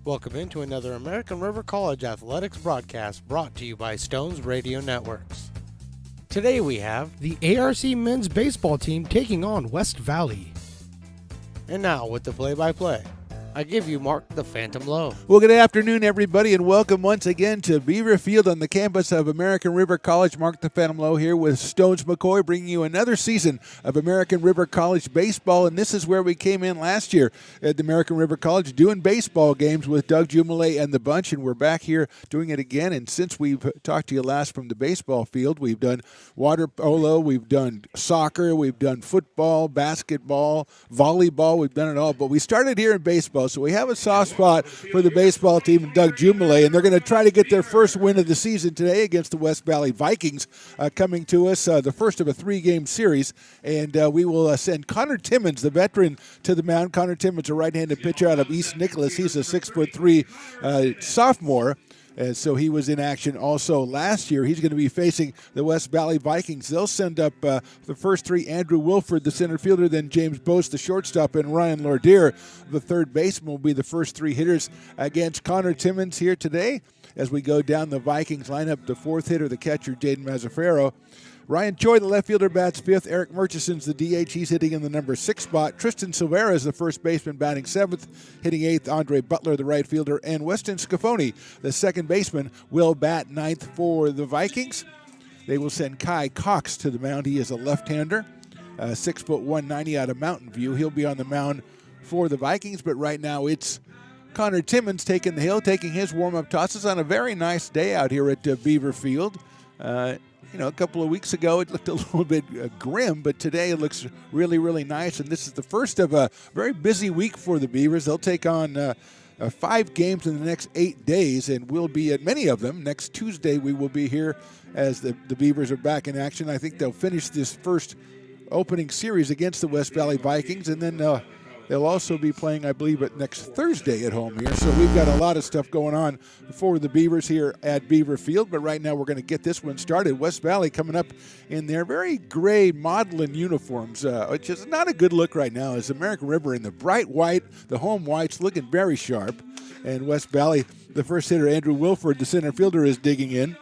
Welcome into another American River College Athletics broadcast brought to you by Stones Radio Networks. Today we have the ARC men's baseball team taking on West Valley. And now with the play-by-play, I give you Mark the Phantom Lowe. Well, good afternoon, everybody, and welcome once again to Beaver Field on the campus of American River College. Mark the Phantom Lowe here with Stones McCoy, bringing you another season of American River College baseball. And this is where we came in last year at the American River College doing baseball games with Doug Jumale and the bunch, and we're back here doing it again. And since we've talked to you last from the baseball field, we've done water polo, we've done soccer, we've done football, basketball, volleyball, we've done it all. But we started here in baseball. So we have a soft spot for the baseball team and Doug Jumale, and they're going to try to get their first win of the season today against the West Valley Vikings coming to us, the first of a three-game series. And we will send Connor Timmons, the veteran, to the mound. Connor Timmons, a right-handed pitcher out of East Nicholas. He's a 6'3" sophomore. And so he was in action also last year. He's going to be facing the West Valley Vikings. They'll send up the first three: Andrew Wilford, the center fielder, then James Bose, the shortstop, and Ryan Lordier, the third baseman, will be the first three hitters against Connor Timmons here today. As we go down the Vikings lineup, the fourth hitter, the catcher, Jaden Mazzaferro. Ryan Choi, the left fielder, bats fifth. Eric Murchison's the DH. He's hitting in the number 6 spot. Tristan Silvera is the first baseman, batting seventh. Hitting eighth, Andre Butler, the right fielder. And Weston Scafoni, the second baseman, will bat ninth for the Vikings. They will send Kai Cox to the mound. He is a left-hander, 6'1", out of Mountain View. He'll be on the mound for the Vikings, but right now it's Connor Timmons taking the hill, taking his warm-up tosses on a very nice day out here at Beaver Field. A couple of weeks ago it looked a little bit grim, but today it looks really, really nice. And this is the first of a very busy week for the Beavers. They'll take on 5 games in the next 8 days, and we'll be at many of them. Next Tuesday we will be here as the Beavers are back in action. I think they'll finish this first opening series against the West Valley Vikings, and then they'll also be playing, I believe, next Thursday at home here. So we've got a lot of stuff going on for the Beavers here at Beaver Field. But right now we're going to get this one started. West Valley coming up in their very gray modeling uniforms, which is not a good look right now, as American River in the bright white, the home whites, looking very sharp. And West Valley, the first hitter, Andrew Wilford, the center fielder, is digging in.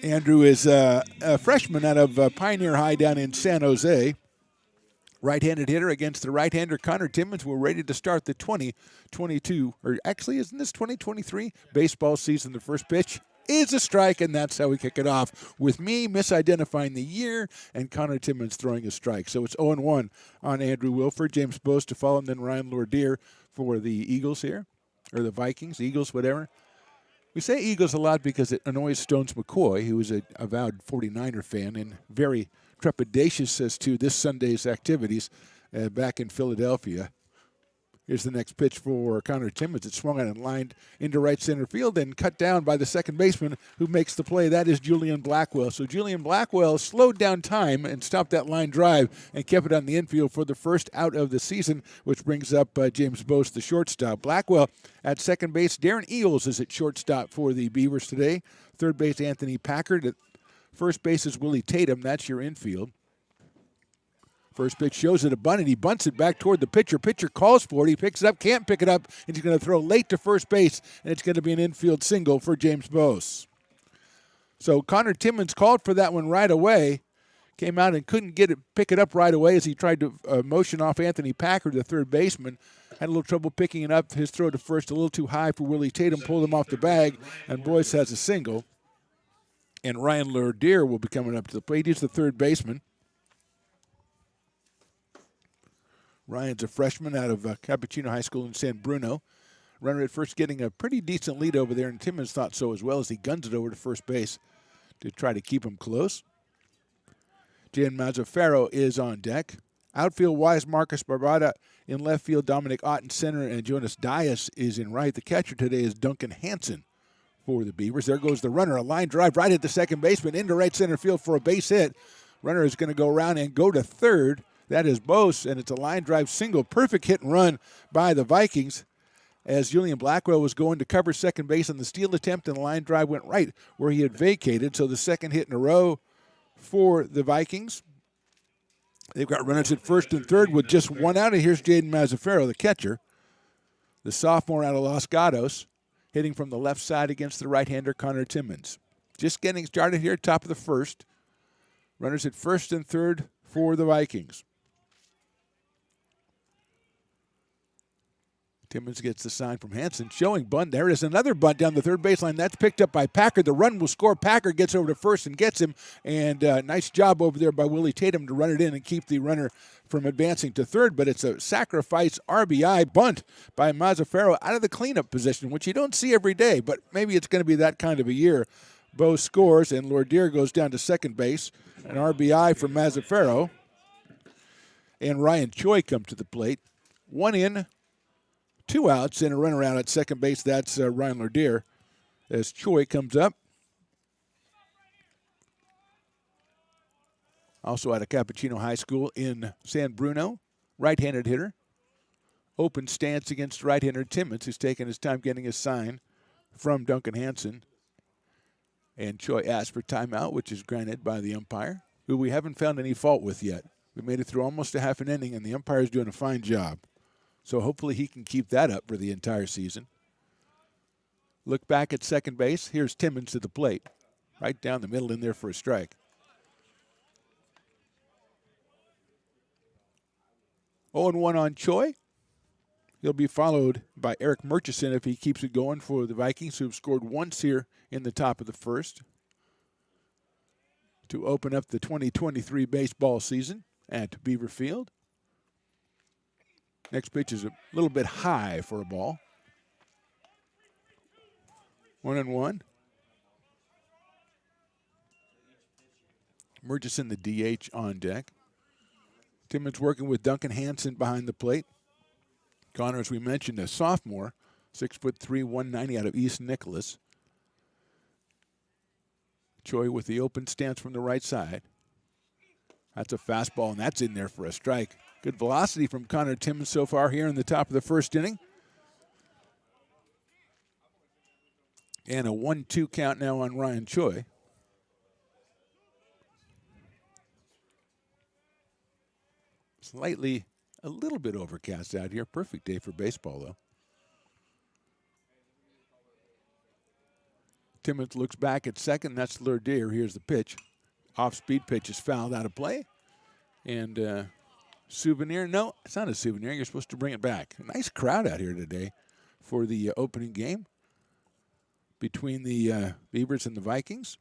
Andrew is a freshman out of Pioneer High down in San Jose. Right-handed hitter against the right-hander Connor Timmons. We're ready to start the 2022, or actually, isn't this 2023 baseball season? The first pitch is a strike, and that's how we kick it off, with me misidentifying the year and Connor Timmons throwing a strike. So it's 0-1 on Andrew Wilford. James Bose to follow, and then Ryan Lordier for the Eagles here, or the Vikings, Eagles, whatever. We say Eagles a lot because it annoys Stones McCoy, who is an avowed 49er fan and very trepidatious as to this Sunday's activities back in Philadelphia. Here's the next pitch for Connor Timmons. It's swung on and lined into right center field and cut down by the second baseman who makes the play. That is Julian Blackwell. So Julian Blackwell slowed down time and stopped that line drive and kept it on the infield for the first out of the season, which brings up James Bose, the shortstop. Blackwell at second base. Darren Eels is at shortstop for the Beavers today. Third base, Anthony Packard. At first base is Willie Tatum. That's your infield. First pitch shows it a bunt, and he bunts it back toward the pitcher. Pitcher calls for it. He picks it up, can't pick it up, and he's going to throw late to first base, and it's going to be an infield single for James Bose. So Connor Timmons called for that one right away. Came out and couldn't pick it up right away as he tried to motion off Anthony Packard, the third baseman. Had a little trouble picking it up. His throw to first a little too high for Willie Tatum. Pulled him off the bag, and Boyce has a single. And Ryan Lordier will be coming up to the plate. He's the third baseman. Ryan's a freshman out of Cappuccino High School in San Bruno. Runner at first getting a pretty decent lead over there, and Timmons thought so as well as he guns it over to first base to try to keep him close. Jan Mazzaferro is on deck. Outfield-wise, Marcus Barbada in left field, Dominic Ott in center, and Jonas Dias is in right. The catcher today is Duncan Hansen for the Beavers. There goes the runner, a line drive right at the second baseman into right center field for a base hit. Runner is going to go around and go to third. That is Bose, and it's a line drive single. Perfect hit and run by the Vikings as Julian Blackwell was going to cover second base on the steal attempt, and the line drive went right where he had vacated. So the second hit in a row for the Vikings. They've got runners at first and third with just one out, and here's Jaden Mazzaferro, the catcher. the sophomore out of Los Gatos, hitting from the left side against the right-hander Connor Timmons. Just getting started here, top of the first. Runners at first and third for the Vikings. Timmons gets the sign from Hansen, showing bunt. There is another bunt down the third baseline. That's picked up by Packer. The run will score. Packer gets over to first and gets him. And nice job over there by Willie Tatum to run it in and keep the runner from advancing to third. But it's a sacrifice RBI bunt by Mazzaferro out of the cleanup position, which you don't see every day. But maybe it's going to be that kind of a year. Bo scores, and Lourdier goes down to second base. An RBI for Mazzaferro. And Ryan Choi comes to the plate. 1 in, 2 outs, and a runner out at second base. That's Ryan Lourdier as Choi comes up. Also out of Cappuccino High School in San Bruno. Right-handed hitter. Open stance against right-hander Timmons, who's taking his time getting his sign from Duncan Hansen. And Choi asked for timeout, which is granted by the umpire, who we haven't found any fault with yet. We made it through almost a half an inning, and the umpire's doing a fine job. So hopefully he can keep that up for the entire season. Look back at second base. Here's Timmons to the plate. Right down the middle in there for a strike. 0-1 on Choi. He'll be followed by Eric Murchison if he keeps it going for the Vikings, who've scored once here in the top of the first to open up the 2023 baseball season at Beaver Field. Next pitch is a little bit high for a ball. 1-1. Murchison, the DH, on deck. Timmons working with Duncan Hansen behind the plate. Connor, as we mentioned, a sophomore, 6'3", 190 out of East Nicholas. Choi with the open stance from the right side. That's a fastball, and that's in there for a strike. Good velocity from Connor Timmons so far here in the top of the first inning. And a 1-2 count now on Ryan Choi. Slightly, a little bit overcast out here. Perfect day for baseball, though. Timmons looks back at second. That's Lourdier. Here's the pitch. Off-speed pitch is fouled out of play. And souvenir. No, it's not a souvenir. You're supposed to bring it back. A nice crowd out here today for the opening game between the Beavers and the Vikings.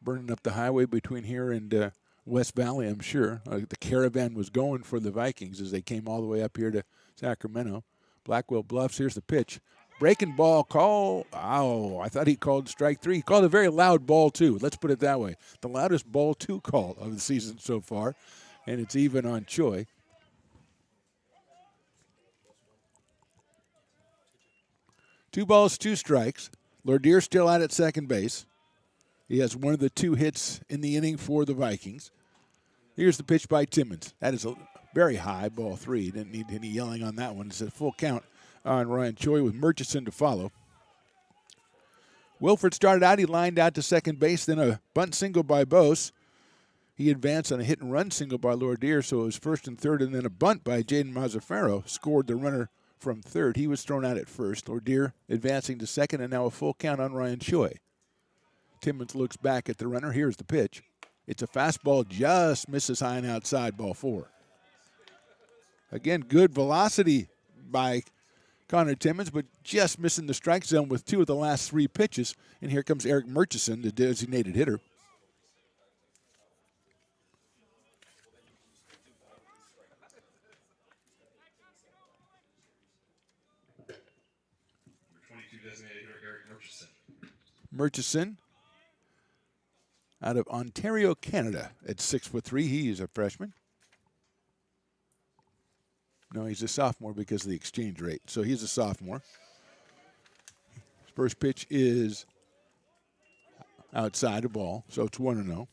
Burning up the highway between here and West Valley, I'm sure. The caravan was going for the Vikings as they came all the way up here to Sacramento. Blackwell Bluffs, here's the pitch. Breaking ball call. Oh, I thought he called strike three. He called a very loud ball, too. Let's put it that way. The loudest ball, two call of the season so far. And it's even on Choi. Two balls, two strikes. Lourdier still out at second base. He has one of the two hits in the inning for the Vikings. Here's the pitch by Timmons. That is a very high, ball three. Didn't need any yelling on that one. It's a full count on Ryan Choi with Murchison to follow. Wilford started out. He lined out to second base. Then a bunt single by Bose. He advanced on a hit-and-run single by Lourdier, so it was first and third, and then a bunt by Jaden Mazzaferro scored the runner from third. He was thrown out at first. Lourdier advancing to second, and now a full count on Ryan Choi. Timmons looks back at the runner. Here's the pitch. It's a fastball, just misses high and outside, ball four. Again, good velocity by Connor Timmons, but just missing the strike zone with two of the last three pitches. And here comes Eric Murchison, the designated hitter. Murchison out of Ontario, Canada at 6'3". He is a freshman. No, he's a sophomore because of the exchange rate. So he's a sophomore. His first pitch is outside the ball, so it's 1-0.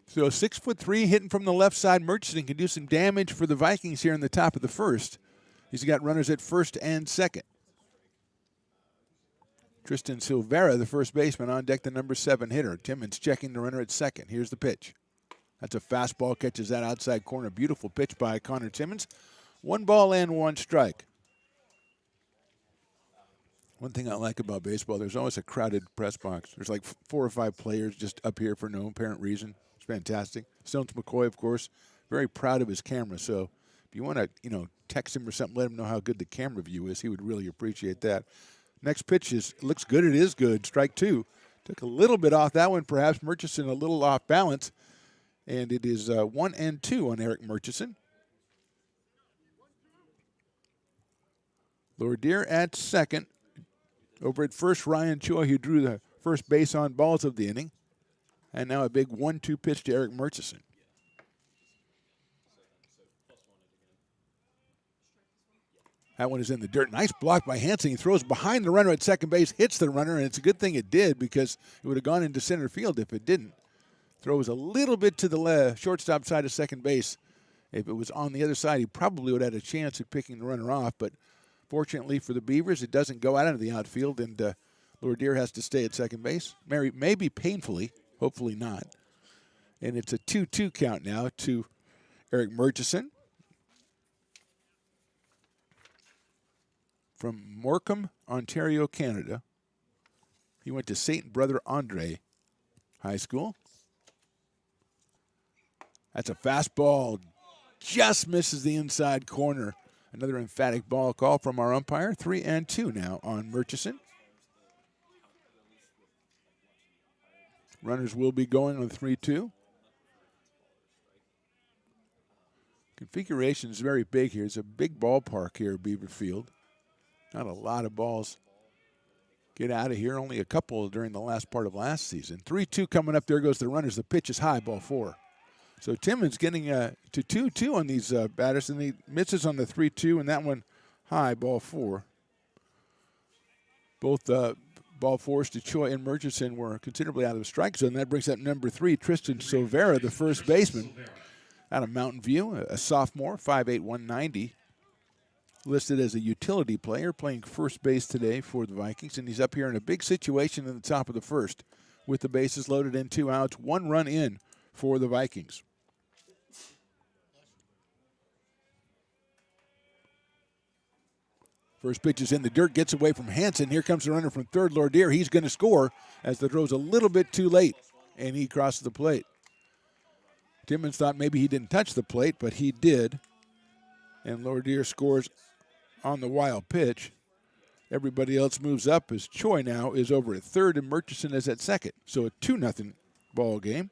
So 6'3", hitting from the left side. Murchison can do some damage for the Vikings here in the top of the first. He's got runners at first and second. Tristan Silvera, the first baseman, on deck, the number 7 hitter. Timmons checking the runner at second. Here's the pitch. That's a fastball, catches that outside corner. Beautiful pitch by Connor Timmons. 1 ball and 1 strike. One thing I like about baseball, there's always a crowded press box. There's like 4 or 5 players just up here for no apparent reason. It's fantastic. Stones McCoy, of course, very proud of his camera. So if you want to, text him or something, let him know how good the camera view is. He would really appreciate that. Next pitch looks good. It is good. Strike 2. Took a little bit off that one, perhaps. Murchison a little off balance. And it is 1-2 on Eric Murchison. Lourdier at second. Over at first, Ryan Choi, who drew the first base on balls of the inning. And now a big 1-2 pitch to Eric Murchison. That one is in the dirt. Nice block by Hansen. He throws behind the runner at second base, hits the runner, and it's a good thing it did because it would have gone into center field if it didn't. Throws a little bit to the shortstop side of second base. If it was on the other side, he probably would have had a chance at picking the runner off, but fortunately for the Beavers, it doesn't go out into the outfield, and Lourdier has to stay at second base. Maybe painfully, hopefully not. And it's a 2-2 count now to Eric Murchison. From Morecambe, Ontario, Canada. He went to St. Brother Andre High School. That's a fastball. Just misses the inside corner. Another emphatic ball call from our umpire. 3-2 now on Murchison. Runners will be going on 3-2. Configuration is very big here. It's a big ballpark here at Beaver Field. Not a lot of balls get out of here. Only a couple during the last part of last season. 3-2 coming up. There goes the runners. The pitch is high, ball 4. So Timmons getting to 2-2 on these batters, and he misses on the 3-2, and that one high, ball 4. Both ball 4s to Choi and Murchison were considerably out of the strike zone. That brings up number 3, Tristan Silvera, the first baseman out of Mountain View, a sophomore, 5'8", 190. Listed as a utility player, playing first base today for the Vikings, and he's up here in a big situation in the top of the first with the bases loaded and 2 outs, 1 run in for the Vikings. First pitch is in the dirt, gets away from Hansen. Here comes the runner from third, Lourdier. He's going to score as the throw's a little bit too late, and he crosses the plate. Timmons thought maybe he didn't touch the plate, but he did, and Lourdier scores on the wild pitch. Everybody else moves up as Choi now is over at third and Murchison is at second. So a 2-0 ball game.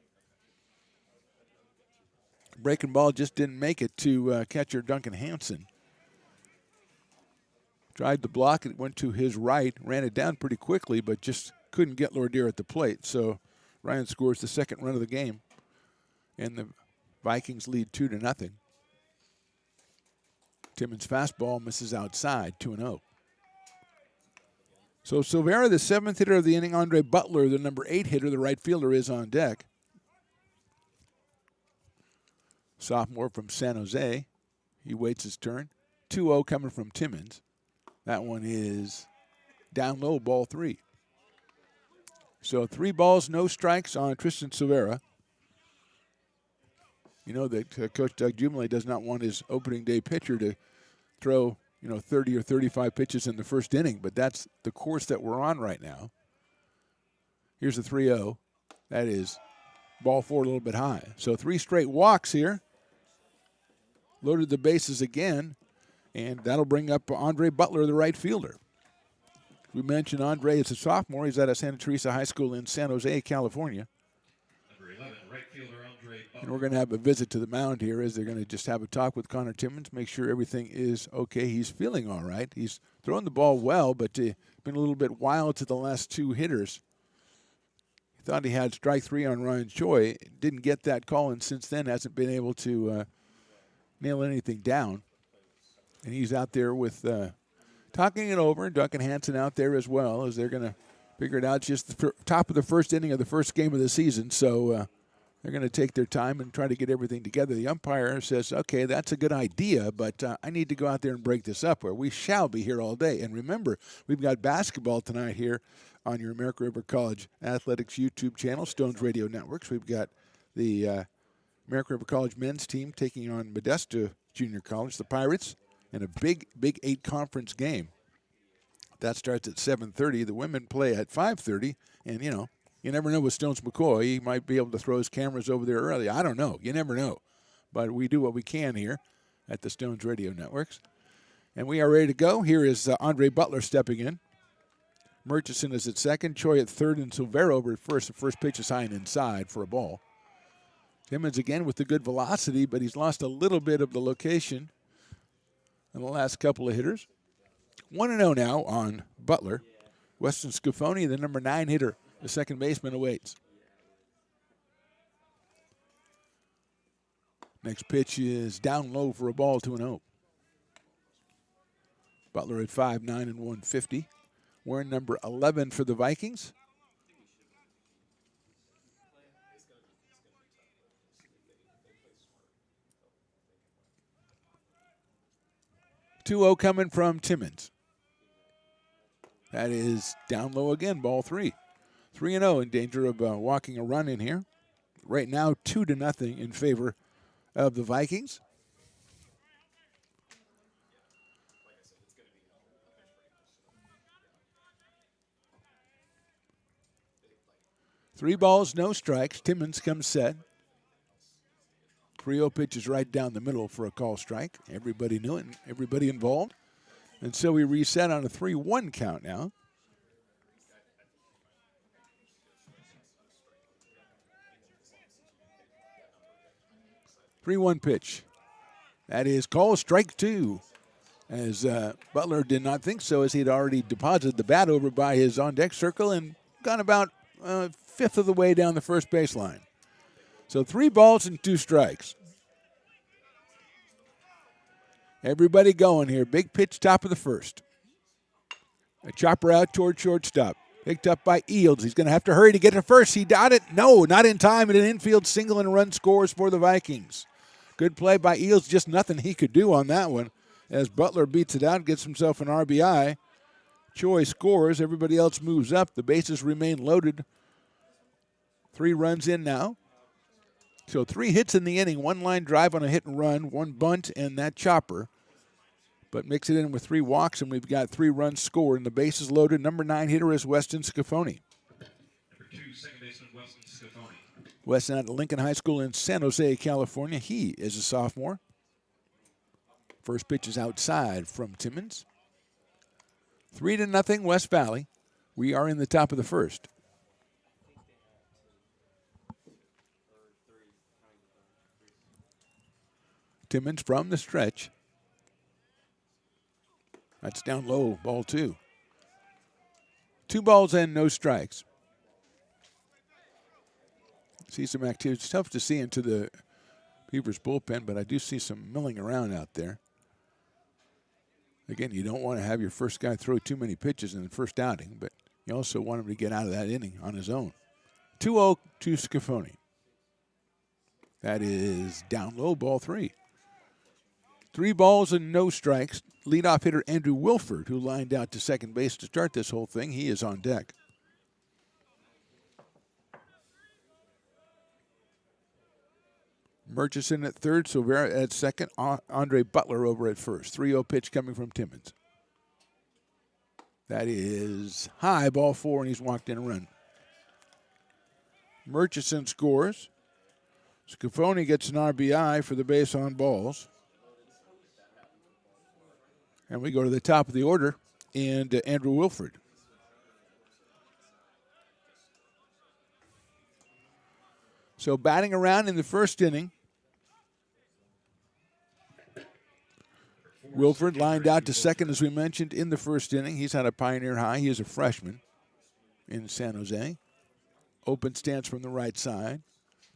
Breaking ball just didn't make it to catcher Duncan Hansen. Tried the block, it went to his right, ran it down pretty quickly, but just couldn't get Lourdier at the plate. So Ryan scores the second run of the game, and the Vikings lead 2-0. Timmons' fastball misses outside, 2-0. So Silvera, the 7th hitter of the inning. Andre Butler, the number 8 hitter, the right fielder, is on deck. Sophomore from San Jose. He waits his turn. 2-0 coming from Timmons. That one is down low, ball 3. So 3 balls, no strikes on Tristan Silvera. You know that Coach Doug Jumley does not want his opening day pitcher to throw, 30 or 35 pitches in the first inning, but that's the course that we're on right now. Here's a 3-0. That is ball 4 a little bit high. So 3 straight walks here. Loaded the bases again, and that'll bring up Andre Butler, the right fielder. We mentioned Andre is a sophomore. He's out of Santa Teresa High School in San Jose, California. Number 11, right fielder Andre Butler. And we're going to have a visit to the mound here as they're going to just have a talk with Connor Timmons, make sure everything is okay. He's feeling all right. He's throwing the ball well, but been a little bit wild to the last 2 hitters. He thought he had strike 3 on Ryan Choi. Didn't get that call, and since then hasn't been able to nail anything down. And he's out there with talking it over. Duncan Hansen out there as well, as they're going to figure it out. It's just the top of the first inning of the first game of the season, so they're going to take their time and try to get everything together. The umpire says, okay, that's a good idea, but I need to go out there and break this up, where we shall be here all day. And remember, we've got basketball tonight here on your American River College Athletics YouTube channel, Stones Radio Networks. We've got the American River College men's team taking on Modesto Junior College, the Pirates, in a big Big 8 conference game. That starts at 7:30. The women play at 5:30. And, you never know with Stones McCoy. He might be able to throw his cameras over there early. I don't know. You never know. But we do what we can here at the Stones Radio Networks. And we are ready to go. Here is Andre Butler stepping in. Murchison is at second. Choi at third. And Silvero over at first. The first pitch is high and inside for a ball. Timmons again with the good velocity, but he's lost a little bit of the location in the last couple of hitters. 1-0 now on Butler. Weston Scafoni, the number 9 hitter, the second baseman, awaits. Next pitch is down low for a ball, 2-0. Butler at 5'9" and 150. Wearing number 11 for the Vikings. (2-0) coming from Timmons. That is down low again, ball 3. 3-0, in danger of walking a run in here. Right now, 2-0 in favor of the Vikings. Three balls, no strikes. Timmons comes set. 3-0 pitch is right down the middle for a call strike. Everybody knew it, and everybody involved. And so we reset on a 3-1 count now. (3-1) pitch. That is called strike 2. As Butler did not think so, as he had already deposited the bat over by his on-deck circle and gone about a fifth of the way down the first baseline. So 3 balls and 2 strikes. Everybody going here. Big pitch, top of the first. A chopper out toward shortstop. Picked up by Eels. He's going to have to hurry to get to first. He got it. No, not in time. And an infield single and run scores for the Vikings. Good play by Eels. Just nothing he could do on that one. As Butler beats it out, gets himself an RBI. Choi scores. Everybody else moves up. The bases remain loaded. 3 runs in now. So 3 hits in the inning, 1 line drive on a hit and run, 1 bunt, and that chopper. But mix it in with 3 walks, and we've got 3 runs scored, and the bases loaded. Number 9 hitter is Weston Scafoni. Number 2, second baseman Weston Scafoni. Weston at Lincoln High School in San Jose, California. He is a sophomore. First pitch is outside from Timmons. 3-0 West Valley. We are in the top of the first. Timmons from the stretch. That's down low, ball 2. 2 balls and no strikes. See some activity. It's tough to see into the Beavers bullpen, but I do see some milling around out there. Again, you don't want to have your first guy throw too many pitches in the first outing, but you also want him to get out of that inning on his own. 2-0 to Scafoni. That is down low, ball 3. 3 balls and no strikes. Leadoff hitter Andrew Wilford, who lined out to second base to start this whole thing. He is on deck. Murchison at third, Silvera at second, Andre Butler over at first. 3-0 pitch coming from Timmons. That is high, ball 4, and he's walked in a run. Murchison scores. Scafoni gets an RBI for the base on balls. And we go to the top of the order, and Andrew Wilford. So batting around in the first inning. Wilford lined out to second, as we mentioned, in the first inning. He's had a Pioneer high. He is a freshman in San Jose. Open stance from the right side.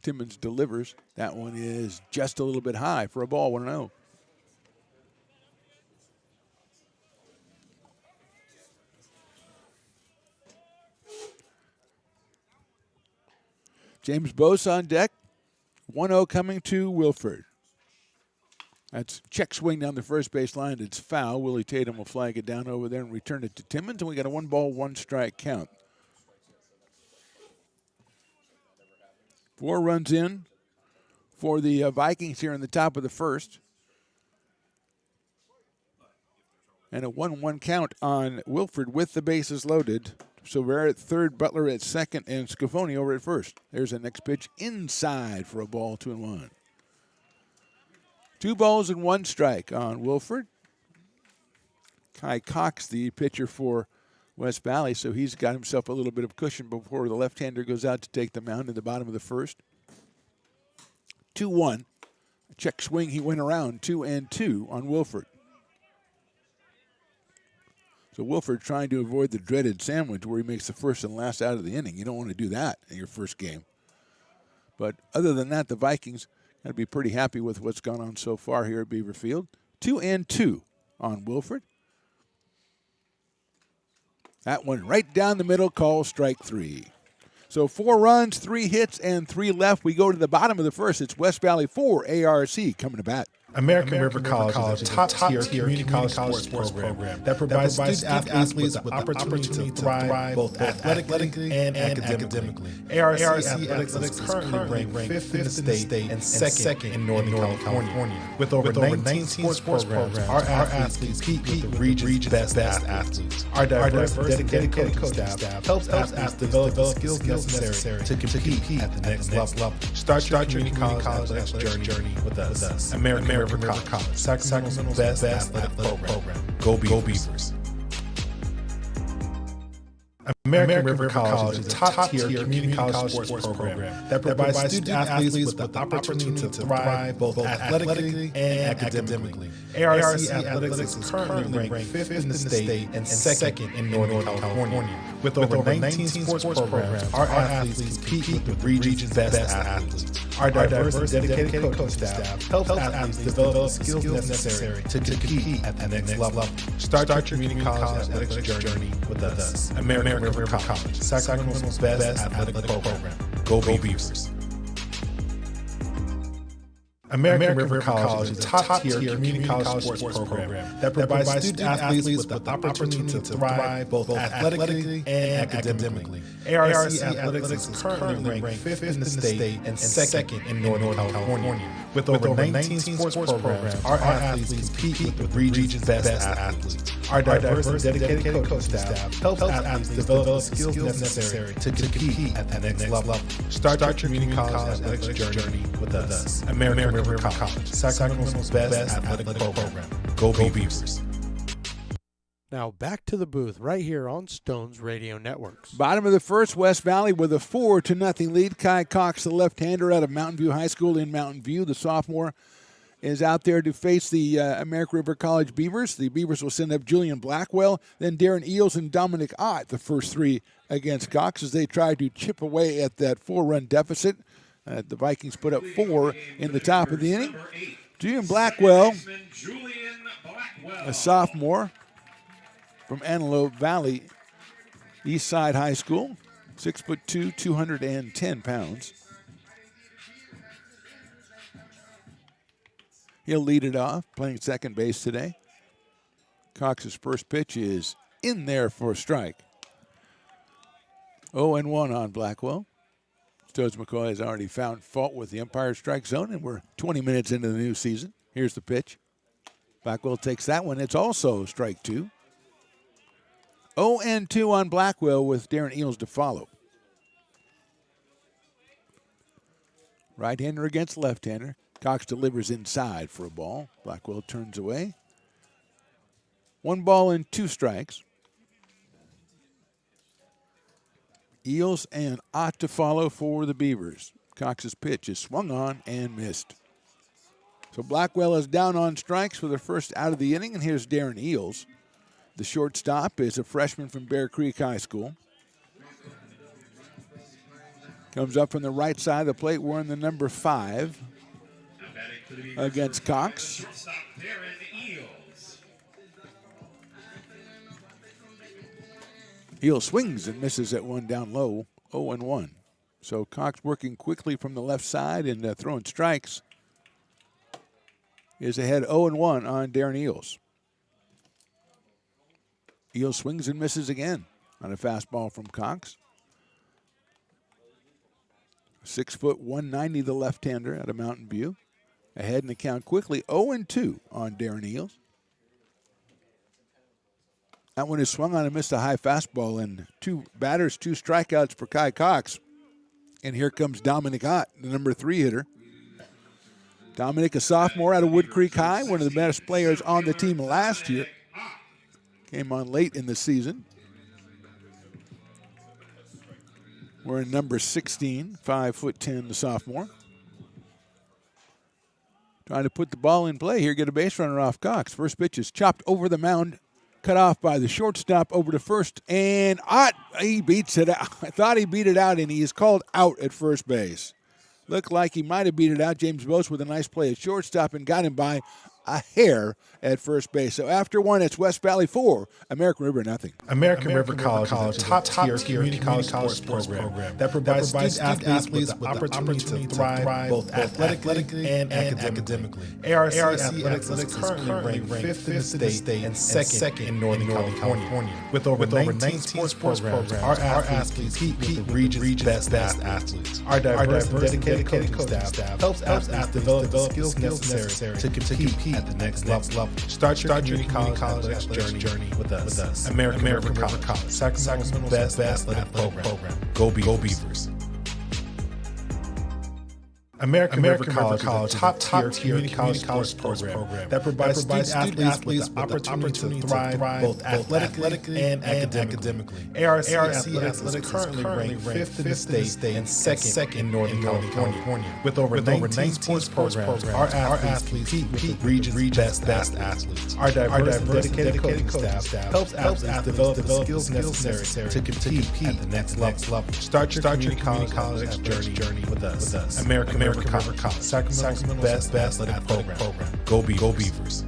Timmons delivers. That one is just a little bit high for a ball, 1-0. James Bose on deck. 1-0 coming to Wilford. That's check swing down the first base line. It's foul. Willie Tatum will flag it down over there and return it to Timmons, and we got a 1-ball, 1-strike count. 4 runs in, for the Vikings here in the top of the first. And a 1-1 count on Wilford with the bases loaded. So we're at third, Butler at second, and Scafoni over at first. There's the next pitch inside for a ball, 2-1. 2 balls and 1 strike on Wilford. Kai Cox, the pitcher for West Valley, so he's got himself a little bit of cushion before the left-hander goes out to take the mound in the bottom of the first. 2-1. Check swing, he went around 2-2 on Wilford. So Wilford trying to avoid the dreaded sandwich where he makes the first and last out of the inning. You don't want to do that in your first game. But other than that, the Vikings got to be pretty happy with what's gone on so far here at Beaver Field. 2-2 on Wilford. That one right down the middle, call strike 3. So 4 runs, 3 hits, and 3 left. We go to the bottom of the first. It's West Valley 4, ARC coming to bat. American River College is a top-tier community college sports program that provides student athletes with the opportunity to thrive both athletically and academically. ARC Athletics is currently ranked 5th in the state and 2nd in Northern California. With over 19 sports programs, our athletes compete with the region's best athletes. Our diverse, dedicated coaching staff helps athletes develop the skills necessary to compete at the next level. Start your community college athletics journey with us. American River College, Sacramento's best athletic program. Go Beavers. American River College is a top-tier community college sports program that provides student athletes with the opportunity to thrive both athletically and academically. ARC Athletics is currently ranked 5th in the state and 2nd in Northern California. With over 19 sports programs, our athletes compete with the region's best athletes. Our diverse and dedicated coaching staff helps athletes develop the skills necessary to compete at the next level. Start your community college athletics journey with us. American River College, Sacramento's best athletic program. Go Beavers. American River College is a top-tier community college sports program that provides student athletes with the opportunity to thrive both athletically and academically. ARC Athletics is currently ranked 5th in the state and 2nd in Northern California. With over 19 sports programs, our athletes compete with the region's best athletes. Our diverse and dedicated coaching staff helps athletes develop the skills necessary to compete at the next level. Start your community college athletics journey with us. American River College, Sacramento's best athletic program. Go Beavers. Now back to the booth right here on Stones Radio Networks. Bottom of the first, West Valley with a 4-0 lead. Kai Cox, the left-hander out of Mountain View High School in Mountain View, the sophomore, is out there to face the American River College Beavers. The Beavers will send up Julian Blackwell, then Darren Eels and Dominic Ott, the first 3 against Cox as they try to chip away at that 4-run deficit. The Vikings put up 4 in the top of the inning. Julian Blackwell, a sophomore from Antelope Valley Eastside High School, 6'2", 210 pounds. He'll lead it off, playing second base today. Cox's first pitch is in there for a strike. 0-1 on Blackwell. Stones McCoy has already found fault with the umpire strike zone, and we're 20 minutes into the new season. Here's the pitch. Blackwell takes that one. It's also strike 2. 0-2 on Blackwell with Darren Eels to follow. Right-hander against left-hander. Cox delivers inside for a ball. Blackwell turns away. 1 ball and 2 strikes. Eels and Ott to follow for the Beavers. Cox's pitch is swung on and missed. So Blackwell is down on strikes for the first out of the inning, and here's Darren Eels. The shortstop is a freshman from Bear Creek High School. Comes up from the right side of the plate wearing the number 5 against Cox. Eels swings and misses at one down low, 0-1. So Cox working quickly from the left side and throwing strikes is ahead 0-1 on Darren Eels. Eels swings and misses again on a fastball from Cox. 6 foot 190, the left-hander out of Mountain View. Ahead in the count quickly, 0-2 on Darren Eels. That one is swung on and missed a high fastball, and 2 batters, 2 strikeouts for Kai Cox. And here comes Dominic Ott, the number 3 hitter. Dominic, a sophomore out of Wood Creek High, one of the best players on the team last year. Came on late in the season. Wearing number 16, 5'10", the sophomore. Trying to put the ball in play here, get a base runner off Cox. First pitch is chopped over the mound, cut off by the shortstop over to first, and Ott, he beats it out. I thought he beat it out, and he is called out at first base. Looked like he might have beat it out. James Bose with a nice play at shortstop and got him by a hair at first base. So after one, it's West Valley 4, American River nothing. American River College is a top-tier community college sports program that provides student athletes with the opportunity to thrive both athletically and academically. ARC Athletics is currently ranked 5th in the state and second in Northern California. With over 19 sports programs, our athletes compete with the region's best athletes. Our diverse and dedicated coaching staff helps athletes develop the skills necessary to compete at the next level. Start your community college athletics journey with us. American River College, Sacramento's best athletic program. Go Beavers. American River College, top-tier community college sports program that provides student athletes with the opportunity to thrive both athletically and academically. ARC Athletics is currently ranked 5th in the state and second in Northern California. With over 19 sports programs, our athletes compete with the region's best athletes. Our diverse and dedicated coaching staff helps athletes develop the skills necessary to compete at the next level. Start your community college journey with us. American River College, Sacramento's best athletic program. Go Beavers.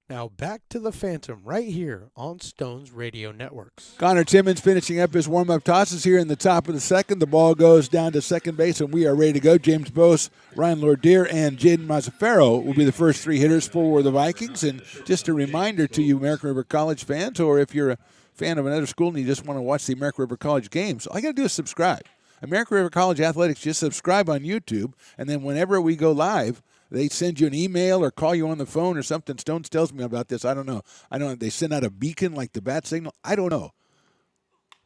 Now back to the Phantom right here on Stones Radio Networks. Connor Timmons finishing up his warm-up tosses here in the top of the second. The ball goes down to second base, and we are ready to go. James Bose, Ryan Lordier, and Jaden Mazzaferro will be the first 3 hitters for the Vikings. And just a reminder to you American River College fans, or if you're a fan of another school and you just want to watch the American River College games, all you got to do is subscribe. American River College Athletics, just subscribe on YouTube, and then whenever we go live, they send you an email or call you on the phone or something. Stones tells me about this. I don't know. They send out a beacon like the bat signal. I don't know.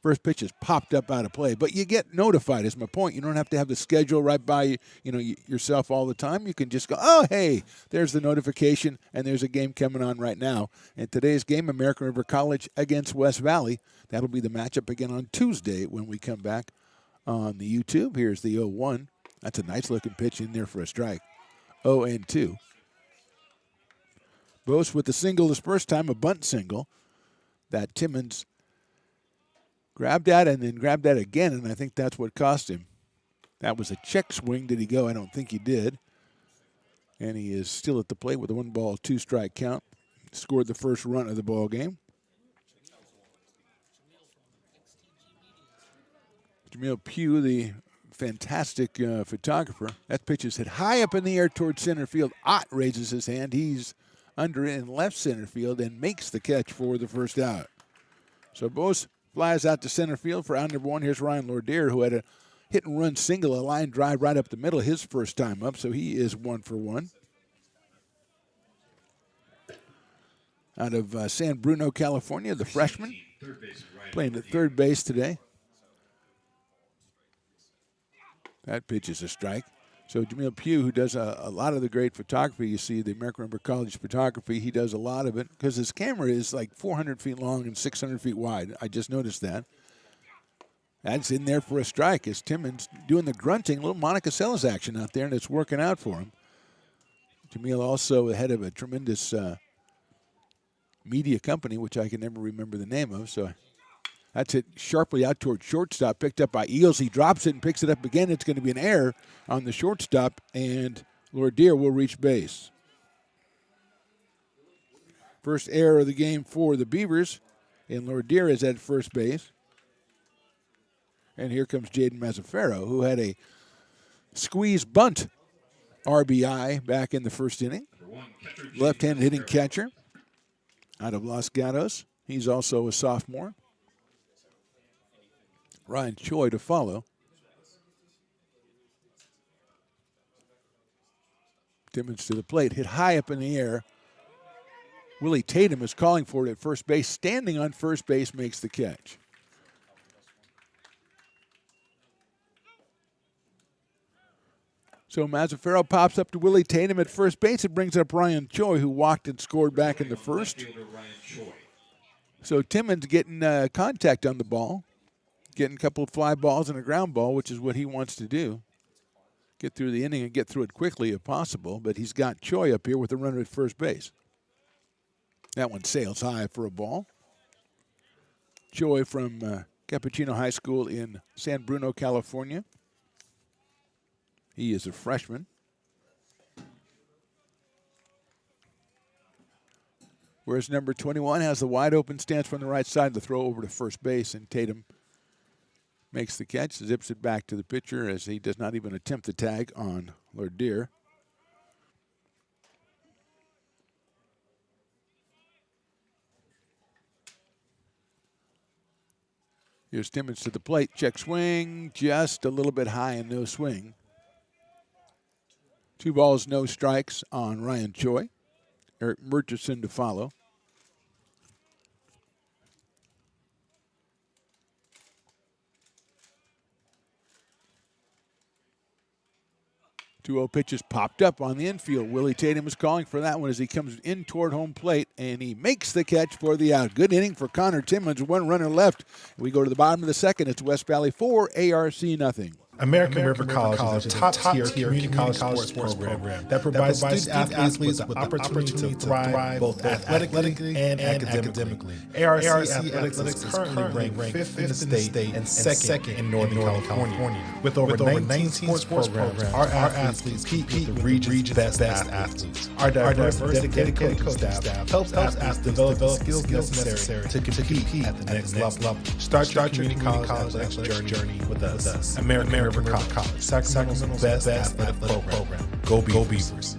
First pitch is popped up out of play, but you get notified is my point. You don't have to have the schedule right by yourself all the time. You can just go, oh, hey, there's the notification, and there's a game coming on right now. And today's game, American River College against West Valley. That'll be the matchup again on Tuesday when we come back on the YouTube. Here's the 0-1. That's a nice-looking pitch in there for a strike. 0-2. Bose with the single this first time, a bunt single that Timmons grabbed at and then grabbed at again, and I think that's what cost him. That was a check swing. Did he go? I don't think he did. And he is still at the plate with a 1-ball, 2-strike count. Scored the first run of the ball game. Jamil Pugh, the fantastic photographer. That pitch is hit high up in the air towards center field. Ott raises his hand. He's under it in left center field and makes the catch for the first out. So Bose flies out to center field for out number 1. Here's Ryan Lordier, who had a hit-and-run single, a line drive right up the middle his first time up, so he is 1 for 1. Out of San Bruno, California, the freshman, playing at third base today. That pitch is a strike. So Jamil Pugh, who does a lot of the great photography, you see, the American River College photography, he does a lot of it because his camera is like 400 feet long and 600 feet wide. I just noticed that. That's in there for a strike as Timmons doing the grunting, little Monica Seles action out there, and it's working out for him. Jamil also ahead of a tremendous media company, which I can never remember the name of, so that's hit sharply out toward shortstop, picked up by Eels. He drops it and picks it up again. It's going to be an error on the shortstop, and Lordier will reach base. First error of the game for the Beavers, and Lordier is at first base. And here comes Jaden Mazzaferro, who had a squeeze bunt RBI back in the first inning. Left-handed hitting catcher out of Los Gatos. He's also a sophomore. Ryan Choi to follow. Timmons to the plate, hit high up in the air. Willie Tatum is calling for it at first base. Standing on first base makes the catch. So Mazzaferro pops up to Willie Tatum at first base. It brings up Ryan Choi, who walked and scored back in the first. So Timmons getting contact on the ball, getting a couple of fly balls and a ground ball, which is what he wants to do. Get through the inning and get through it quickly if possible, but he's got Choi up here with a runner at first base. That one sails high for a ball. Choi from Cappuccino High School in San Bruno, California. He is a freshman. Whereas number 21 has the wide open stance from the right side to throw over to first base, and Tatum makes the catch, zips it back to the pitcher as he does not even attempt the tag on Lerdier. Here's Timmons to the plate, check swing, just a little bit high and no swing. 2 balls, no strikes on Ryan Choi. Eric Murchison to follow. 2-0 pitch is popped up on the infield. Willie Tatum is calling for that one as he comes in toward home plate, and he makes the catch for the out. Good inning for Connor Timmons. 1 runner left. We go to the bottom of the second. It's West Valley 4, ARC nothing. American River College is a top-tier community college sports program that provides student athletes with the opportunity to thrive both athletically and academically. ARC Athletics is currently ranked 5th in the state and 2nd in Northern California. With over 19 sports programs, our athletes compete with the region's best athletes. Our diverse, dedicated coaching staff helps athletes develop the skills necessary to compete at the next level. Start your community college athletics journey with us. American River College, Sacramento's best athletic program. Go Beavers.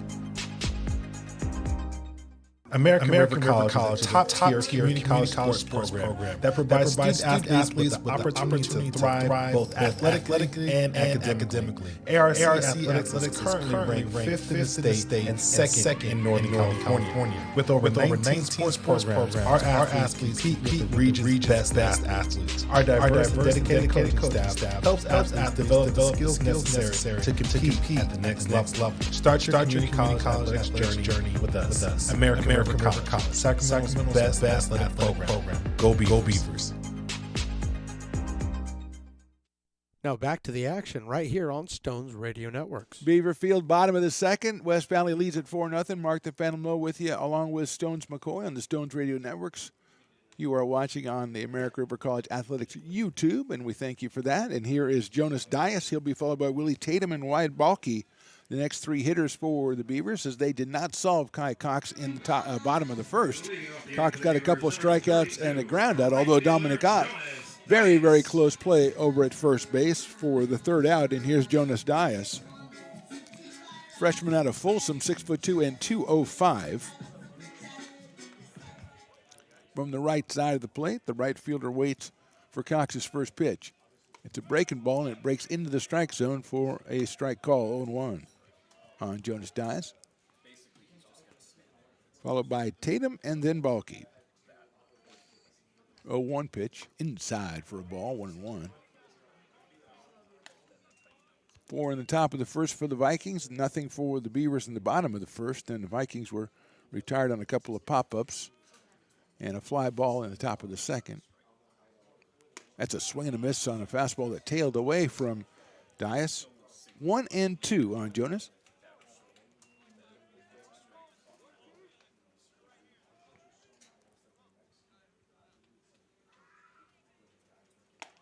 American River College is a top-tier community college sports program that provides student athletes with the opportunity to thrive both athletically and academically. ARC Athletics is currently ranked 5th in the state and 2nd in Northern California. With over 19 sports programs, our athletes compete with the region's best athletes. Our diverse, dedicated coaching staff helps athletes develop the skills necessary to compete at the next level. Start your community college athletics journey with us. American River College, Sacramento's best athletic program. Go Beavers. Now back to the action right here on Stones Radio Networks. Beaver Field, bottom of the second. West Valley leads at 4-0. Mark the Phantom Low with you, along with Stones McCoy on the Stones Radio Networks. You are watching on the American River College Athletics YouTube, and we thank you for that. And here is Jonas Dias. He'll be followed by Willie Tatum and Wyatt Balke. The next 3 hitters for the Beavers, as they did not solve Kai Cox in the bottom of the first. Cox got a couple of strikeouts and a ground out, although Dominic Ott, very, very close play over at first base for the 3rd out. And here's Jonas Dias. Freshman out of Folsom, 6'2" and 205. From the right side of the plate, the right fielder waits for Cox's first pitch. It's a breaking ball, and it breaks into the strike zone for a strike call, 0-1 on Jonas Dias. Followed by Tatum and then Balke. 0-1 pitch, inside for a ball, 1-1. 4 in the top of the first for the Vikings, nothing for the Beavers in the bottom of the first, and the Vikings were retired on a couple of pop-ups and a fly ball in the top of the second. That's a swing and a miss on a fastball that tailed away from Dias. 1-2 on Jonas.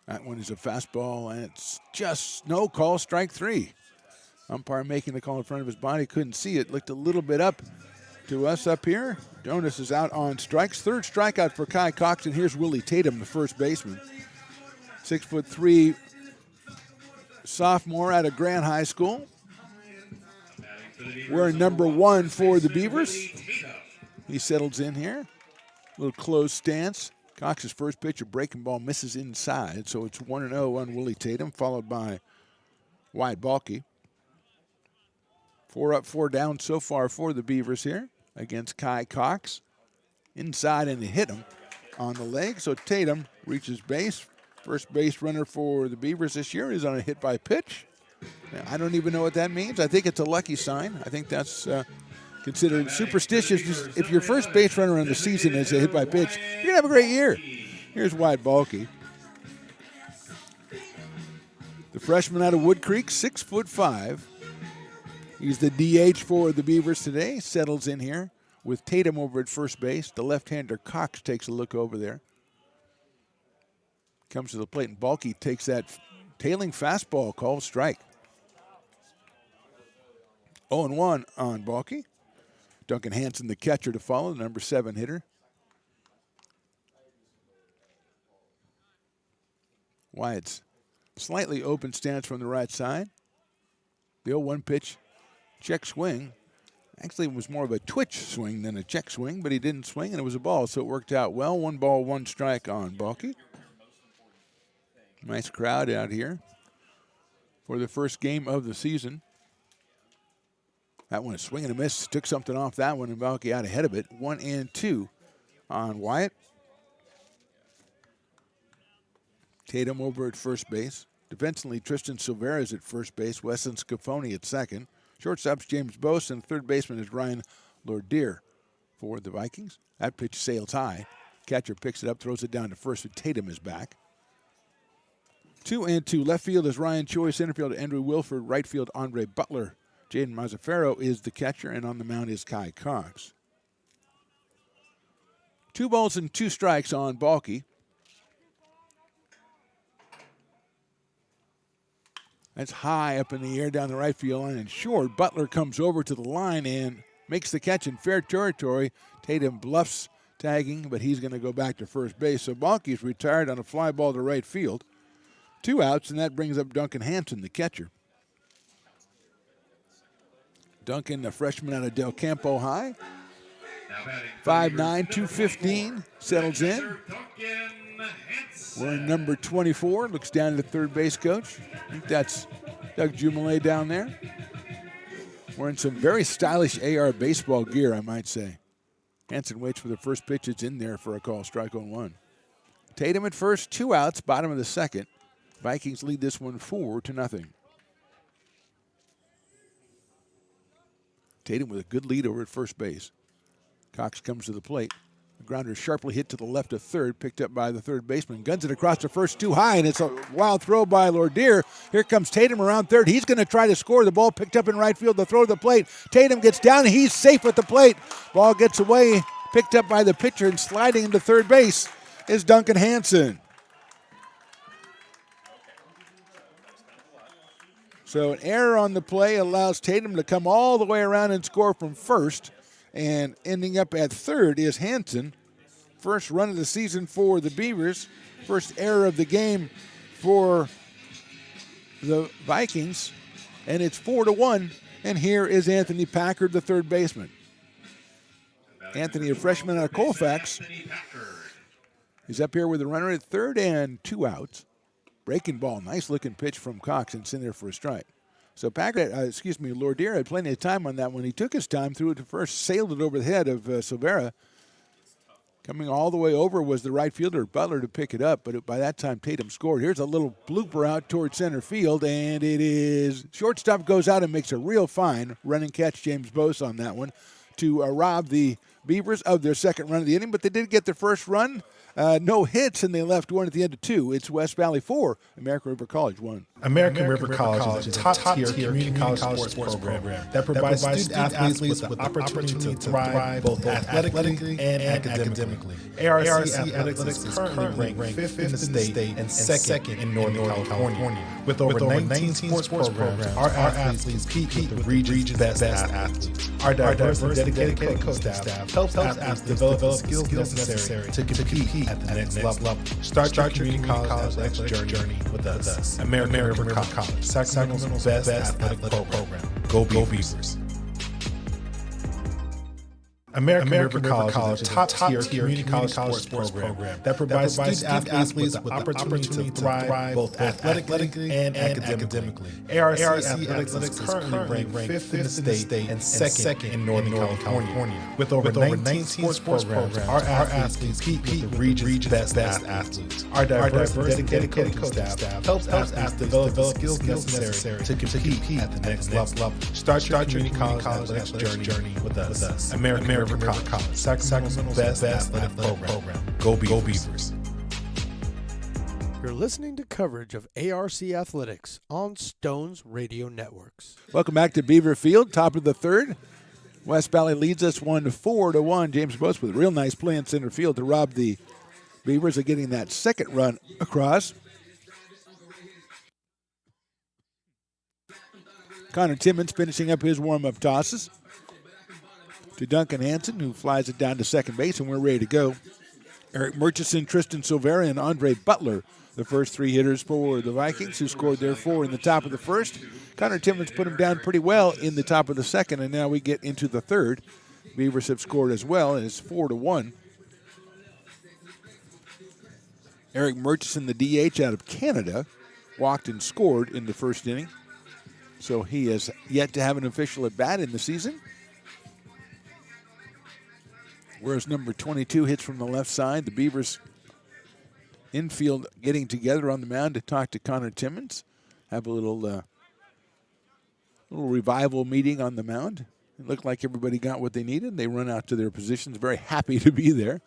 That one is a fastball, and it's just no call, strike 3. Umpire making the call in front of his body, couldn't see it, looked a little bit up to us up here. Jonas is out on strikes. 3rd strikeout for Kai Cox, and here's Willie Tatum, the first baseman. 6'3", sophomore out of Grant High School. Wearing number 1 for the Beavers. He settles in here. A little closed stance. Cox's first pitch, a breaking ball, misses inside, so it's 1-0 on Willie Tatum, followed by Wyatt Balke. 4 up, 4 down so far for the Beavers here against Kai Cox. Inside, and he hit him on the leg, so Tatum reaches base. First base runner for the Beavers this year is on a hit by pitch. Now, I don't even know what that means. I think it's a lucky sign. I think that's considered superstitious. If your first base runner on the season is a hit by pitch, you're going to have a great year. Here's Wyatt Balke. The freshman out of Wood Creek, 6'5". He's the DH for the Beavers today. Settles in here with Tatum over at first base. The left-hander Cox takes a look over there. Comes to the plate, and Balke takes that tailing fastball, called strike. 0-1 on Balke. Duncan Hansen, the catcher, to follow, the number 7 hitter. Wyatt's slightly open stance from the right side. The 0-1 pitch, check swing. Actually, it was more of a twitch swing than a check swing, but he didn't swing, and it was a ball, so it worked out well. 1 ball, 1 strike on Balke. Nice crowd out here for the first game of the season. That one, a swing and a miss, took something off that one, and Balke out ahead of it. 1-2 on Wyatt. Tatum over at first base. Defensively, Tristan Silvera is at first base. Weston Scafoni at second. Shortstop's James Bose, and third baseman is Ryan Lordier for the Vikings. That pitch sails high. Catcher picks it up, throws it down to first, and Tatum is back. 2-2. Left field is Ryan Choi. Center field, Andrew Wilford. Right field, Andre Butler. Jaden Mazzaferro is the catcher, and on the mound is Kai Cox. 2 balls and 2 strikes on Balke. That's high up in the air down the right field line and short. Butler comes over to the line and makes the catch in fair territory. Tatum bluffs tagging, but he's going to go back to first base. So Balke's retired on a fly ball to right field. 2 outs, and that brings up Duncan Hansen, the catcher. Duncan, the freshman out of Del Campo High. 5'9", 215, settles in. Wearing number 24, looks down at the third base coach. I think that's Doug Jumalet down there. Wearing some very stylish AR baseball gear, I might say. Hansen waits for the first pitch. It's in there for a call, strike on 1. Tatum at first, 2 outs, bottom of the second. Vikings lead this one 4-0. Tatum with a good lead over at first base. Cox comes to the plate. The grounder sharply hit to the left of third, picked up by the third baseman. Guns it across the first, too high, and it's a wild throw by Lordier. Here comes Tatum around third. He's going to try to score. The ball picked up in right field. The throw to the plate. Tatum gets down. He's safe at the plate. Ball gets away, picked up by the pitcher, and sliding into third base is Duncan Hansen. So an error on the play allows Tatum to come all the way around and score from first. And ending up at third is Hansen. First run of the season for the Beavers. First error of the game for the Vikings. And it's 4-1. And here is Anthony Packard, the third baseman. Anthony, a freshman out of Colfax. He's up here with a runner at third and 2 outs. Breaking ball, nice looking pitch from Cox, and it's in there for a strike. So Packard, Lordier had plenty of time on that one. He took his time, threw it to first, sailed it over the head of Silvera. Coming all the way over was the right fielder, Butler, to pick it up, but by that time Tatum scored. Here's a little blooper out towards center field, and it is shortstop goes out and makes a real fine running catch, James Bose, on that one to rob the Beavers of their second run of the inning, but they did get their first run. No hits, and they left 1 at the end of 2. It's West Valley 4, American River College 1. American River College is a top-tier community college sports program that provides student-athletes with the opportunity to thrive both athletically and academically. ARC Athletics is currently ranked 5th in the state and 2nd in Northern California. With over 19 sports programs, our athletes compete with the region's best athletes. Our diverse and dedicated coaching staff helps athletes develop the skills necessary to compete at the next level. Start your community college athletics journey with us. American River College, Sacramento's best athletic program. Go Beavers. American River College is a top-tier community college sports program that provides student athletes with the opportunity to thrive both athletically and academically. ARC Athletics is currently ranked 5th in the state and second in Northern California. With over 19 sports programs, our athletes compete with the region's best athletes. Our diverse, dedicated coaching staff helps athletes develop the skills necessary to compete at the next level. Start your community college athletics journey with us. American River College, Sacramento's best athletic program. Go Beavers. You're listening to coverage of ARC Athletics on Stones Radio Networks. Welcome back to Beaver Field, top of the third. West Valley leads us 4-1. James Boast with a real nice play in center field to rob the Beavers of getting that second run across. Connor Timmons finishing up his warm-up tosses to Duncan Hansen, who flies it down to second base, and we're ready to go. Eric Murchison, Tristan Silvera, and Andre Butler, the first three hitters for the Vikings, who scored their four in the top of the first. Connor Timmons put him down pretty well in the top of the second, and now we get into the third. Beavers have scored as well, and it's 4-1. Eric Murchison, the DH out of Canada, walked and scored in the first inning. So he has yet to have an official at bat in the season. Whereas number 22 hits from the left side. The Beavers infield getting together on the mound to talk to Connor Timmons. Have a little revival meeting on the mound. It looked like everybody got what they needed. They run out to their positions, very happy to be there.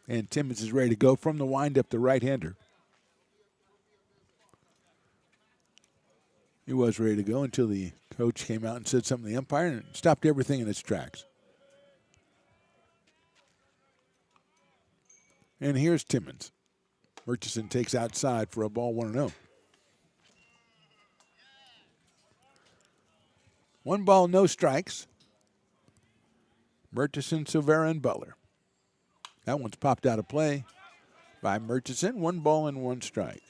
And Timmons is ready to go from the windup, the right-hander. He was ready to go until the coach came out and said something to the umpire and stopped everything in its tracks. And here's Timmons. Murchison takes outside for a ball 1-0. 1 ball, no strikes. Murchison, Silvera, and Butler. That one's popped out of play by Murchison. 1 ball and 1 strike.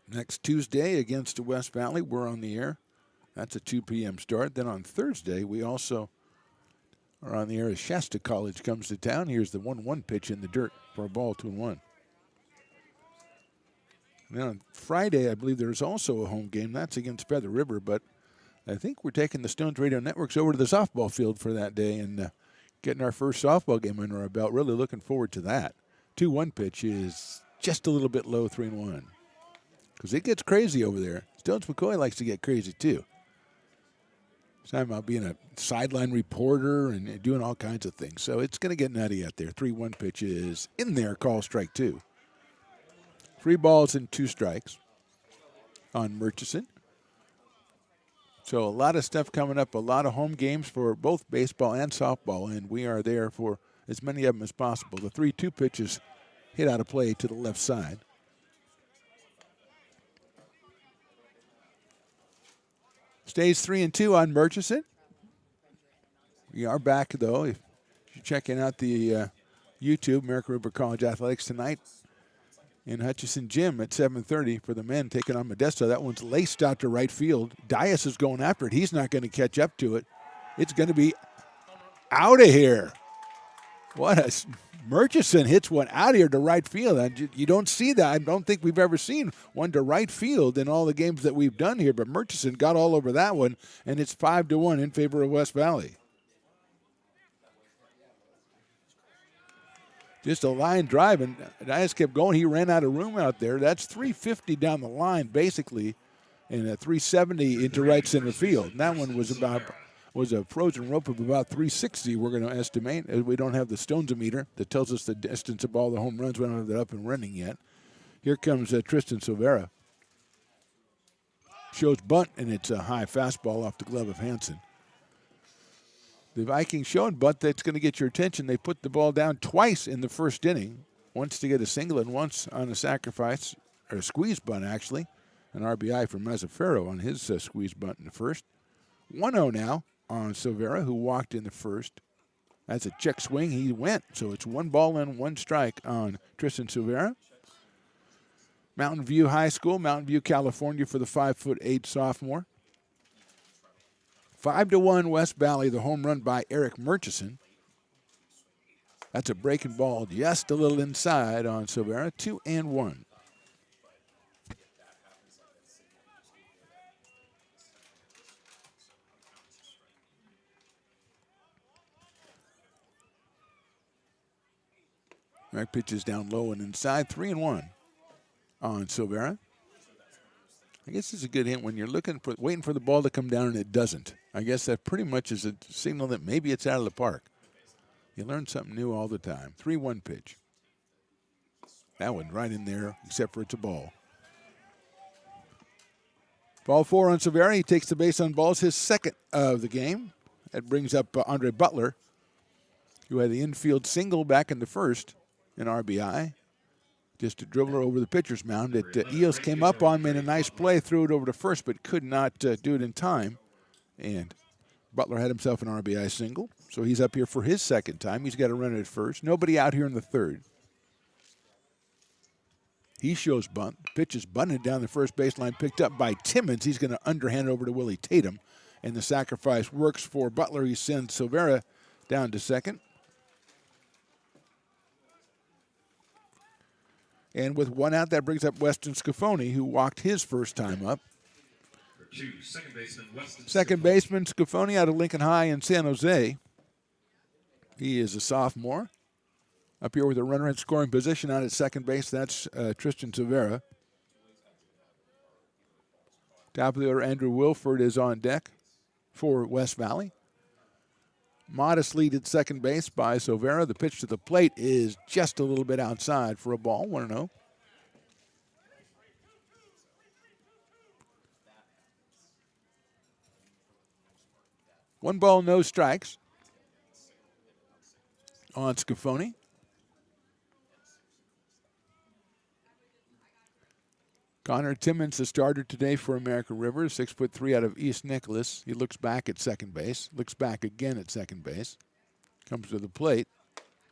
Next Tuesday against West Valley, we're on the air. That's a 2 p.m. start. Then on Thursday, we also are on the air as Shasta College comes to town. Here's the 1-1 pitch in the dirt for a ball 2-1. Then on Friday, I believe there's also a home game. That's against Feather River, but I think we're taking the Stones Radio Networks over to the softball field for that day and getting our first softball game under our belt. Really looking forward to that. 2-1 pitch is just a little bit low, 3-1. Because it gets crazy over there. Stones McCoy likes to get crazy, too. He's talking about being a sideline reporter and doing all kinds of things. So it's going to get nutty out there. 3-1 pitch is in there, call strike 2. 3 balls and 2 strikes on Murchison. So a lot of stuff coming up, a lot of home games for both baseball and softball, and we are there for as many of them as possible. The 3-2 pitches hit out of play to the left side. Stays 3-2 on Murchison. We are back, though. If you're checking out the YouTube, American River College Athletics tonight in Hutchison Gym at 7:30 for the men taking on Modesto. That one's laced out to right field. Dias is going after it. He's not going to catch up to it. It's going to be out of here. Murchison hits one out of here to right field. And you don't see that. I don't think we've ever seen one to right field in all the games that we've done here. But Murchison got all over that one, and it's 5-1 in favor of West Valley. Just a line drive, and Dias kept going. He ran out of room out there. That's 350 down the line, basically, and a 370 into right center field. And that one was a frozen rope of about 360, we're going to estimate. We don't have the Stones-o-meter that tells us the distance of all the home runs. We don't have that up and running yet. Here comes Tristan Silvera. Shows bunt, and it's a high fastball off the glove of Hansen. The Vikings showing bunt that's going to get your attention. They put the ball down twice in the first inning, once to get a single and once on a sacrifice, or a squeeze bunt, actually. An RBI for Mazzaferro on his squeeze bunt in the first. 1-0 now on Silvera, who walked in the first. That's a check swing. He went. So it's 1 ball and 1 strike on Tristan Silvera. Mountain View High School, Mountain View, California for the 5'8" sophomore. 5-1 West Valley, the home run by Eric Murchison. That's a breaking ball just a little inside on Silvera, 2-1. Right pitches down low and inside, 3-1 on Silvera. I guess it's a good hint when you're waiting for the ball to come down and it doesn't. I guess that pretty much is a signal that maybe it's out of the park. You learn something new all the time. 3-1 pitch. That one right in there, except for it's a ball. Ball 4 on Silvera. He takes the base on balls, his second of the game. That brings up Andre Butler, who had the infield single back in the first in RBI. Just a dribbler over the pitcher's mound. Eos came up on him in a nice play, threw it over to first, but could not do it in time. And Butler had himself an RBI single, so he's up here for his second time. He's got a run at first. Nobody out here in the third. He shows bunt. Pitch is bunted down the first baseline, picked up by Timmons. He's going to underhand it over to Willie Tatum, and the sacrifice works for Butler. He sends Silvera down to second. And with one out, that brings up Weston Scafoni, who walked his first time up. Second baseman Scafoni out of Lincoln High in San Jose. He is a sophomore. Up here with a runner in scoring position out at second base, that's Tristan Silvera. Top of the order, Andrew Wilford is on deck for West Valley. Modest lead at second base by Silvera. The pitch to the plate is just a little bit outside for a ball, 1-0. One ball, no strikes on Scafoni. Connor Timmons, the starter today for American River, 6'3" out of East Nicholas. He looks back at second base, looks back again at second base, comes to the plate.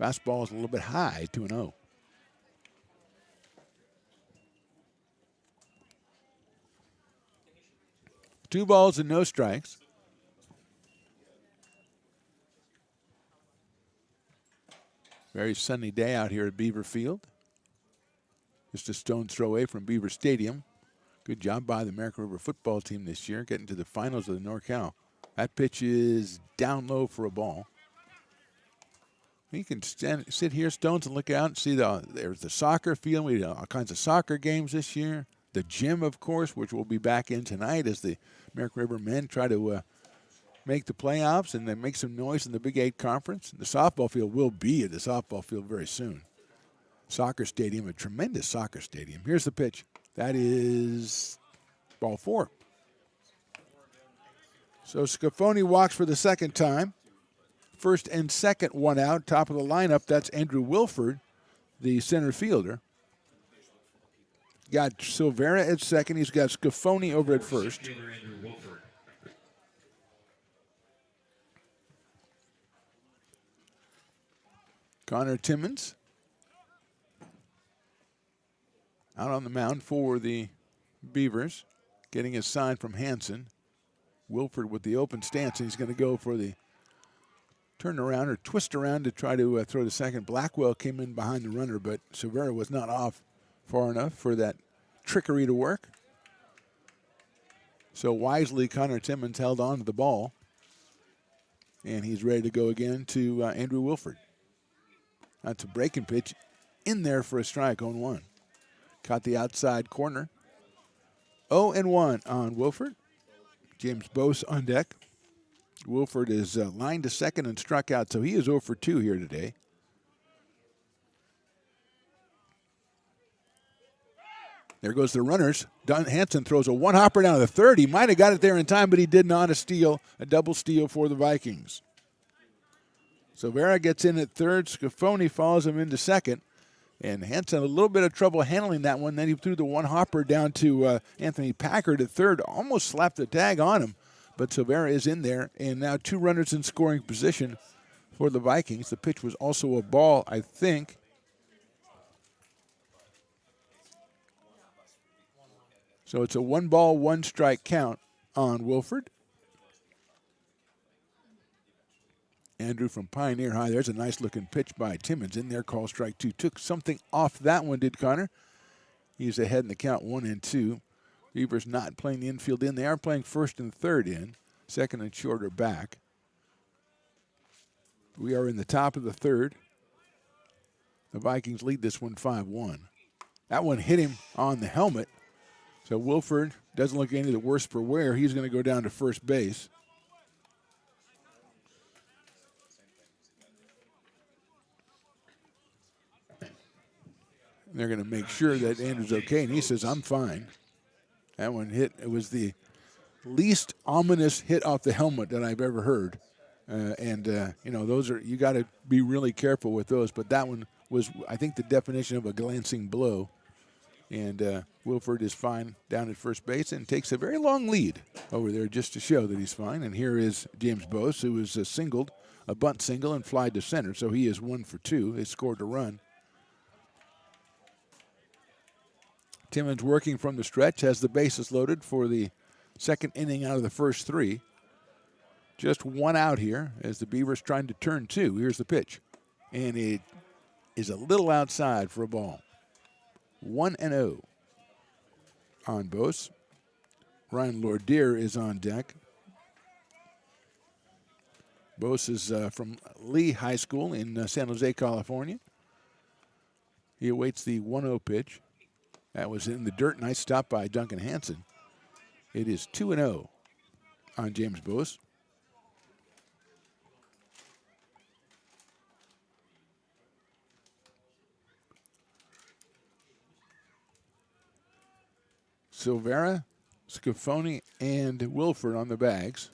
Fastball is a little bit high, 2-0. Two balls and no strikes. Very sunny day out here at Beaver Field. Just a stone's throw away from Beaver Stadium. Good job by the American River football team this year, getting to the finals of the NorCal. That pitch is down low for a ball. You can sit here, Stones, and look out and see there's the soccer field. We had all kinds of soccer games this year. The gym, of course, which we'll be back in tonight as the American River men try to make the playoffs and then make some noise in the Big 8 Conference. The softball field will be at the softball field very soon. Soccer stadium, a tremendous soccer stadium. Here's the pitch. That is ball 4. So Scafoni walks for the second time. First and second, one out. Top of the lineup, that's Andrew Wilford, the center fielder. Got Silvera at second. He's got Scafoni over at first. Connor Timmons out on the mound for the Beavers, getting his sign from Hanson. Wilford with the open stance, and he's going to go for the turn around or twist around to try to throw to second. Blackwell came in behind the runner, but Silvera was not off far enough for that trickery to work. So wisely, Connor Timmons held on to the ball, and he's ready to go again to Andrew Wilford. That's a breaking pitch in there for a strike, 0-1. Caught the outside corner. 0-1 on Wilford. James Bose on deck. Wilford is lined to second and struck out, so he is 0 for 2 here today. There goes the runners. Don Hanson throws a one-hopper down to the third. He might have got it there in time, but he did not. A double steal for the Vikings. Silvera gets in at third. Scafoni follows him into second. And Hanson a little bit of trouble handling that one. Then he threw the one-hopper down to Anthony Packard at third. Almost slapped the tag on him. But Silvera is in there. And now 2 runners in scoring position for the Vikings. The pitch was also a ball, I think. So it's a 1-ball, 1-strike count on Wilford. Andrew from Pioneer High. There's a nice-looking pitch by Timmons in there. Call strike 2. Took something off that one, did Connor. He's ahead in the count 1-2. Beavers not playing the infield in. They are playing first and third in. Second and short are back. We are in the top of the third. The Vikings lead this one 5-1. That one hit him on the helmet. So Wilford doesn't look any the worse for wear. He's going to go down to first base. They're going to make sure that Andrew's okay, and he says, I'm fine. That one hit. It was the least ominous hit off the helmet that I've ever heard. Those are, you got to be really careful with those. But that one was, I think, the definition of a glancing blow. And Wilford is fine down at first base and takes a very long lead over there just to show that he's fine. And here is James Bose, who was a bunt single, and fly to center. So he is 1 for 2. They scored a run. Timmons working from the stretch, has the bases loaded for the second inning out of the first 3. Just 1 out here as the Beavers trying to turn 2. Here's the pitch. And it is a little outside for a ball. 1-0 on Bose. Ryan Lordier is on deck. Bose is from Lee High School in San Jose, California. He awaits the 1-0 pitch. That was in the dirt. Nice stop by Duncan Hansen. It is 2-0 on James Bose. Silvera, Scafoni, and Wilford on the bags.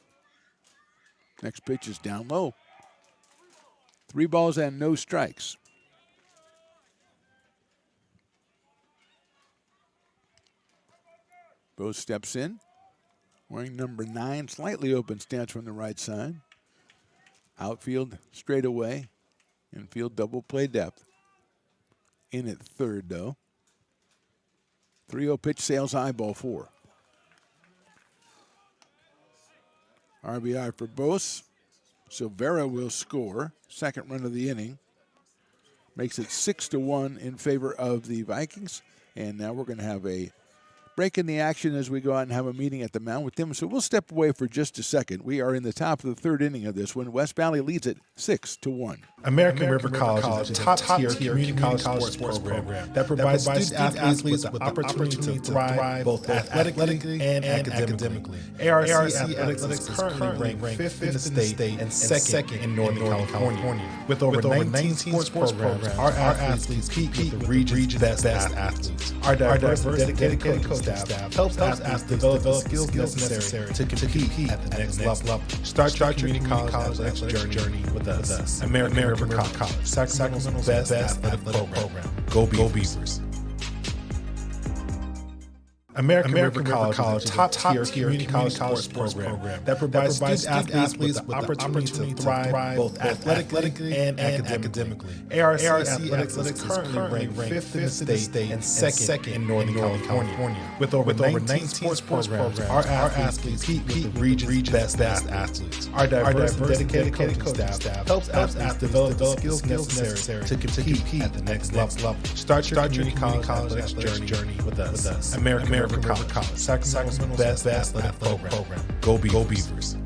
Next pitch is down low. 3 balls and no strikes. Bose steps in, wearing number 9, slightly open stance from the right side. Outfield straight away, infield double play depth. In at third, though. 3-0 pitch, sails high, ball 4. RBI for Bose. Silvera will score. Second run of the inning. Makes it 6-1 in favor of the Vikings. And now we're going to have a break in the action as we go out and have a meeting at the mound with them. So we'll step away for just a second. We are in the top of the third inning of this one. West Valley leads it 6-1. American River College is a top-tier community college sports program that provides student athletes with the opportunity to thrive both athletically and academically. ARC Athletics is currently ranked 5th in the state and 2nd in Northern California. With over 19 sports programs, our athletes compete with the region's best athletes. Our diverse and dedicated coaching staff helps athletes develop the skills necessary to compete at the next level. Start your community college athletics journey with us. American River College, Sacramento's best athletic program. Go Beavers. American River College is a top-tier community college sports program that provides student athletes with the opportunity to thrive both athletically and academically. ARC Athletics is currently ranked 5th in the state and 2nd in Northern California. With over 19 sports programs, our athletes compete with the region's best athletes. Our diverse and dedicated coaching staff helps athletes develop the skills necessary to compete at the next level. Start your community college athletics journey with us. American River College, Sacramento's best athletic program. Go Beavers.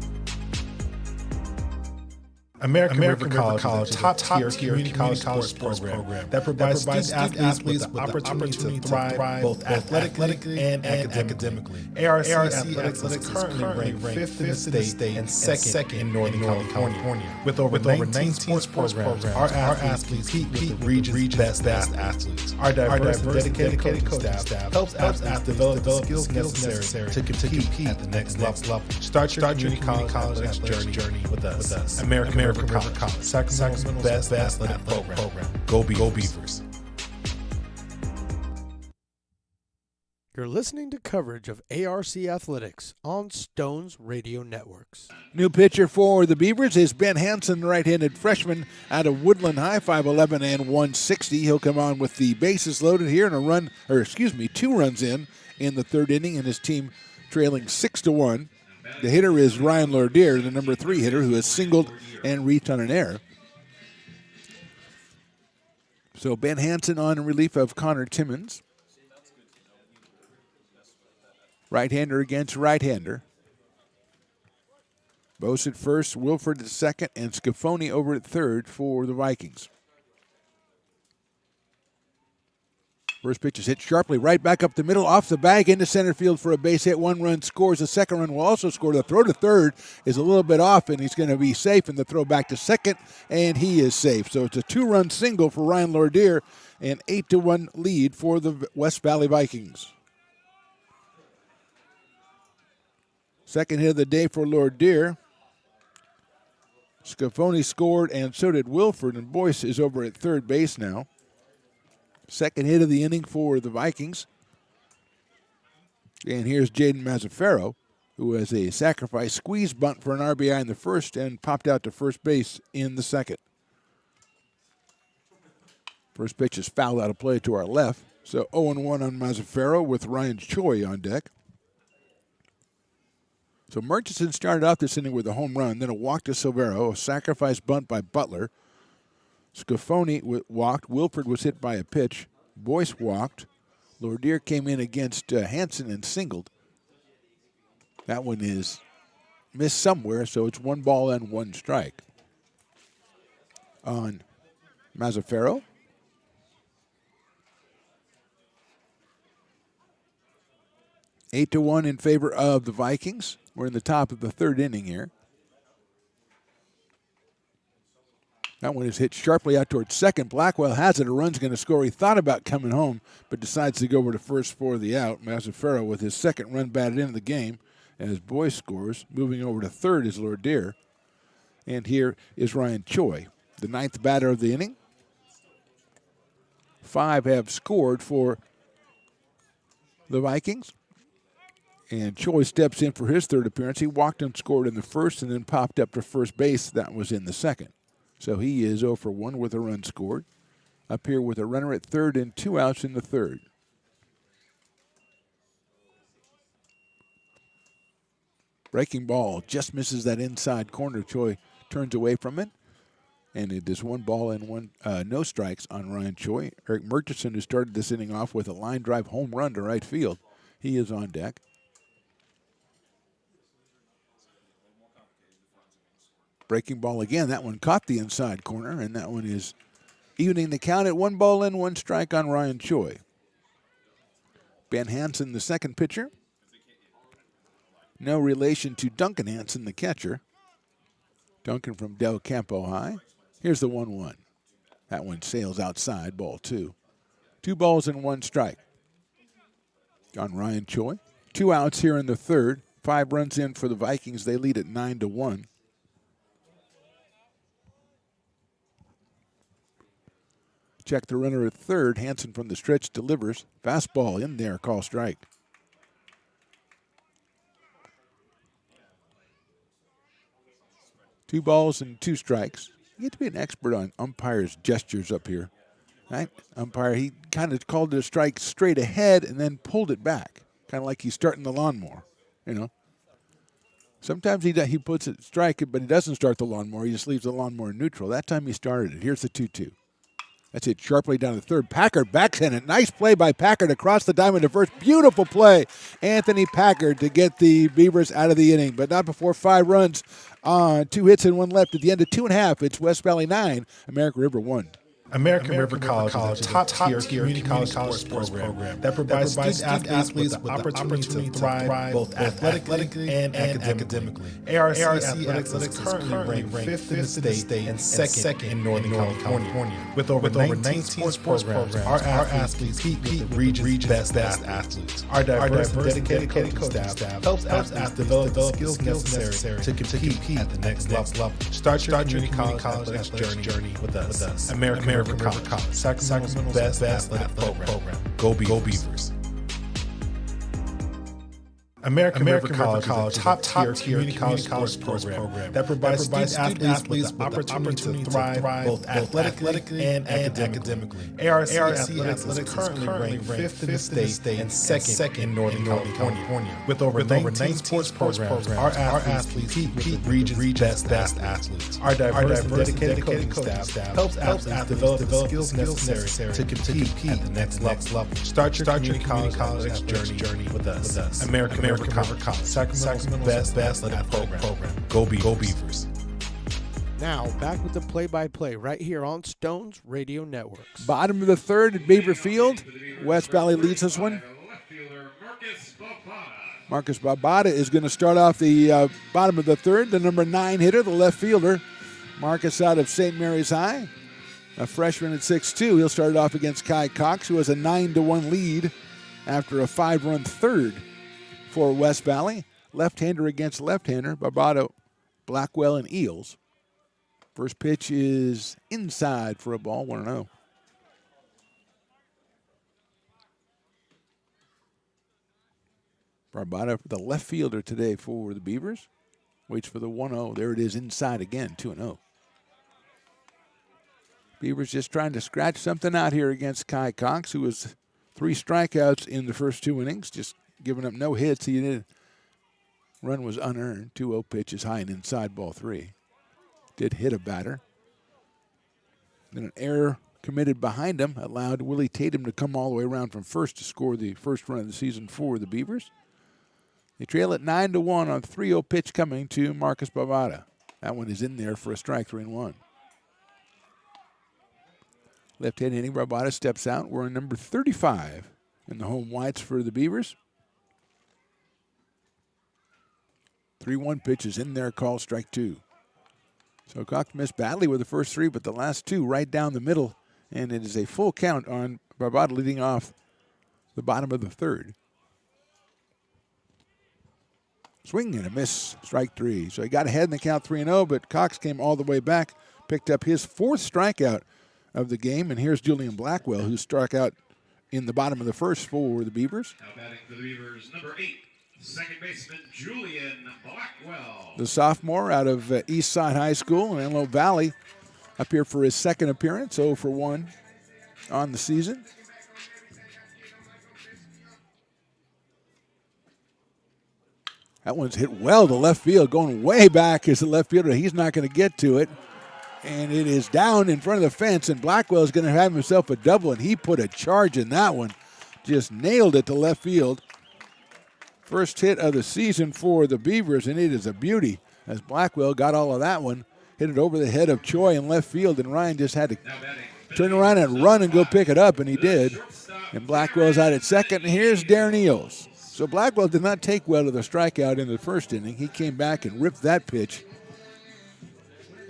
American River College is a top-tier community college sports program that provides student athletes with the opportunity to thrive both athletically and academically. ARC Athletics is currently ranked 5th in the state and 2nd in Northern California. With over 19 sports programs, our athletes compete with the region's best athletes. Our diverse and dedicated coaching staff helps athletes develop the skills necessary to compete at the next level. Start your community college athletics journey with us. American River College, Sacramento's best athletic program. Go Beavers. You're listening to coverage of ARC Athletics on Stones Radio Networks. New pitcher for the Beavers is Ben Hansen, right-handed freshman out of Woodland High, 5'11 and 160. He'll come on with the bases loaded here and 2 runs in the third inning, and his team trailing 6-1. The hitter is Ryan Lordier, the number 3 hitter, who has singled and reached on an error. So Ben Hansen on in relief of Connor Timmons. Right-hander against right-hander. Bose at first, Wilford at second, and Scafoni over at third for the Vikings. First pitch is hit sharply right back up the middle, off the bag into center field for a base hit. 1 run scores. The second run will also score. The throw to third is a little bit off, and he's going to be safe. And the throw back to second, and he is safe. So it's a 2-run single for Ryan Lordier, an 8-1 lead for the West Valley Vikings. Second hit of the day for Lordier. Scafoni scored, and so did Wilford, and Boyce is over at third base now. Second hit of the inning for the Vikings. And here's Jaden Mazzaferro, who has a sacrifice squeeze bunt for an RBI in the first and popped out to first base in the second. First pitch is fouled out of play to our left. So 0-1 on Mazzaferro with Ryan Choi on deck. So Murchison started off this inning with a home run, then a walk to Silvero, a sacrifice bunt by Butler. Scafoni walked. Wilford was hit by a pitch. Boyce walked. Lordier came in against Hansen and singled. That one is missed somewhere, so it's 1 ball and 1 strike on Mazzaferro. Eight to 1 in favor of the Vikings. We're in the top of the third inning here. That one is hit sharply out towards second. Blackwell has it. A run's going to score. He thought about coming home, but decides to go over to first for the out. Mazzaferro with his second run batted into the game as Boyce scores. Moving over to third is Lordier. And here is Ryan Choi, the 9th batter of the inning. 5 have scored for the Vikings. And Choi steps in for his third appearance. He walked and scored in the first and then popped up to first base. That was in the second. So he is 0 for 1 with a run scored. Up here with a runner at third and 2 outs in the third. Breaking ball just misses that inside corner. Choi turns away from it. And it is 1 ball and no strikes on Ryan Choi. Eric Murchison, who started this inning off with a line drive home run to right field, he is on deck. Breaking ball again. That one caught the inside corner, and that one is evening the count at 1 ball and 1 strike on Ryan Choi. Ben Hansen, the second pitcher. No relation to Duncan Hansen, the catcher. Duncan from Del Campo High. Here's the 1-1. That one sails outside, ball 2. 2 balls and 1 strike on Ryan Choi. 2 outs here in the third. 5 runs in for the Vikings. They lead at 9-1. Check the runner at third. Hansen from the stretch delivers. Fastball in there, call strike. Two balls and 2 strikes. You get to be an expert on umpires' gestures up here. Right? Umpire, he kind of called it a strike straight ahead and then pulled it back. Kind of like he's starting the lawnmower, you know. Sometimes he puts it strike, but he doesn't start the lawnmower. He just leaves the lawnmower neutral. That time he started it. Here's the 2-2. That's it sharply down the third. Packard backhand it. Nice play by Packard across the diamond to first. Beautiful play. Anthony Packard to get the Beavers out of the inning, but not before 5 runs on 2 hits and 1 left at the end of 2.5. It's West Valley 9, American River 1. American River College is a top-tier community college sports program that provides student athletes with the opportunity to thrive both athletically and academically. ARC Athletics is currently ranked 5th in the state and 2nd in Northern California. With over 19 sports programs, our athletes compete with the region's best athletes. Our diverse and dedicated coaching staff helps athletes develop the skills necessary to compete at the next level. Start your community college athletics journey with us. American River College, Sacramento's best athletic program. Go Beavers. American River College is a top-tier community college sports program that provides student athletes with the opportunity to thrive both athletically and academically. ARC Athletics is currently ranked 5th in the state and second in Northern California. With over 19 sports programs, our athletes compete with the region's best athletes. Our diverse and dedicated coaching staff helps athletes develop the skills necessary to compete at the next level. Start your community college athletics journey with us. American River College, Sacramento's best athletic program. Go Beavers. Now, back with the play-by-play right here on Stones Radio Networks. Bottom of the third at Beaver Field. West Valley leads this one. Marcus Babada is going to start off the bottom of the third. The number 9 hitter, the left fielder. Marcus out of St. Mary's High, a freshman at 6'2". He'll start it off against Kai Cox, who has a 9-1 lead after a 5-run third for West Valley. Left-hander against left-hander, Barbado, Blackwell, and Eels. First pitch is inside for a ball, 1-0. Barbado, the left fielder today for the Beavers. Waits for the 1-0. There it is inside again, 2-0. Beavers just trying to scratch something out here against Kai Cox, who was 3 strikeouts in the first 2 innings, just giving up no hits. He did. Run was unearned. 2-0 pitch is high and inside, ball 3. Did hit a batter. Then an error committed behind him allowed Willie Tatum to come all the way around from first to score the first run of the season for the Beavers. They trail at 9-1 on 3-0 pitch coming to Marcus Bavada. That one is in there for a strike, 3-1. Left-hand hitting, Barbada steps out. We're on number 35 in the home whites for the Beavers. 3-1 pitch is in there, called strike 2. So Cox missed badly with the first 3, but the last 2 right down the middle, and it is a full count on Barbada leading off the bottom of the third. Swing and a miss, strike 3. So he got ahead in the count 3-0, but Cox came all the way back, picked up his 4th strikeout of the game, and here's Julian Blackwell, who struck out in the bottom of the first for the Beavers. Now batting for the Beavers, number 8, second baseman Julian Blackwell. The sophomore out of Eastside High School in Antelope Valley, up here for his second appearance, 0 for 1 on the season. That one's hit well to left field, going way back as the left fielder. He's not going to get to it. And it is down in front of the fence, and Blackwell is going to have himself a double, and he put a charge in that one. Just nailed it to left field. First hit of the season for the Beavers, and it is a beauty as Blackwell got all of that one. Hit it over the head of Choi in left field, and Ryan just had to turn around and run and go pick it up, and he did. And Blackwell's out at second, and here's Darren Eels. So Blackwell did not take well to the strikeout in the first inning. He came back and ripped that pitch.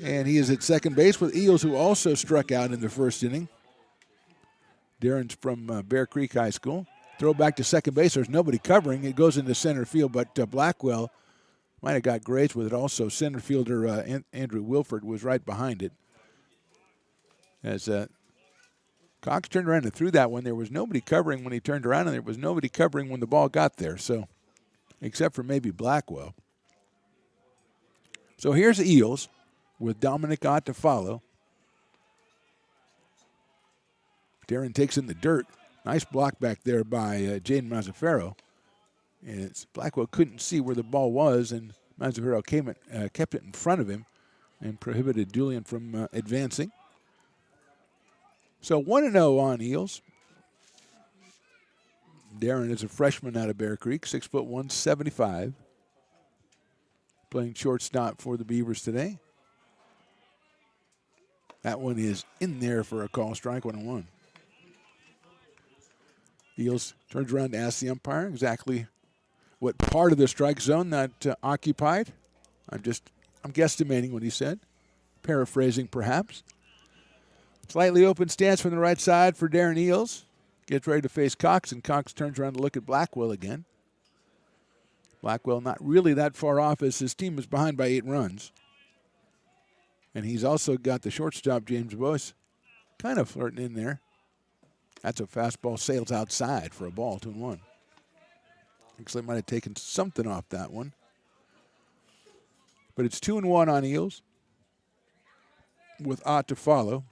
And he is at second base with Eels, who also struck out in the first inning. Darren's from Bear Creek High School. Throw back to second base. There's nobody covering. It goes into center field, but Blackwell might have got grazed with it also. Center fielder Andrew Wilford was right behind it. As Cox turned around and threw that one, there was nobody covering when he turned around, and there was nobody covering when the ball got there, so except for maybe Blackwell. So here's Eels with Dominic Ott to follow. Darren takes in the dirt. Nice block back there by Jaden Mazzaferro. And Blackwell couldn't see where the ball was, and Mazzaferro kept it in front of him and prohibited Julian from advancing. So 1-0 on Eels. Darren is a freshman out of Bear Creek, 6'1", 175. Playing shortstop for the Beavers today. That one is in there for a call, strike 1-1. Eels turns around to ask the umpire exactly what part of the strike zone that occupied. I'm guesstimating what he said, paraphrasing perhaps. Slightly open stance from the right side for Darren Eels. Gets ready to face Cox, and Cox turns around to look at Blackwell again. Blackwell not really that far off as his team is behind by 8 runs. And he's also got the shortstop, James Boyce, kind of flirting in there. That's a fastball, sails outside for a ball, 2-1. Looks like might have taken something off that one. But it's 2-1 on Eels with Ott to follow.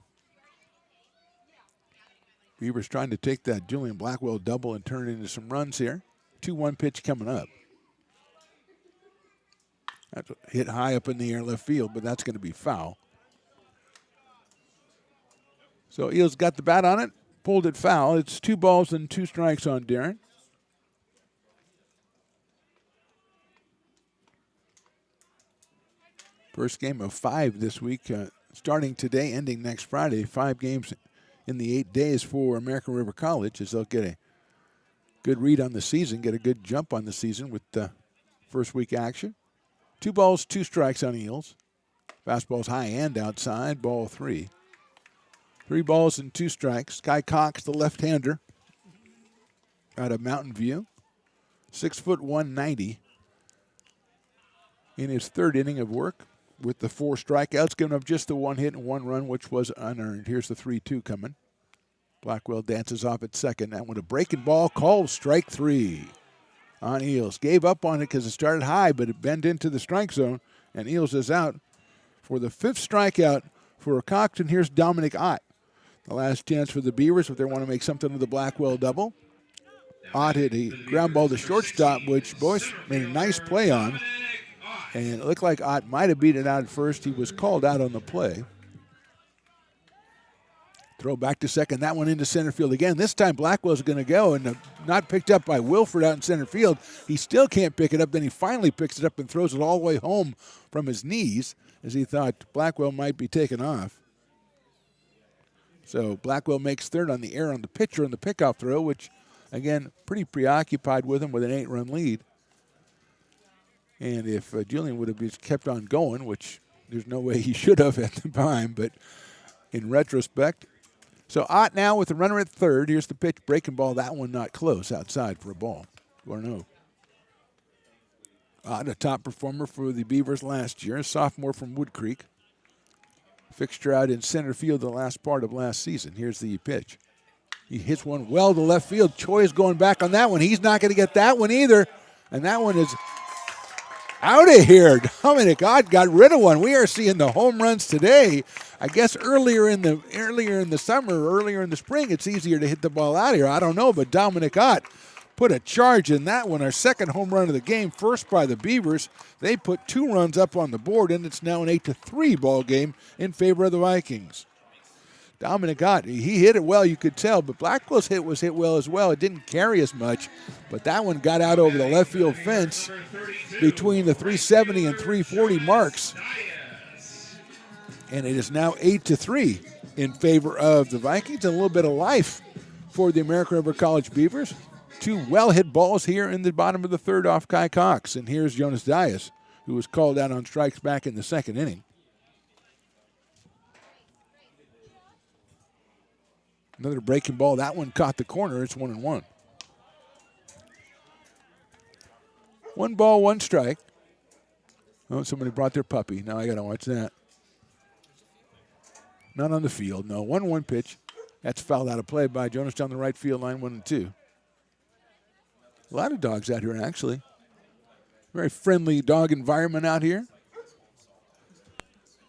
Beavers trying to take that Julian Blackwell double and turn it into some runs here. 2-1 pitch coming up. That's hit high up in the air left field, but that's going to be foul. So Eels got the bat on it, pulled it foul. It's 2 balls and 2 strikes on Darren. First game of 5 this week, starting today, ending next Friday. 5 games in the 8 days for American River College, as they'll get a good read on the season, get a good jump on the season with the first week action. 2 balls, 2 strikes on Eels. Fastball's high and outside, ball 3. 3 balls and 2 strikes. Kai Cox, the left-hander, out of Mountain View. 6 foot 190 in his 3rd inning of work with the 4 strikeouts, giving up just the 1 hit and 1 run, which was unearned. Here's the 3-2 coming. Blackwell dances off at second. That one a breaking ball, called strike 3 on Eels. Gave up on it because it started high, but it bent into the strike zone, and Eels is out for the 5th strikeout for Cox. And here's Dominic Ott. The last chance for the Beavers if they want to make something of the Blackwell double. Ott hit a ground ball to shortstop, which Boyce made a nice play on. And it looked like Ott might have beat it out at first. He was called out on the play. Throw back to second. That one into center field again. This time Blackwell's going to go, and not picked up by Wilford out in center field. He still can't pick it up. Then he finally picks it up and throws it all the way home from his knees as he thought Blackwell might be taken off. So Blackwell makes 3rd on the error on the pitcher and the pickoff throw, which, again, pretty preoccupied with him with an 8-run lead. And if Julian would have just kept on going, which there's no way he should have at the time, but in retrospect. So Ott now with the runner at 3rd. Here's the pitch, breaking ball. That one not close, outside for a ball. 1-0. Ott, a top performer for the Beavers last year, a sophomore from Wood Creek. Fixture out in center field the last part of last season. Here's the pitch. He hits one well to left field. Choi is going back on that one. He's not going to get that one either. And that one is out of here. Dominic Ott got rid of one. We are seeing the home runs today. I guess earlier in the summer, earlier in the spring, it's easier to hit the ball out of here. I don't know, but Dominic Ott put a charge in that one. Our 2nd home run of the game, first by the Beavers. They put 2 runs up on the board, and it's now an 8-3 ball game in favor of the Vikings. Dominic Ott, he hit it well, you could tell, but Blackwell's hit was hit well as well. It didn't carry as much, but that one got out over the left field fence between the 370 and 340 marks. And it is now 8-3 in favor of the Vikings. And a little bit of life for the American River College Beavers. 2 well-hit balls here in the bottom of the 3rd off Kai Cox. And here's Jonas Dias, who was called out on strikes back in the 2nd inning. Another breaking ball. That one caught the corner. It's 1-1. 1 ball, 1 strike. Oh, somebody brought their puppy. Now I got to watch that. Not on the field. No, 1-1 pitch. That's fouled out of play by Jonas down the right field line, 1-2. A lot of dogs out here, actually. Very friendly dog environment out here.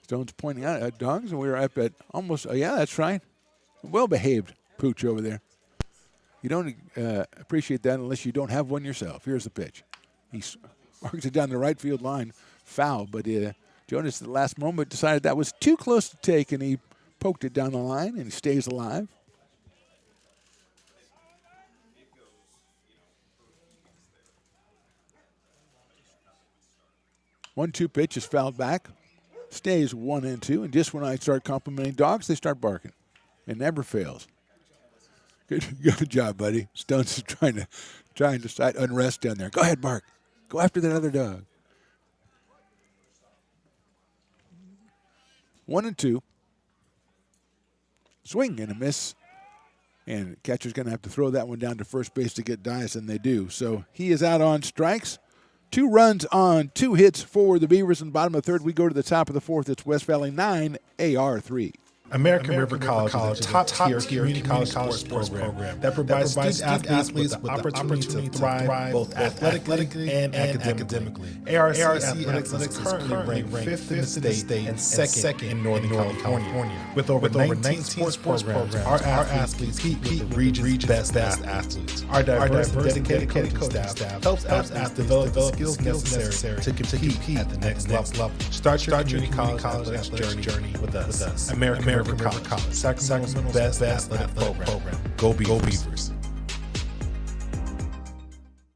Stone's pointing out at dogs, and we were up at almost, yeah, that's right. Well-behaved pooch over there. You don't appreciate that unless you don't have one yourself. Here's the pitch. He marks it down the right field line. Foul, but Jonas at the last moment decided that was too close to take, and he poked it down the line, and he stays alive. One-two pitch is fouled back. Stays 1-2, and just when I start complimenting dogs, they start barking. It never fails. Good job, buddy. Stone's is trying to cite unrest down there. Go ahead, bark. Go after that other dog. 1-2. Swing and a miss. And catcher's going to have to throw that one down to first base to get Dias, and they do. So he is out on strikes. 2 runs on 2 hits for the Beavers in the bottom of the 3rd. We go to the top of the 4th. It's West Valley 9, AR 3. American River College is a top-tier community college sports program that provides student athletes with the opportunity to thrive both athletically and academically. ARC Athletics is currently ranked 5th in the state and second in Northern California. With over 19 sports programs, our athletes compete with the region's best athletes. Our diverse and dedicated coaching staff helps athletes develop the skills necessary to compete at the next level. Start your community college athletics journey with us. American River College, Sacramento's best athletic program. Go Beavers.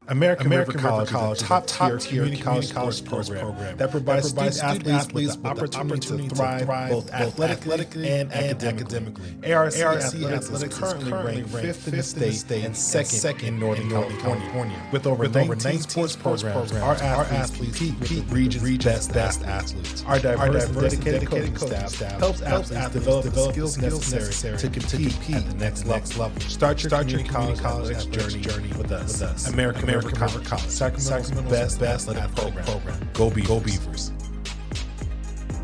American River College, top-tier community college sports program that provides student athletes with the opportunity to thrive both athletically and academically. ARC Athletics is currently ranked 5th in the state and second in Northern California. With over 19 sports programs, our athletes compete with the region's best athletes. Our diverse and dedicated coaching staff helps athletes develop the skills necessary to compete at the next level. Start your community college journey with us. American River College, Sacramento's best athletic program. Go Beavers.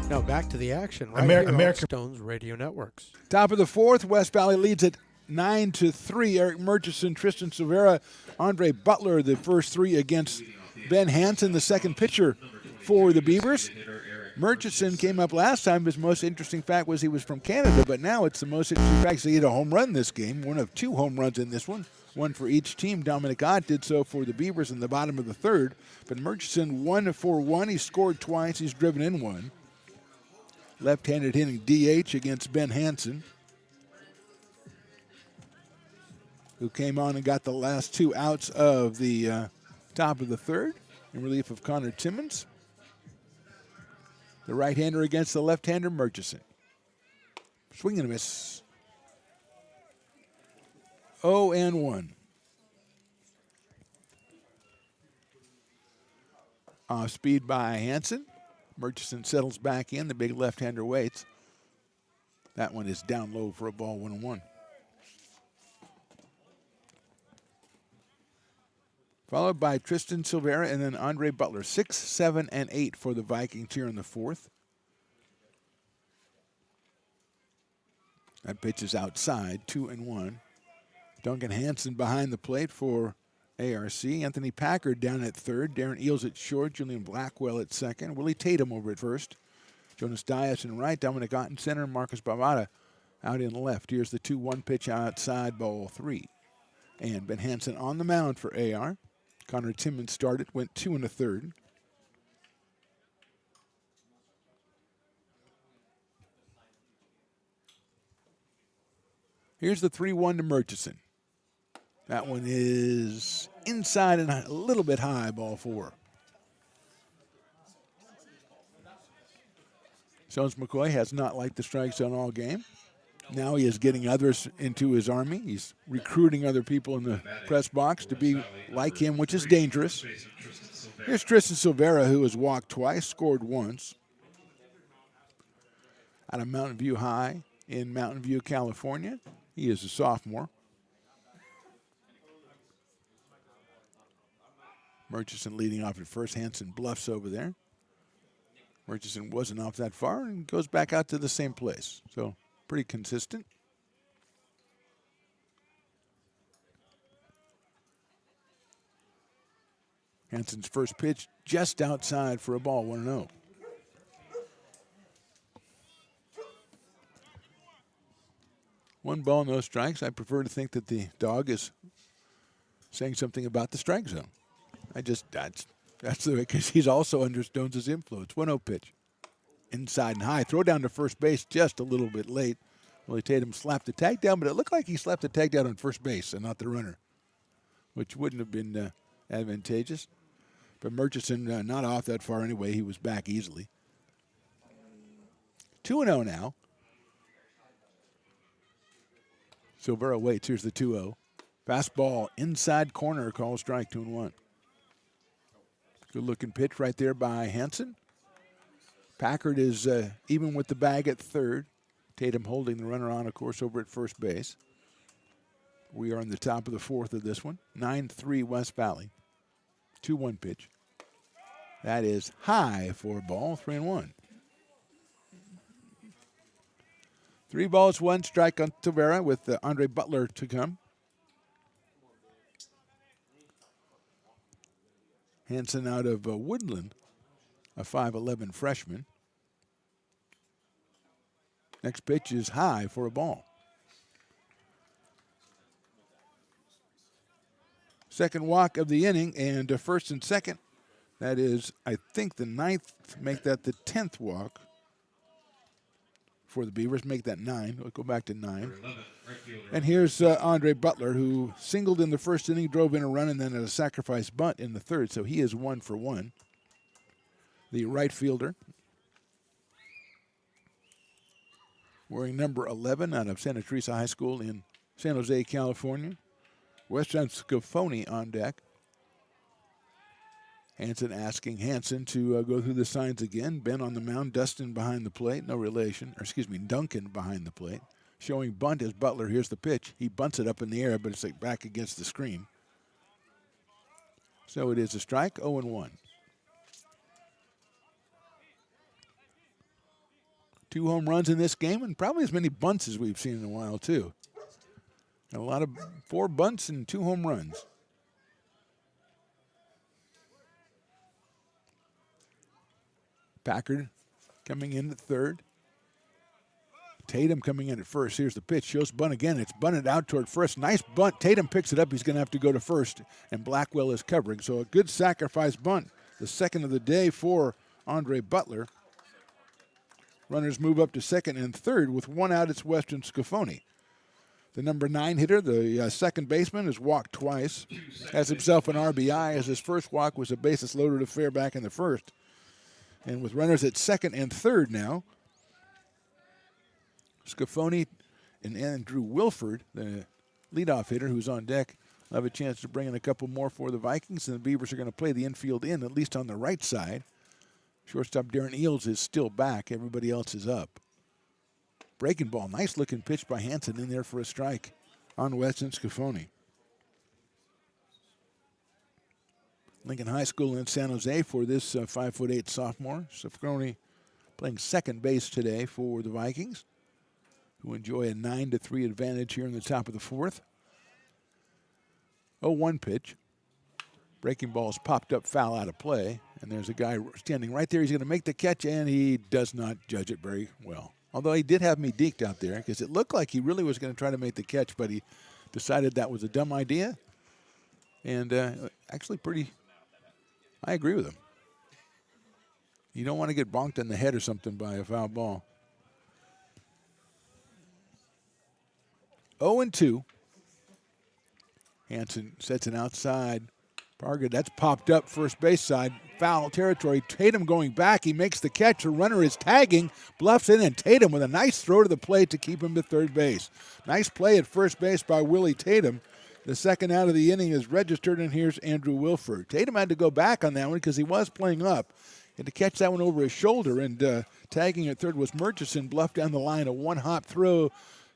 Now back to the action. Right American here on Stones Radio Networks. Top of the fourth, West Valley leads at 9-3. Eric Murchison, Tristan Silvera, Andre Butler, the first three against Ben Hansen, the second pitcher for the Beavers. Murchison came up last time. His most interesting fact was he was from Canada, but now it's the most interesting fact. He hit a home run this game, one of two home runs in this one. One for each team. Dominic Ott did so for the Beavers in the bottom of the third. But Murchison 1-for-1. He scored twice. He's driven in one. Left-handed hitting DH against Ben Hansen, who came on and got the last two outs of the top of the third in relief of Connor Timmons. The right-hander against the left-hander, Murchison. Swing and a miss. 0-1. Off speed by Hansen. Murchison settles back in. The big left-hander waits. That one is down low for a ball, 1-1. Followed by Tristan Silvera and then Andre Butler. 6, 7, and 8 for the Vikings here in the fourth. That pitch is outside, 2-1. Duncan Hansen behind the plate for ARC. Anthony Packard down at third. Darren Eels at short. Julian Blackwell at second. Willie Tatum over at first. Jonas Dias in right. Dominic Ott in center. Marcus Bavada out in left. Here's the 2-1 pitch outside, ball 3. And Ben Hansen on the mound for AR. Connor Timmons started, went 2 1/3. Here's the 3-1 to Murchison. That one is inside and a little bit high, ball 4. Jones McCoy has not liked the strike zone all game. Now he is getting others into his army. He's recruiting other people in the press box to be like him, which is dangerous. Here's Tristan Silvera, who has walked twice, scored once. Out of Mountain View High in Mountain View, California. He is a sophomore. Murchison leading off at first. Hansen bluffs over there. Murchison wasn't off that far and goes back out to the same place. So pretty consistent. Hansen's first pitch just outside for a ball, 1-0. One ball, no strikes. I prefer to think that the dog is saying something about the strike zone. That's the way, because he's also under Stones' influence. 1-0 pitch. Inside and high. Throw down to first base just a little bit late. Willie Tatum slapped the tag down, but it looked like he slapped the tag down on first base and not the runner, which wouldn't have been advantageous. But Murchison not off that far anyway. He was back easily. 2-0 now. Silvera waits. Here's the 2-0. Fastball inside corner. Call strike, 2-1. Good looking pitch right there by Hansen. Packard is even with the bag at third. Tatum holding the runner on, of course, over at first base. We are in the top of the fourth of this one. 9-3 West Valley. 2-1 pitch. That is high for a ball, 3-1. 3 balls, 1 strike on Tavera with Andre Butler to come. Hansen out of Woodland, a 5'11 freshman. Next pitch is high for a ball. Second walk of the inning, and first and second. That is, I think, the 9th. Make that the 10th walk for the Beavers. Make that 9. We'll go back to 9. And here's Andre Butler, who singled in the first inning, drove in a run, and then a sacrifice bunt in the third. So he is 1 for 1. The right fielder, wearing number 11 out of Santa Teresa High School in San Jose, California. Western Scafoni on deck. Hansen asking Hansen to go through the signs again. Ben on the mound, Dustin behind the plate, no relation. Or excuse me, Duncan behind the plate. Showing bunt as Butler. Here's the pitch. He bunts it up in the air, but it's like back against the screen. So it is a strike, 0-1. 2 home runs in this game, and probably as many bunts as we've seen in a while, too. A lot of 4 bunts and 2 home runs. Packard coming in at third. Tatum coming in at first. Here's the pitch. Shows bunt again. It's bunted out toward first. Nice bunt. Tatum picks it up. He's going to have to go to first, and Blackwell is covering. So a good sacrifice bunt. The second of the day for Andre Butler. Runners move up to second and third with 1 out. It's Western Scafoni. The number 9 hitter, the second baseman, has walked twice. Has himself an RBI, as his first walk was a bases-loaded affair back in the first. And with runners at second and third now, Scafoni and Andrew Wilford, the leadoff hitter who's on deck, will have a chance to bring in a couple more for the Vikings. And the Beavers are going to play the infield in, at least on the right side. Shortstop Darren Eels is still back. Everybody else is up. Breaking ball. Nice looking pitch by Hansen in there for a strike on Weston Scafoni. Lincoln High School in San Jose for this 5'8" sophomore. Scafoni playing second base today for the Vikings, who enjoy a 9-3 advantage here in the top of the fourth. 0-1 pitch. Breaking ball's popped up foul out of play, and there's a guy standing right there. He's going to make the catch, and he does not judge it very well. Although he did have me deked out there because it looked like he really was going to try to make the catch, but he decided that was a dumb idea. And actually I agree with him. You don't want to get bonked in the head or something by a foul ball. 0-2. Hansen sets an outside. Parga, that's popped up first base side. Foul territory. Tatum going back. He makes the catch. The runner is tagging. Bluffs in, and Tatum with a nice throw to the plate to keep him to third base. Nice play at first base by Willie Tatum. The second out of the inning is registered, and here's Andrew Wilford. Tatum had to go back on that one because he was playing up. Had to catch that one over his shoulder, and tagging at third was Murchison. Bluffed down the line, a one-hop throw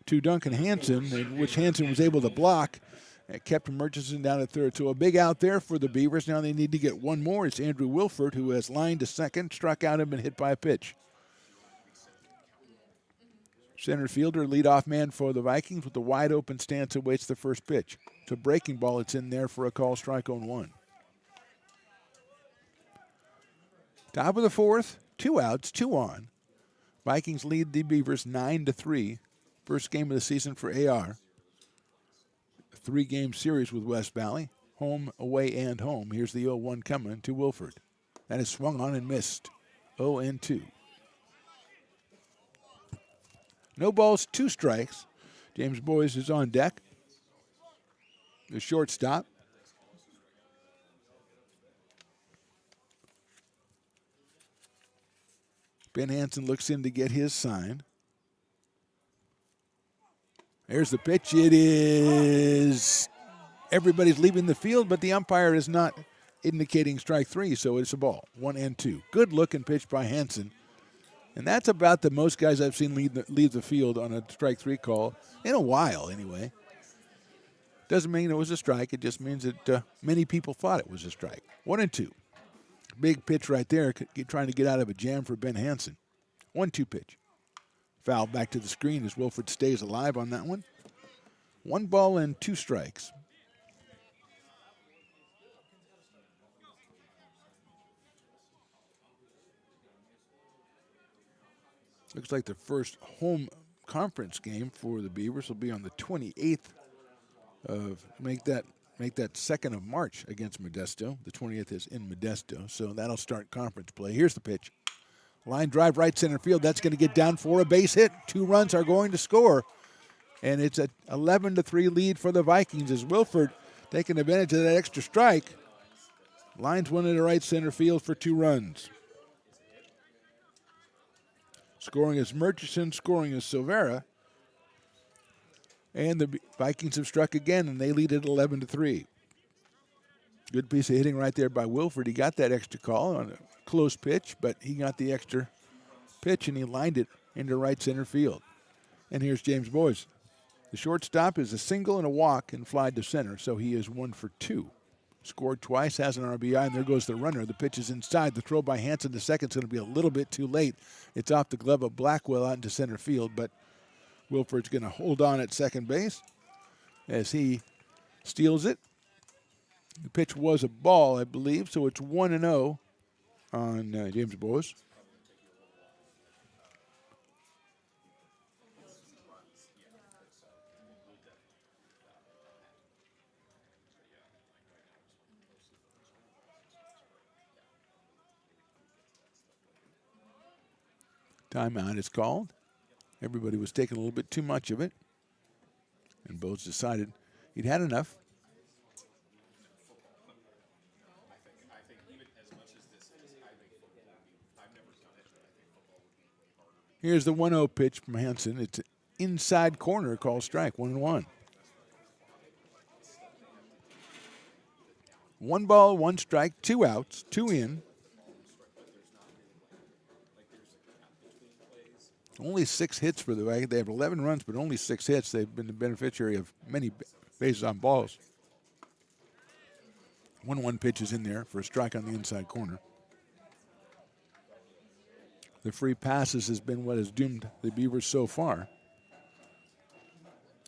to Duncan Hansen, in which Hansen was able to block. It kept Murchison down at third. So a big out there for the Beavers. Now they need to get one more. It's Andrew Wilford, who has lined to second, struck out, and been hit by a pitch. Center fielder, leadoff man for the Vikings with a wide open stance, awaits the first pitch. It's a breaking ball. It's in there for a call, strike on 1. Top of the fourth, 2 outs, 2 on. Vikings lead the Beavers 9-3. First game of the season for AR. 3-game series with West Valley. Home, away, and home. Here's the 0-1 coming to Wilford. That is swung on and missed. 0-2. No balls, 2 strikes. James Boyes is on deck. The shortstop. Ben Hansen looks in to get his sign. There's the pitch. It is. Everybody's leaving the field, but the umpire is not indicating strike 3, so it's a ball. 1-2. Good looking pitch by Hansen. And that's about the most guys I've seen leave the field on a strike 3 call in a while, anyway. Doesn't mean it was a strike. It just means that many people thought it was a strike. 1-2. Big pitch right there, trying to get out of a jam for Ben Hansen. 1-2 pitch. Foul back to the screen as Wilford stays alive on that one. 1 ball and 2 strikes. Looks like the first home conference game for the Beavers will be on the 28th of make that 2nd of March against Modesto. The 20th is in Modesto, so that'll start conference play. Here's the pitch. Line drive right center field. That's going to get down for a base hit. 2 runs are going to score. And it's an 11-3 lead for the Vikings as Wilford taking advantage of that extra strike. Lines one into right center field for 2 runs. Scoring is Murchison, scoring is Silvera. And the Vikings have struck again, and they lead at 11-3. Good piece of hitting right there by Wilford. He got that extra call on a close pitch, but he got the extra pitch, and he lined it into right center field. And here's James Boyes. The shortstop is a single and a walk and fly to center, so he is 1 for 2. Scored twice, has an RBI, and there goes the runner. The pitch is inside. The throw by Hanson to second is going to be a little bit too late. It's off the glove of Blackwell out into center field, but Wilford's going to hold on at second base as he steals it. The pitch was a ball, I believe, so it's 1-0 on James Boyes. Timeout is called. Everybody was taking a little bit too much of it. And Boyes decided he'd had enough. Here's the 1-0 pitch from Hanson. It's an inside corner called strike, 1-1. 1 ball, 1 strike, 2 outs, 2 in. Only 6 hits for the Vikings. They have 11 runs, but only 6 hits. They've been the beneficiary of many bases on balls. 1-1 pitch is in there for a strike on the inside corner. The free passes has been what has doomed the Beavers so far,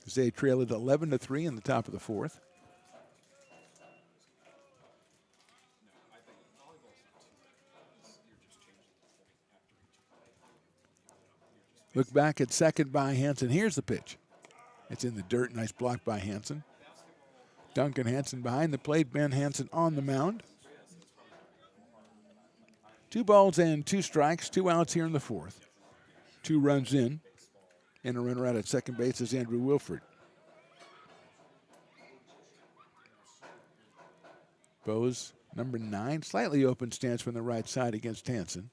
as they trail it 11-3 in the top of the 4th. Look back at second by Hanson. Here's the pitch. It's in the dirt. Nice block by Hanson. Duncan Hanson behind the plate. Ben Hanson on the mound. 2 balls and 2 strikes. 2 outs here in the 4th. 2 runs in. And a runner out at second base is Andrew Wilford. Boyes, number 9. Slightly open stance from the right side against Hanson.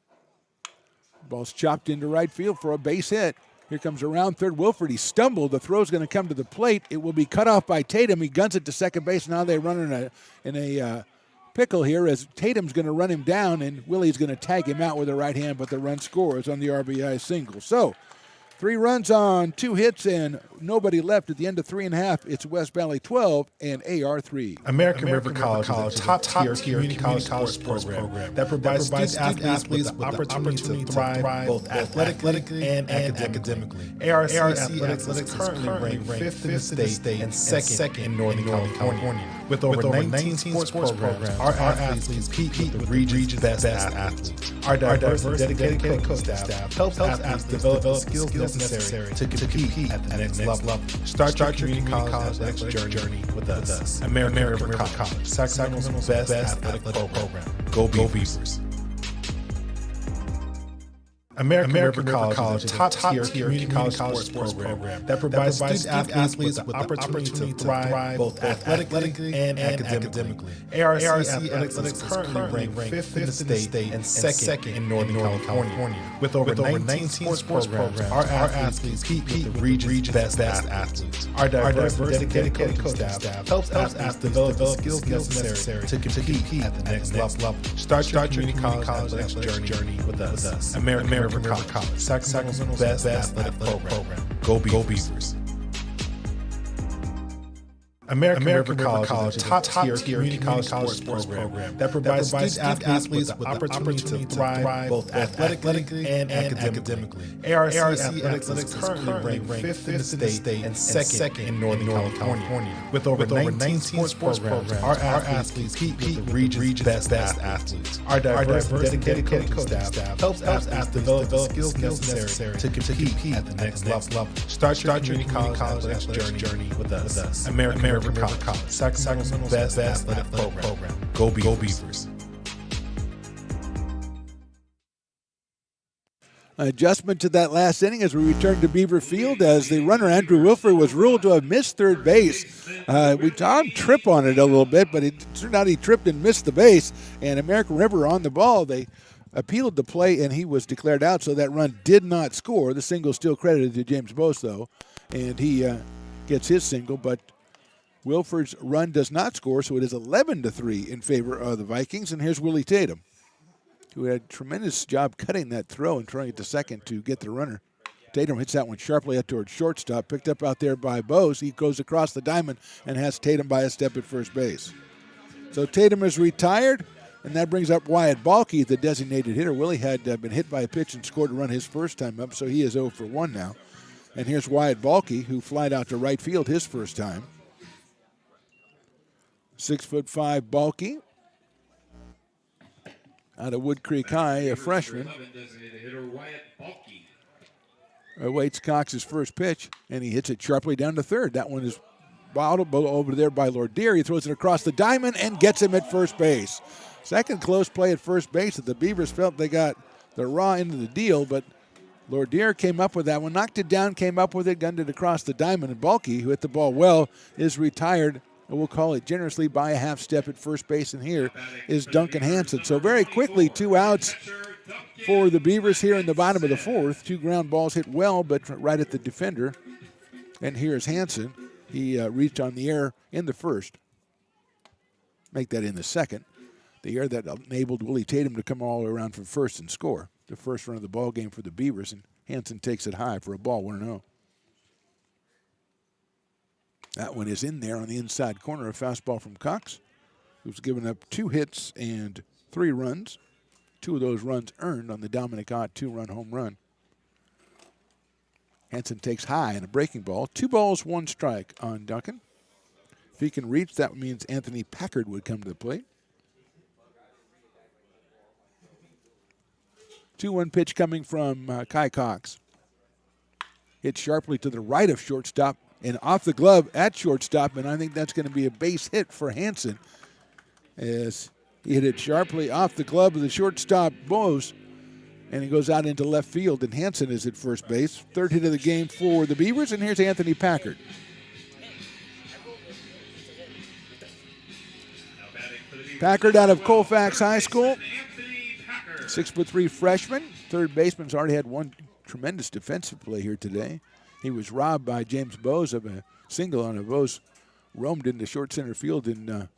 Ball's chopped into right field for a base hit. Here comes around third Wilford. He stumbled. The throw's going to come to the plate. It will be cut off by Tatum. He guns it to second base. Now they run in a pickle here as Tatum's going to run him down, and Willie's going to tag him out with a right hand, but the run scores on the RBI single. So 3 runs on 2 hits and nobody left at the end of 3.5. It's West Valley 12 and AR 3. American River College is a top-tier community college sports program that provides student athletes with the opportunity to thrive both athletically and academically. ARC Athletics is currently ranked 5th in the state and 2nd in Northern California. With over 19 sports programs, our athletes compete with the region's best athletes. Our diverse and dedicated coaching staff helps athletes develop the skills necessary to compete at the next level. Start your community college athletics journey with us. American River College, Sacramento's best athletic program. Go Beavers. American River College is a top-tier community college sports program that provides student athletes with the opportunity to thrive both athletically and academically. ARC Athletics is currently ranked 5th in the state and 2nd in Northern California. With over 19 sports programs, our athletes compete with the region's best athletes. Our diverse and dedicated coaching staff helps athletes develop the skills necessary to compete at the next level. Start your community college athletics journey with us. American River College, Sacramento's best athletic program. Go Beavers. American River College is a top-tier community college sports program that provides student athletes with the opportunity to thrive both athletically and academically. ARC Athletics is currently ranked 5th in the state and 2nd in Northern California. With over 19 sports programs, our athletes compete with the region's best athletes. Our diverse and dedicated coaching staff helps athletes develop the skills necessary to compete at the next level. Start your community college athletics journey with us. American River College, Sacramento's best athletic program. Go Beavers. Adjustment to that last inning as we return to Beaver Field as the runner Andrew Wilford was ruled to have missed third base. We saw him trip on it a little bit, but it turned out he tripped and missed the base. And American River on the ball, they appealed the play and he was declared out, so that run did not score. The single still credited to James Bose though, and he gets his single, but Wilford's run does not score, so it is 11-3 in favor of the Vikings. And here's Willie Tatum, who had a tremendous job cutting that throw and throwing it to second to get the runner. Tatum hits that one sharply out towards shortstop, picked up out there by Bose. He goes across the diamond and has Tatum by a step at first base. So Tatum is retired, and that brings up Wyatt Balke, the designated hitter. Willie had been hit by a pitch and scored a run his first time up, so he is 0 for 1 now. And here's Wyatt Balke, who flied out to right field his first time. 6'5" Balke, out of Wood Creek High, a freshman. Awaits Cox's first pitch, and he hits it sharply down to third. That one is bottled over there by Lordier. He throws it across the diamond and gets him at first base. Second close play at first base that the Beavers felt they got the raw end of the deal, but Lordier came up with that one, knocked it down, came up with it, gunned it across the diamond, and Balke, who hit the ball well, is retired. And we'll call it generously by a half step at first base, and here is Duncan Hansen. So very quickly, 2 outs for the Beavers here in the bottom of the fourth. 2 ground balls hit well, but right at the defender. And here's Hansen. He reached on the air in the first. Make that in the second. The air that enabled Willie Tatum to come all the way around from first and score. The first run of the ball game for the Beavers, and Hansen takes it high for a ball, 1-0. That one is in there on the inside corner, a fastball from Cox, who's given up 2 hits and 3 runs. 2 of those runs earned on the Dominic Ott 2-run home run. Hansen takes high and a breaking ball. 2 balls, 1 strike on Duncan. If he can reach, that means Anthony Packard would come to the plate. 2-1 pitch coming from Kai Cox. Hit sharply to the right of shortstop and off the glove at shortstop, and I think that's going to be a base hit for Hansen as he hit it sharply off the glove of the shortstop, Bose, and he goes out into left field, and Hansen is at first base. 3rd hit of the game for the Beavers, and here's Anthony Packard. Packard out of Colfax High School, 6'3" freshman. 3rd baseman's already had 1 tremendous defensive play here today. He was robbed by James Bose of a single on a Bose roamed into short center field and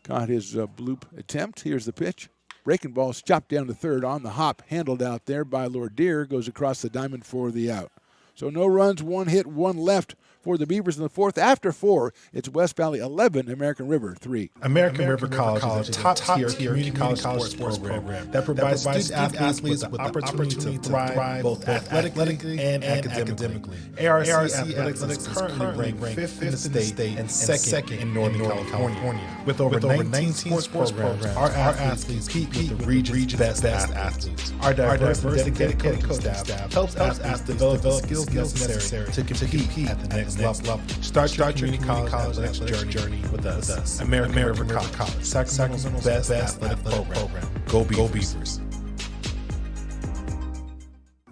caught his bloop attempt. Here's the pitch. Breaking ball chopped down to third on the hop, handled out there by Lordier, goes across the diamond for the out. So no runs, 1 hit, 1 left for the Beavers in the fourth. After 4, it's West Valley 11, American River 3. American River College is a top-tier community college sports program that provides student athletes with the opportunity to thrive both athletically and academically. ARC Athletics is currently ranked 5th in the state and 2nd in Northern California. With over 19 sports programs, our athletes compete with the region's best athletes. Our diverse and dedicated coaching staff helps athletes develop the skills necessary to compete at the next level. Start your community college athletics journey with us. American River College, Sacramento's best athletic program. Go Beavers.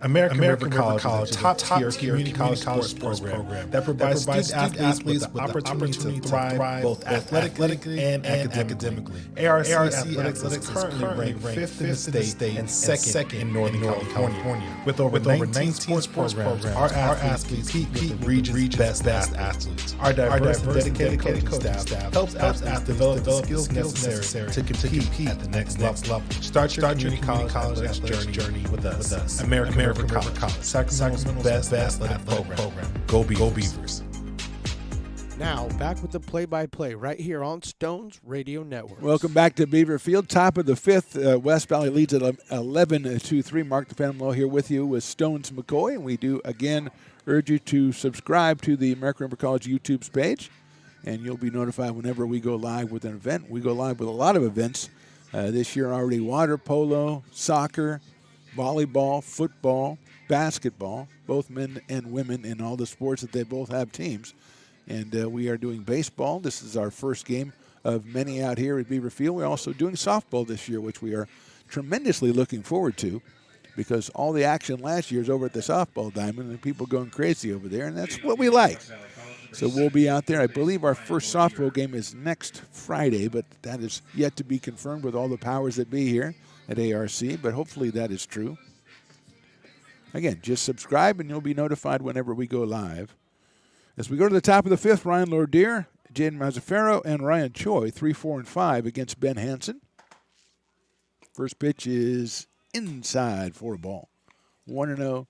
American River College is a top-tier community college sports program that provides student athletes with the opportunity to thrive both athletically and academically. ARC Athletics is currently ranked 5th in the state and 2nd in Northern California. With over 19 sports programs, our athletes compete with the region's best athletes. Our diverse and dedicated coaching staff helps athletes develop the skills necessary to compete at the next level. Start your community college athletics journey with us. American River College, Sacramento's best athletic program. Go Beavers. Now, back with the play-by-play right here on Stones Radio Network. Welcome back to Beaver Field. Top of the fifth. West Valley leads at 11-3. Mark the Phantom Low here with you with Stones McCoy. And we do, again, urge you to subscribe to the American River College YouTube page, and you'll be notified whenever we go live with an event. We go live with a lot of events this year already: water polo, soccer, volleyball, football, basketball, both men and women in all the sports that they both have teams. And we are doing baseball. This is our first game of many out here at Beaver Field. We're also doing softball this year, which we are tremendously looking forward to, because all the action last year is over at the softball diamond and people going crazy over there, and that's what we like. So we'll be out there. I believe our first softball game is next Friday, but that is yet to be confirmed with all the powers that be here at ARC, but hopefully that is true. Again, just subscribe and you'll be notified whenever we go live. As we go to the top of the fifth, Ryan Lordier, Jaden Mazzaferro, and Ryan Choi, 3, 4, and 5 against Ben Hansen. First pitch is inside for a ball. 1-0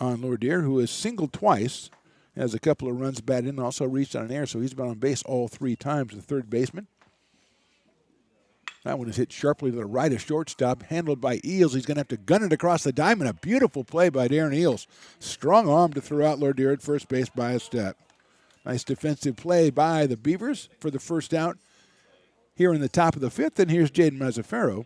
on Lordier, who has singled twice, has a couple of runs batted in, also reached on an error, so he's been on base all 3 times, the third baseman. That one is hit sharply to the right of shortstop, handled by Eels. He's going to have to gun it across the diamond. A beautiful play by Darren Eels. Strong arm to throw out Lordier at first base by a step. Nice defensive play by the Beavers for the first out here in the top of the fifth. And here's Jaden Mazzaferro,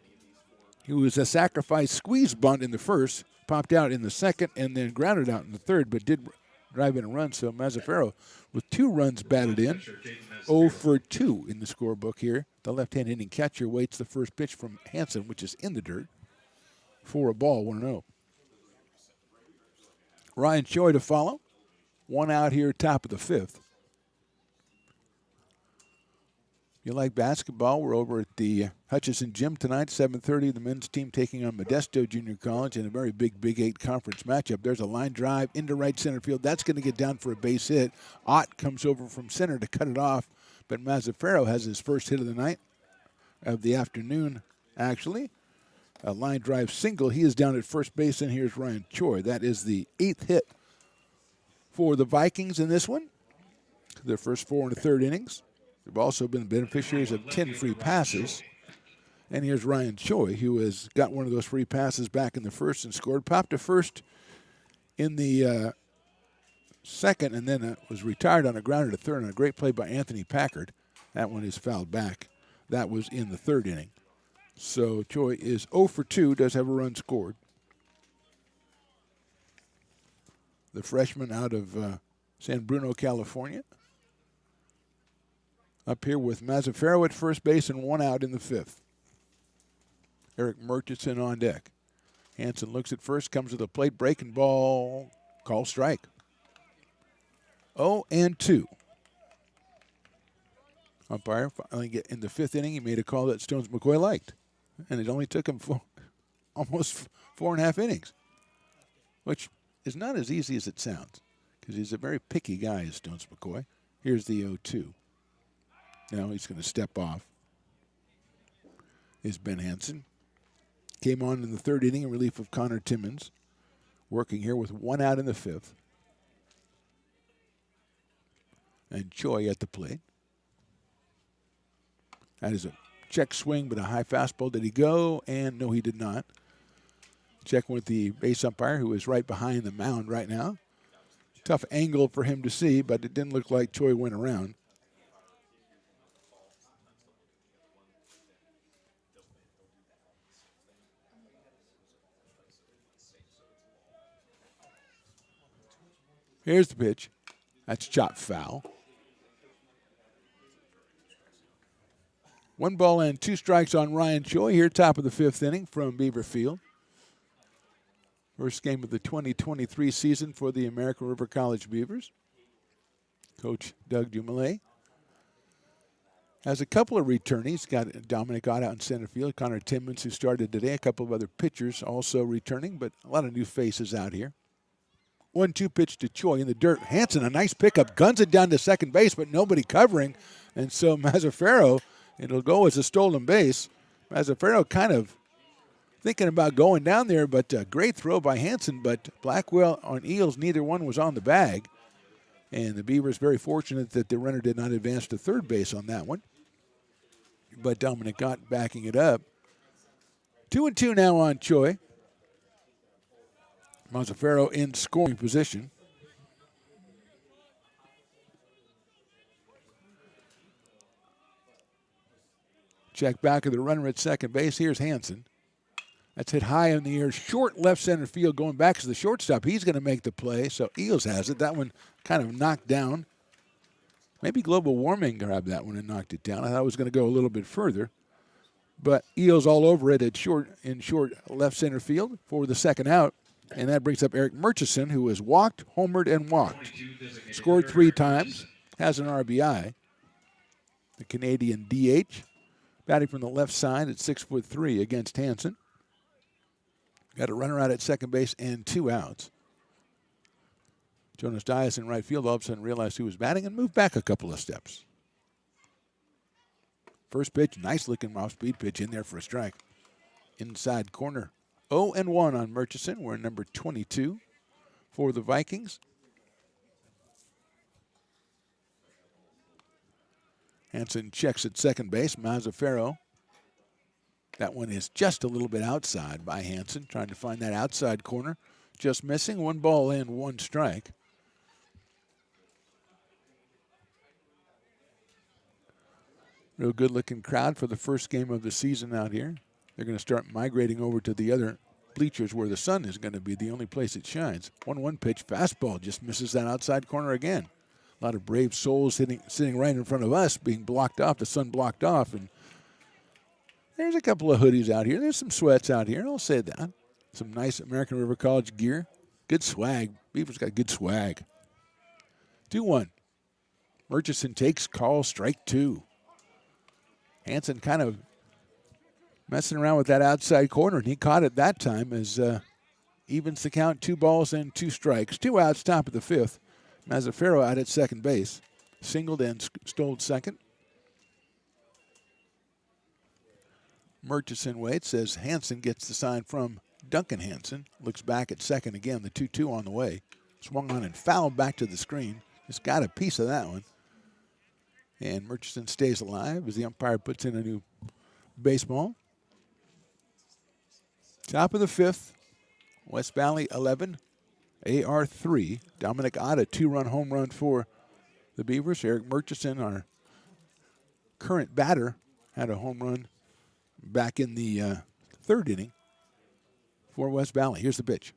who was a sacrifice squeeze bunt in the first, popped out in the second, and then grounded out in the third, but did drive in a run. So Mazzaferro with 2 runs batted in, 0 for 2 in the scorebook here. The left-hand hitting catcher waits the first pitch from Hansen, which is in the dirt, for a ball, 1-0. Ryan Choi to follow. 1 out here, top of the fifth. If you like basketball, we're over at the Hutchison Gym tonight, 7:30. The men's team taking on Modesto Junior College in a very big Big 8 conference matchup. There's a line drive into right center field. That's going to get down for a base hit. Ott comes over from center to cut it off, but Mazzaferro has his first hit of the night, of the afternoon, actually. A line drive single. He is down at first base, and here's Ryan Choi. That is the 8th hit for the Vikings in this one. Their first 4 in the third innings. They've also been beneficiaries of 10 free passes. And here's Ryan Choi, who has got one of those free passes back in the first and scored. Popped to first in the second, and then was retired on a grounder to third on a great play by Anthony Packard. That one is fouled back. That was in the third inning. So Choi is 0 for 2, does have a run scored. The freshman out of San Bruno, California. Up here with Mazzaferro at first base and 1 out in the fifth. Eric Murchison on deck. Hansen looks at first, comes to the plate, breaking ball, call strike. 0-2. Umpire finally get in the fifth inning. He made a call that Stones McCoy liked, and it only took him almost 4.5 innings, which is not as easy as it sounds, because he's a very picky guy, Stones McCoy. Here's the 0-2. Now he's going to step off. Is Ben Hansen. Came on in the third inning in relief of Connor Timmons. Working here with 1 out in the fifth. And Choi at the plate. That is a check swing, but a high fastball. Did he go? And no, he did not. Check with the base umpire, who is right behind the mound right now. Tough angle for him to see, but it didn't look like Choi went around. Here's the pitch. That's chopped foul. 1 ball and 2 strikes on Ryan Choi here, top of the fifth inning from Beaver Field. First game of the 2023 season for the American River College Beavers. Coach Doug Dumoulin has a couple of returnees. Got Dominic Ott out in center field. Connor Timmons, who started today. A couple of other pitchers also returning, but a lot of new faces out here. 1-2 pitch to Choi in the dirt. Hansen, a nice pickup, guns it down to second base, but nobody covering. And so Mazzaferro, it'll go as a stolen base. Mazzaferro kind of thinking about going down there, but a great throw by Hansen. But Blackwell on Eels, neither one was on the bag. And the Beavers very fortunate that the runner did not advance to third base on that one. But Dominic Ott backing it up. 2-2 now on Choi. Mazzaferro in scoring position. Check back of the runner at second base. Here's Hansen. That's hit high in the air. Short left center field going back to the shortstop. He's going to make the play. So Eels has it. That one kind of knocked down. Maybe global warming grabbed that one and knocked it down. I thought it was going to go a little bit further. But Eels all over it at short left center field for the second out. And that brings up Eric Murchison, who has walked, homered, and walked. Scored 3 times. Has an RBI. The Canadian DH. Batting from the left side at 6'3" against Hansen. Got a runner out at second base and 2 outs. Jonas Dias in right field all of a sudden realized who was batting and moved back a couple of steps. First pitch, nice looking off-speed pitch in there for a strike. Inside corner. 0-1 on Murchison. We're number 22 for the Vikings. Hansen checks at second base. Mazzaferro. That one is just a little bit outside by Hansen, trying to find that outside corner. Just missing. 1 ball and 1 strike. Real good-looking crowd for the first game of the season out here. They're going to start migrating over to the other bleachers where the sun is going to be the only place it shines. 1-1 pitch, fastball just misses that outside corner again. A lot of brave souls sitting right in front of us being blocked off, the sun blocked off. And there's a couple of hoodies out here. There's some sweats out here, I'll say that. Some nice American River College gear. Good swag. Beavers got good swag. 2-1. Murchison takes call, strike 2. Hansen kind of messing around with that outside corner, and he caught it that time as evens the count, 2 balls and 2 strikes. 2 outs, top of the 5th. Mazzaferro out at second base. Singled and stole second. Murchison waits as Hansen gets the sign from Duncan Hansen. Looks back at second again, the 2-2 on the way. Swung on and fouled back to the screen. Just got a piece of that one. And Murchison stays alive as the umpire puts in a new baseball. Top of the 5th, West Valley 11, AR 3. Dominic Ott, a 2-run home run for the Beavers. Eric Murchison, our current batter, had a home run back in the 3rd inning for West Valley. Here's the pitch.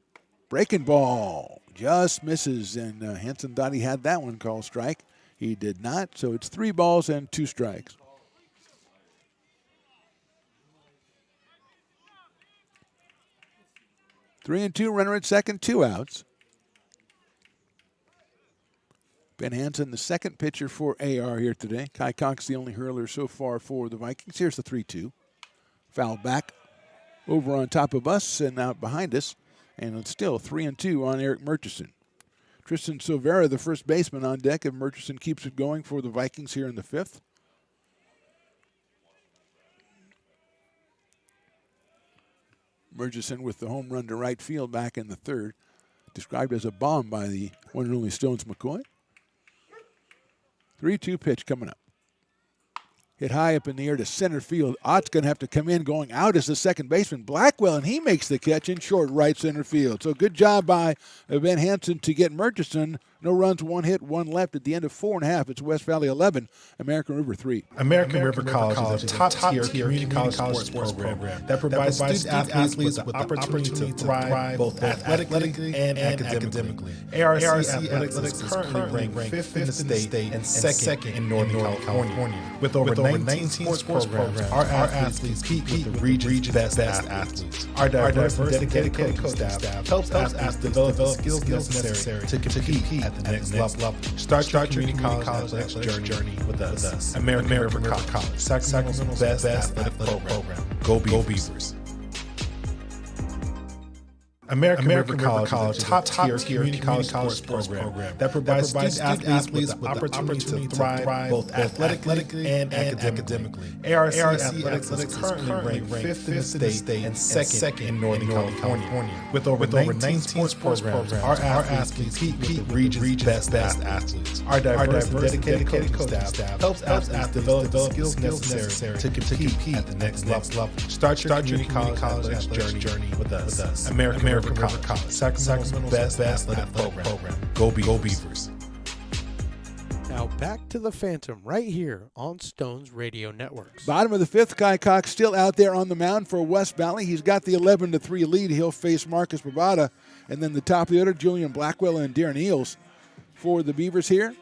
Breaking ball. Just misses, and Hansen thought he had that one called strike. He did not, so it's 3 balls and 2 strikes. Three and 2, runner at second, 2 outs. Ben Hansen, the second pitcher for AR here today. Kai Cox, the only hurler so far for the Vikings. Here's the 3-2. Foul back over on top of us and out behind us. And it's still 3 and 2 on Eric Murchison. Tristan Silvera, the first baseman, on deck if Murchison keeps it going for the Vikings here in the 5th. Murchison with the home run to right field back in the 3rd. Described as a bomb by the one and only Stones McCoy. 3-2 pitch coming up. Hit high up in the air to center field. Ott's going to have to come in. Going out is the second baseman, Blackwell, and he makes the catch in short right center field. So good job by Ben Hansen to get Murchison. No runs, 1 hit, 1 left at the end of 4.5. It's West Valley 11, American River 3. American River College is a top-tier community college sports program that provides student athletes with the opportunity to thrive both athletically and academically. ARC Athletics is currently ranked 5th in the state and 2nd in Northern California. With over 19 sports programs, our athletes compete with the region's best athletes. Our diverse and dedicated coaching staff helps athletes develop the skills necessary to compete at the next level. Start your community college athletics journey with us. American River College, Sacramento's best athletic program. Go Beavers. American River College is a top-tier community college sports program that provides student athletes with the opportunity to thrive both athletically and academically. ARC Athletics is currently ranked 5th in the state and second in Northern California. With over 19 sports programs, our athletes compete with the region's best athletes. Our diverse and dedicated coaching staff helps athletes develop the skills necessary to compete at the next level. Start your community college journey with us. American River College, Sacramento's best athletic program. Go Beavers. Now back to the Phantom right here on Stones Radio Networks. Bottom of the fifth, Kai Cox still out there on the mound for West Valley. He's got the 11-3 lead. He'll face Marcus Barbada. And then the top of the order, Julian Blackwell and Darren Eels for the Beavers here.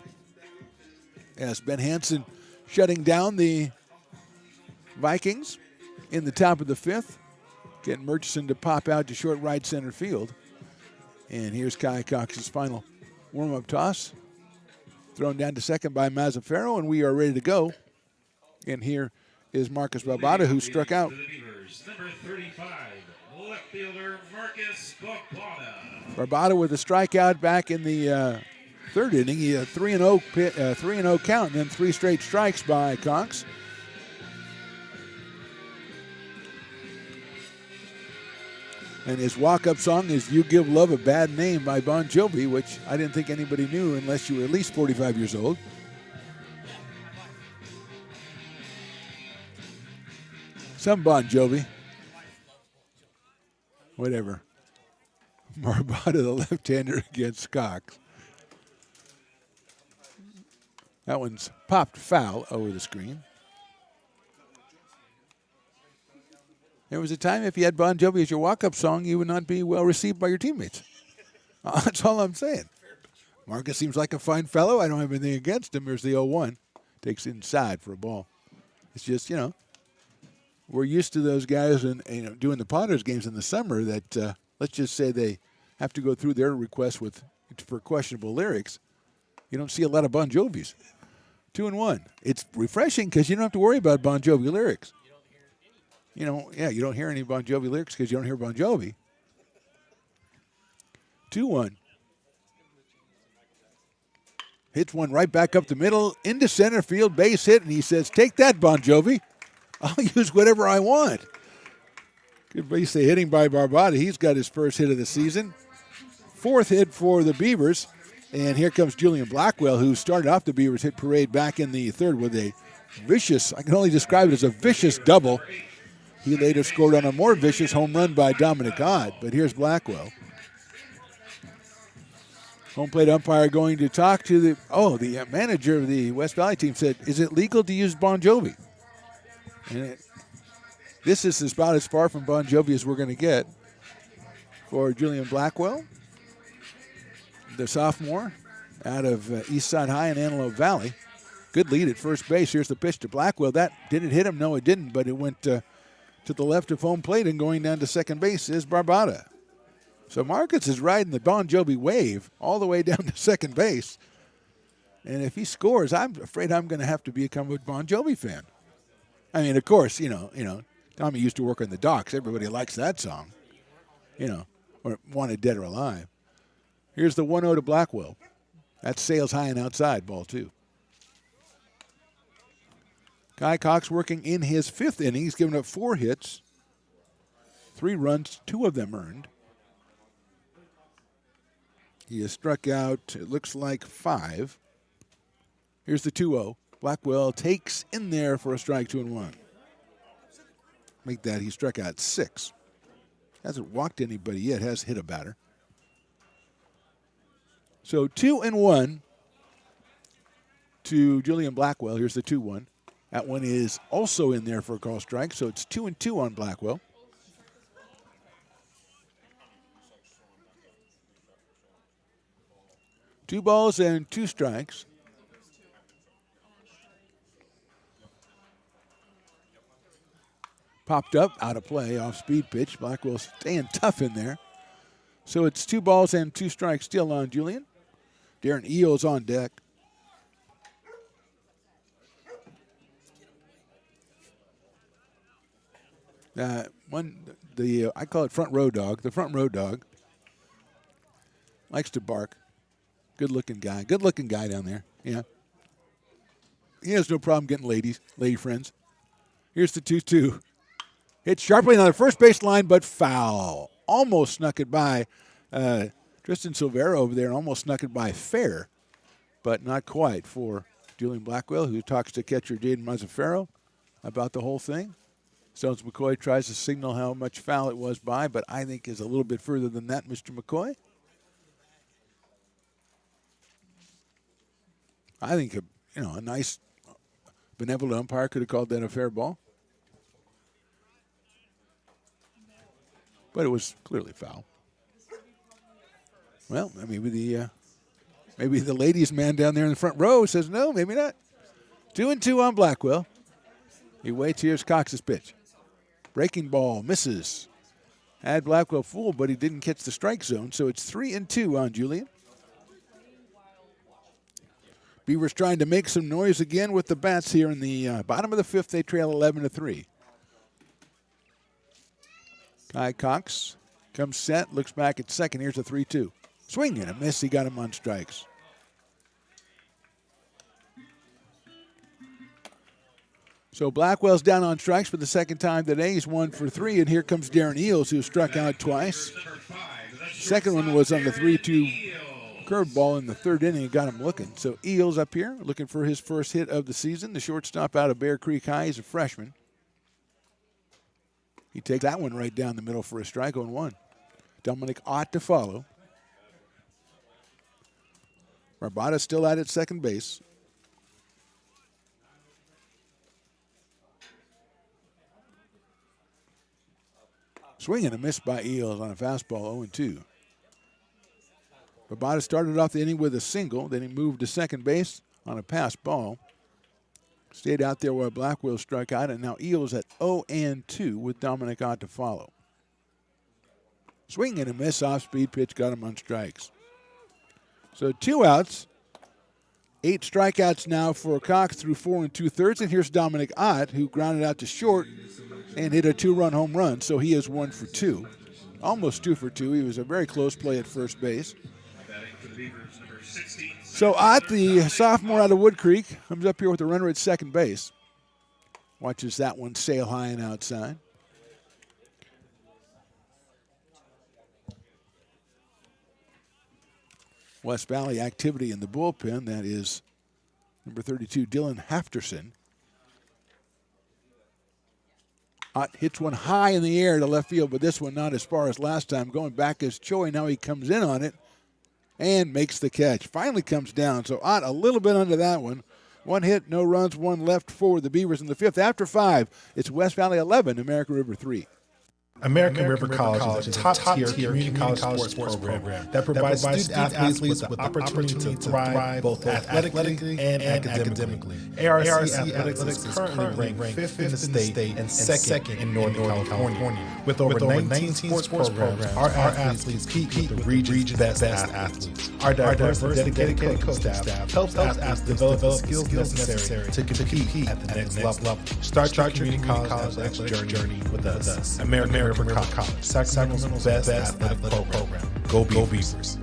As Ben Hansen shutting down the Vikings in the top of the fifth. Getting Murchison to pop out to short right center field. And here's Kai Cox's final warm-up toss. Thrown down to second by Mazzaferro, and we are ready to go. And here is Marcus Barbada, who struck out. Number 35, left fielder Marcus Barbada. Barbada with a strikeout back in the third inning. He had 3-0 count, and then 3 straight strikes by Cox. And his walk-up song is You Give Love a Bad Name by Bon Jovi, which I didn't think anybody knew unless you were at least 45 years old. Some Bon Jovi. Whatever. Barbada, the left-hander against Cox. That one's popped foul over the screen. There was a time if you had Bon Jovi as your walk-up song, you would not be well received by your teammates. That's all I'm saying. Marcus seems like a fine fellow. I don't have anything against him. Here's the 0-1. Takes inside for a ball. It's just, we're used to those guys and doing the Potters games in the summer that, let's just say they have to go through their requests for questionable lyrics. You don't see a lot of Bon Jovis. 2-1. It's refreshing because you don't have to worry about Bon Jovi lyrics. You don't hear any Bon Jovi lyrics because you don't hear Bon Jovi. 2-1. Hits one right back up the middle into center field, base hit, and he says, "Take that, Bon Jovi. I'll use whatever I want." Good base hitting by Barbada. He's got his first hit of the season. 4th hit for the Beavers. And here comes Julian Blackwell, who started off the Beavers hit parade back in the third with a vicious, I can only describe it as a vicious double. He later scored on a more vicious home run by Dominic Ott, but here's Blackwell. Home plate umpire going to talk to the manager of the West Valley team said, "Is it legal to use Bon Jovi?" And this is about as far from Bon Jovi as we're going to get for Julian Blackwell, the sophomore out of Eastside High in Antelope Valley. Good lead at first base. Here's the pitch to Blackwell. That didn't hit him. No, it didn't, but it went to the left of home plate, and going down to second base is Barbada. So Marcus is riding the Bon Jovi wave all the way down to second base. And if he scores, I'm afraid I'm going to have to become a Bon Jovi fan. I mean, of course, Tommy used to work on the docks. Everybody likes that song, or Wanted Dead or Alive. Here's the 1-0 to Blackwell. That's sails high and outside, ball 2. Kai Cox working in his 5th inning. He's given up 4 hits, 3 runs, 2 of them earned. He has struck out, it looks like 5. Here's the 2-0. Blackwell takes in there for a strike, 2-1. Make that, he struck out 6. Hasn't walked anybody yet, has hit a batter. So 2-1 to Julian Blackwell. Here's the 2-1. That one is also in there for a call strike, so it's 2-2 on Blackwell. Two balls and 2 strikes. Popped up, out of play, off speed pitch. Blackwell staying tough in there. So it's 2 balls and 2 strikes still on Julian. Darren Eels on deck. I call it front row dog. The front row dog Likes to bark. Good-looking guy. Good-looking guy down there. Yeah. He has no problem getting lady friends. Here's the 2-2. Hit sharply on the first base line, but foul. Almost snuck it by Tristan Silvera over there, and almost snuck it by fair, but not quite for Julian Blackwell, who talks to catcher Jaden Mazzaferro about the whole thing. Stones McCoy tries to signal how much foul it was by, but I think is a little bit further than that, Mr. McCoy. I think a nice benevolent umpire could have called that a fair ball. But it was clearly foul. Well, maybe the ladies' man down there in the front row says no, maybe not. 2-2 on Blackwell. He waits. Here's Cox's pitch. Breaking ball, misses. Had Blackwell fooled, but he didn't catch the strike zone, so it's 3-2 on Julian. Beavers trying to make some noise again with the bats here in the bottom of the fifth. They trail 11-3. Kai Cox comes set, looks back at second. Here's a 3-2. Swing and a miss. He got him on strikes. So Blackwell's down on strikes for the second time today. He's 1 for 3, and here comes Darren Eels, who struck out twice. Second one was on the 3-2 curveball in the third inning and got him looking. So Eels up here looking for his first hit of the season. The shortstop out of Bear Creek High. He's a freshman. He takes that one right down the middle for a strike on 1. Dominic Ott to follow. Rabada still out at second base. Swing and a miss by Eels on a fastball, 0-2. Rabada started off the inning with a single. Then he moved to second base on a pass ball. Stayed out there while Blackwell struck out, and now Eels at 0-2 with Dominic Ott to follow. Swing and a miss, off-speed pitch, got him on strikes. So 2 outs, 8 strikeouts now for Cox through 4 2/3, and here's Dominic Ott, who grounded out to short and hit a 2-run home run, so he is 1 for 2. Almost 2 for 2. He was a very close play at first base. So Ott, the sophomore out of Wood Creek, comes up here with a runner at second base. Watches that one sail high and outside. West Valley activity in the bullpen. That is number 32, Dylan Hafterson. Ott hits one high in the air to left field, but this one not as far as last time. Going back is Choi. Now he comes in on it and makes the catch. Finally comes down. So Ott a little bit under that one. 1 hit, no runs, 1 left for the Beavers in the fifth. After 5, it's West Valley 11, American River 3. American River College is a top-tier community college sports program that provides student athletes with the opportunity to thrive both athletically and academically. ARC Athletics is currently ranked 5th in the state and second in Northern California. With over 19 sports programs, our athletes compete with the region's best athletes. Our diverse and dedicated coaching staff helps athletes develop the skills necessary to compete at the next level. Start your community college athletics journey with us. American River College, Sacramento's best athletic program. Go Beavers.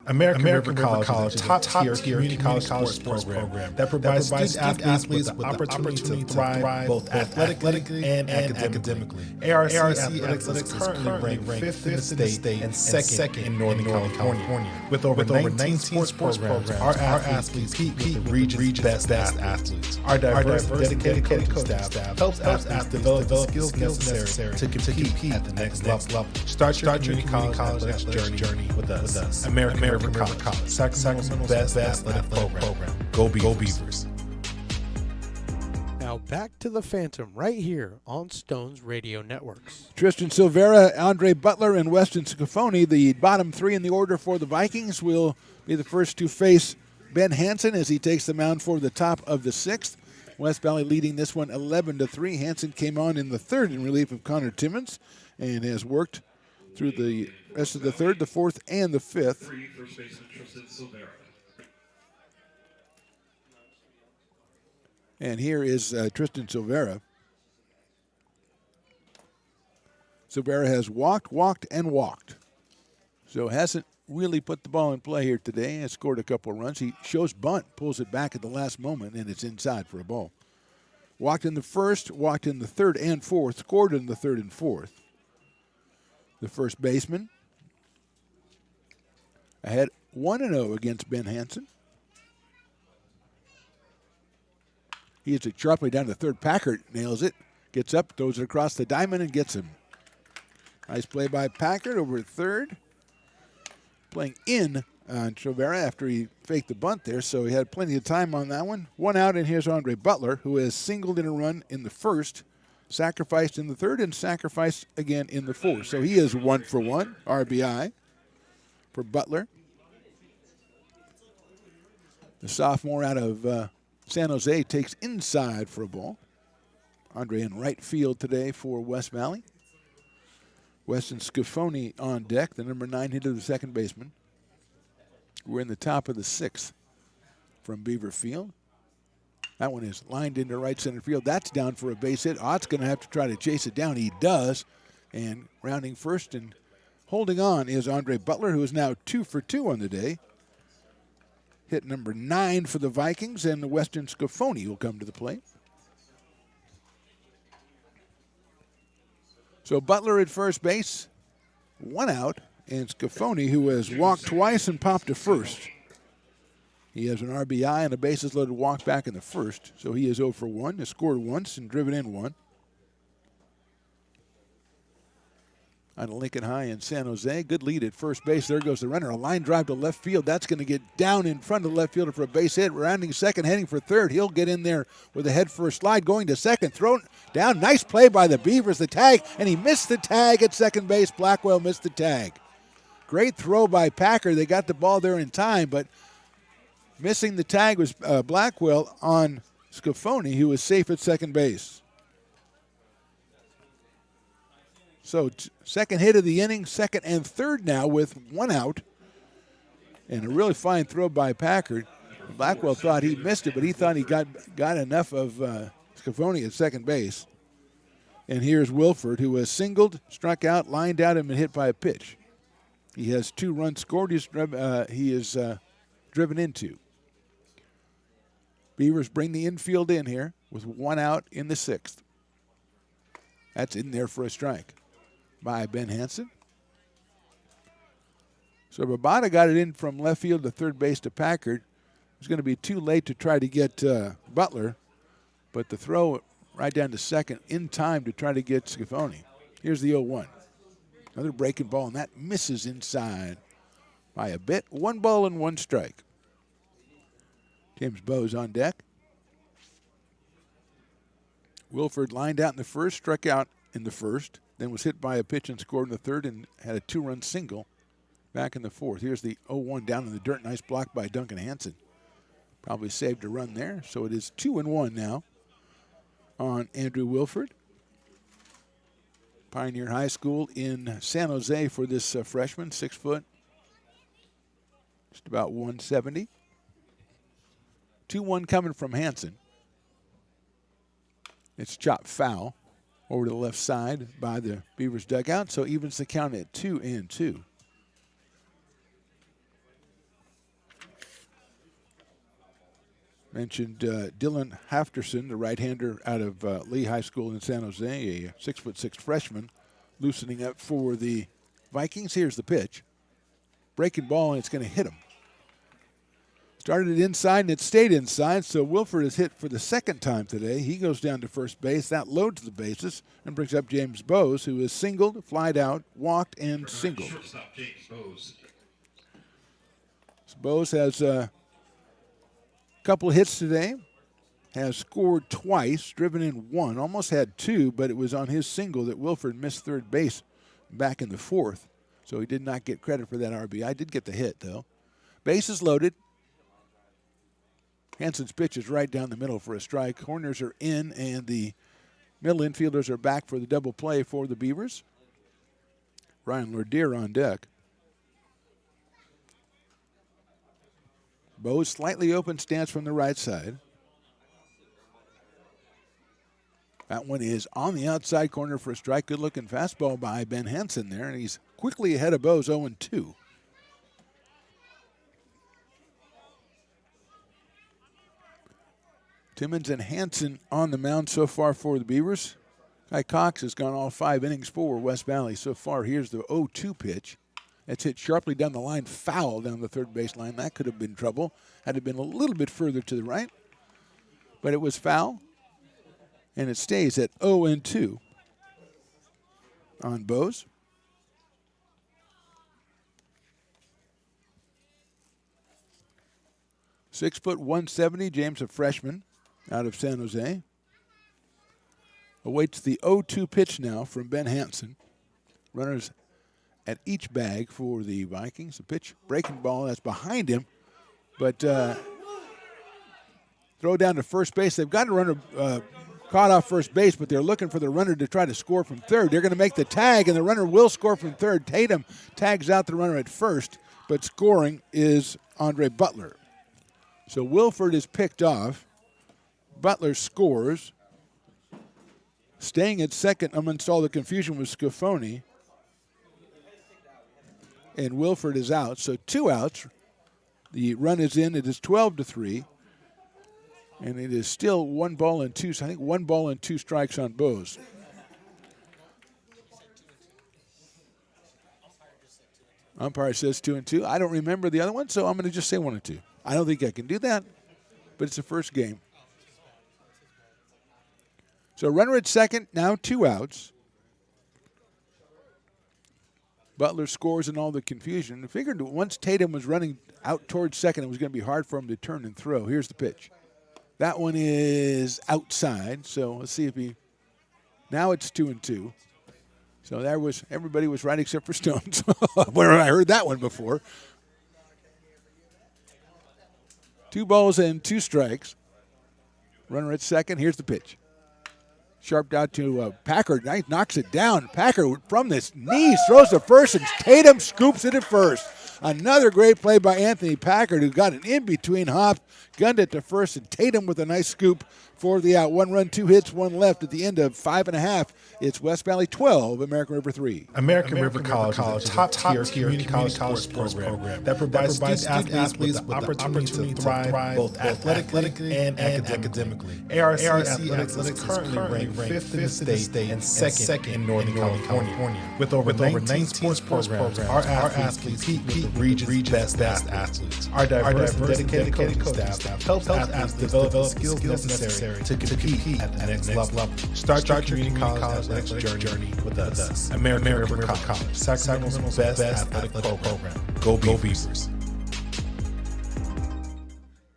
American River College is a top-tier community college sports program that provides student athletes with the opportunity to thrive both athletically and academically. ARC Athletics is currently ranked 5th in the state and second in Northern California. With over 19 sports programs, our athletes compete with the region's best athletes. Our diverse and dedicated coaching staff helps athletes develop the skills necessary to compete at the next level. Start your community college athletics journey with us. American River College, Sacramento's best athletic program. Go Beavers. Now back to the Phantom right here on Stones Radio Networks. Tristan Silvera, Andre Butler, and Weston Scafoni, the bottom 3 in the order for the Vikings, will be the first to face Ben Hansen as he takes the mound for the top of the 6th. West Valley leading this one 11-3. Hansen came on in the 3rd in relief of Connor Timmons and has worked through the rest of the 3rd, the 4th, and the 5th. And here is Tristan Silvera. Silvera has walked, and walked. So hasn't really put the ball in play here today. Has scored a couple of runs. He shows bunt, pulls it back at the last moment, and it's inside for a ball. Walked in the first, walked in the third and fourth, scored in the third and fourth. The first baseman ahead 1-0 against Ben Hansen. He hits it sharply down to third. Packard nails it, gets up, throws it across the diamond, and gets him. Nice play by Packard over at third. Playing in on Trovera after he faked the bunt there, so he had plenty of time on that one. One out, and here's Andre Butler, who has singled in a run in the first, sacrificed in the third, and sacrificed again in the fourth. So he is 1 for 1, RBI for Butler. The sophomore out of San Jose takes inside for a ball. Andre in right field today for West Valley. Weston Scafoni on deck, the number 9 hitter, the second baseman. We're in the top of the 6th from Beaver Field. That one is lined into right center field. That's down for a base hit. Ott's going to have to try to chase it down. He does. And rounding first and holding on is Andre Butler, who is now 2 for 2 on the day. Hit number 9 for the Vikings, and the Weston Scafoni will come to the plate. So Butler at first base, 1 out, and Scafoni, who has walked twice and popped to first. He has an RBI and a bases loaded walk back in the first, so he is 0 for 1. Has scored once and driven in 1. On Lincoln High in San Jose, good lead at first base. There goes the runner. A line drive to left field. That's going to get down in front of the left fielder for a base hit. Rounding second, heading for third. He'll get in there with a head first slide, going to second, thrown down. Nice play by the Beavers, the tag, and he missed the tag at second base. Blackwell missed the tag. Great throw by Packer. They got the ball there in time, but missing the tag was Blackwell on Scafoni, who was safe at second base. So second hit of the inning, second and third now with 1 out. And a really fine throw by Packard. Blackwell thought he missed it, but he thought he got enough of Scafoni at second base. And here's Wilford, who has singled, struck out, lined out, and been hit by a pitch. He has 2 runs scored. He is driven into. Beavers bring the infield in here with 1 out in the 6th. That's in there for a strike by Ben Hansen. So Babada got it in from left field to third base to Packard. It's going to be too late to try to get Butler, but the throw right down to second in time to try to get Scafoni. Here's the 0-1. Another breaking ball, and that misses inside by a bit. 1 ball and 1 strike. James Bowes on deck. Wilford lined out in the first, struck out in the first, then was hit by a pitch and scored in the third and had a 2-run single back in the fourth. Here's the 0-1 down in the dirt. Nice block by Duncan Hansen. Probably saved a run there. So it is 2-1 now on Andrew Wilford. Pioneer High School in San Jose for this freshman, 6 foot, just about 170. 2-1 coming from Hansen. It's chopped foul over to the left side by the Beavers dugout, so evens the count at 2-2. Mentioned Dylan Hafterson, the right-hander out of Lee High School in San Jose, a 6'6" freshman, loosening up for the Vikings. Here's the pitch. Breaking ball, and it's going to hit him. Started it inside, and it stayed inside, so Wilford is hit for the second time today. He goes down to first base. That loads the bases and brings up James Bowes, who is singled, flied out, walked, and singled. Shortstop James Bowes. So Bowes has a couple of hits today, has scored twice, driven in 1, almost had 2, but it was on his single that Wilford missed third base back in the 4th, so he did not get credit for that RBI. Did get the hit, though. Bases loaded. Hansen's pitch is right down the middle for a strike. Corners are in, and the middle infielders are back for the double play for the Beavers. Ryan Lordeer on deck. Bowes slightly open stance from the right side. That one is on the outside corner for a strike. Good-looking fastball by Ben Hansen there, and he's quickly ahead of Bowes, 0-2. Timmons and Hanson on the mound so far for the Beavers. Kai Cox has gone all 5 innings for West Valley so far. Here's the 0-2 pitch. That's hit sharply down the line, foul down the third base line. That could have been trouble had it been a little bit further to the right. But it was foul, and it stays at 0-2 on Bose. Six foot 170, James, a freshman out of San Jose. Awaits the 0-2 pitch now from Ben Hansen. Runners at each bag for the Vikings. The pitch, breaking ball, that's behind him. But throw down to first base. They've got a runner caught off first base, but they're looking for the runner to try to score from third. They're going to make the tag, and the runner will score from third. Tatum tags out the runner at first, but scoring is Andre Butler. So Wilford is picked off. Butler scores. Staying at second amongst all the confusion was Scafoni. And Wilford is out. So 2 outs. The run is in. It is 12-3. And it is still 1 ball and 2. I think 1 ball and 2 strikes on Bose. Umpire says 2-2. I don't remember the other one, so I'm going to just say 1-2. I don't think I can do that, but it's the first game. So runner at second, now 2 outs. Butler scores in all the confusion. I figured once Tatum was running out towards second, it was going to be hard for him to turn and throw. Here's the pitch. That one is outside, so let's see if he... Now it's 2-2. So there was, everybody was right except for Stones. Where I heard that one before. 2 balls and 2 strikes. Runner at second. Here's the pitch. Sharped out to Packard. Knocks it down. Packard from this knees throws to first, and Tatum scoops it at first. Another great play by Anthony Packard, who got an in-between hop, gunned it to first, and Tatum with a nice scoop for the out. 1 run, 2 hits, 1 left at the end of 5.5. It's West Valley 12, American River 3. American River College is a top-tier community college sports program that provides student athletes with the opportunity to thrive both athletically and academically. ARC Athletics is currently ranked 5th in the state and second in Northern California. With over 19 sports programs, our athletes compete with the region's best athletes. Our diverse and dedicated coaching staff helps athletes develop the skills necessary to compete at the next level. Start your community college athletics journey with us. American River College, Sacramento's best athletic program. Go Beavers.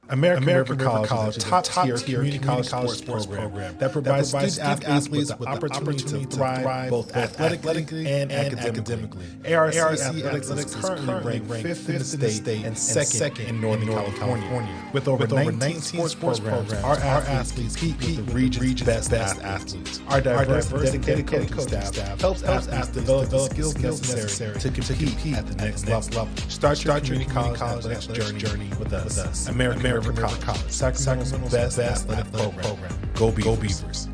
American River College is a top-tier community college sports program that provides student athletes with the opportunity to thrive both athletically and academically. ARC Athletics is currently ranked 5th in the state and second in Northern California. With over 19 sports programs, our athletes compete with the region's best athletes. Our diverse and dedicated coaching staff helps athletes develop the skills necessary to compete at the next level. Start your community college athletics journey with us. American River College, Sacramento's best athletic program. Go Beavers.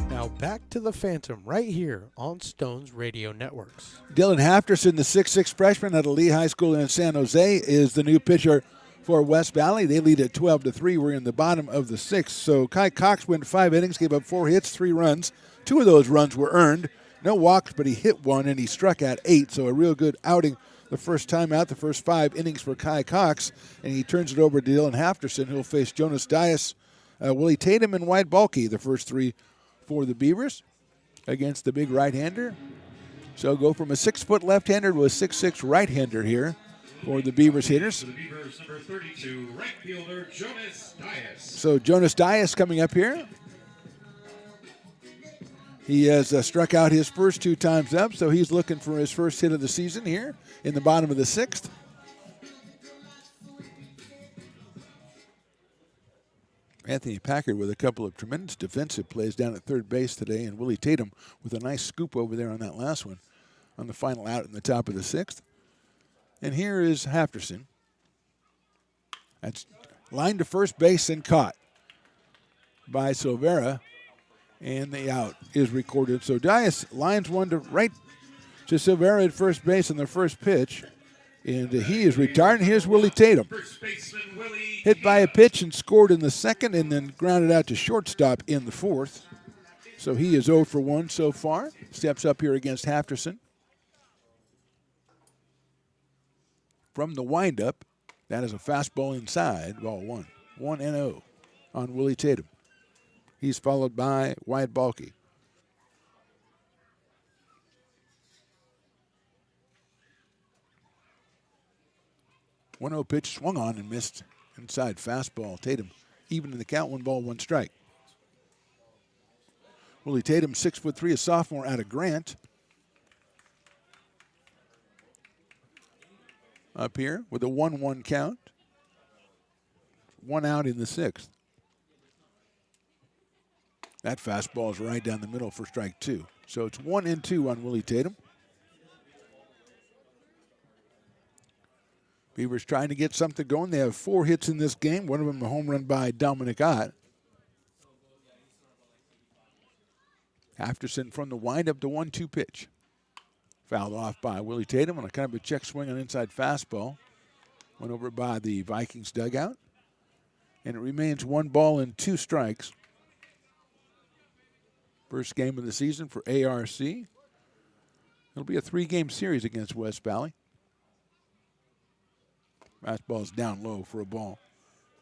Now back to the Phantom right here on Stones Radio Networks. Dylan Hafterson, the 6'6 freshman out of Lee High School in San Jose, is the new pitcher for West Valley. They lead at 12-3. We're in the bottom of the 6th. So Kai Cox went 5 innings, gave up 4 hits, 3 runs. 2 of those runs were earned. No walks, but he hit 1, and he struck out 8. So a real good outing the first time out, the first 5 innings for Kai Cox. And he turns it over to Dylan Hafterson, who'll face Jonas Dias, Willie Tatum, and White Balky, the first 3 for the Beavers against the big right-hander. So go from a 6-foot left-hander to a 6'6 right-hander here for the Beavers hitters. For the Beavers, number 32, right fielder Jonas Dias. So Jonas Dias coming up here. He has struck out his first 2 times up, so he's looking for his first hit of the season here in the bottom of the 6th. Anthony Packard with a couple of tremendous defensive plays down at third base today, and Willie Tatum with a nice scoop over there on that last one on the final out in the top of the 6th. And here is Hafterson. That's lined to first base and caught by Silvera. And the out is recorded. So Dias lines one to right to Silvera at first base on the first pitch. And he is retired. And here's Willie Tatum. First baseman Willie. Hit by a pitch and scored in the second and then grounded out to shortstop in the fourth. So he is 0 for 1 so far. Steps up here against Hafterson. From the windup, that is a fastball inside, ball 1. 1-0 on Willie Tatum. He's followed by Wyatt Balke. 1-0 pitch swung on and missed inside fastball. Tatum even in the count, 1 ball, 1 strike. Willie Tatum, 6'3", a sophomore out of Grant. Up here with a 1-1 count. 1 out in the 6th. That fastball is right down the middle for strike 2. So it's 1-2 on Willie Tatum. Beavers trying to get something going. They have 4 hits in this game. One of them a home run by Dominic Ott. Hafterson from the windup, the 1-2 pitch. Fouled off by Willie Tatum on a kind of a check swing on inside fastball. Went over by the Vikings dugout. And it remains 1 ball and 2 strikes. First game of the season for ARC. It'll be a 3-game series against West Valley. Fastball's down low for a ball.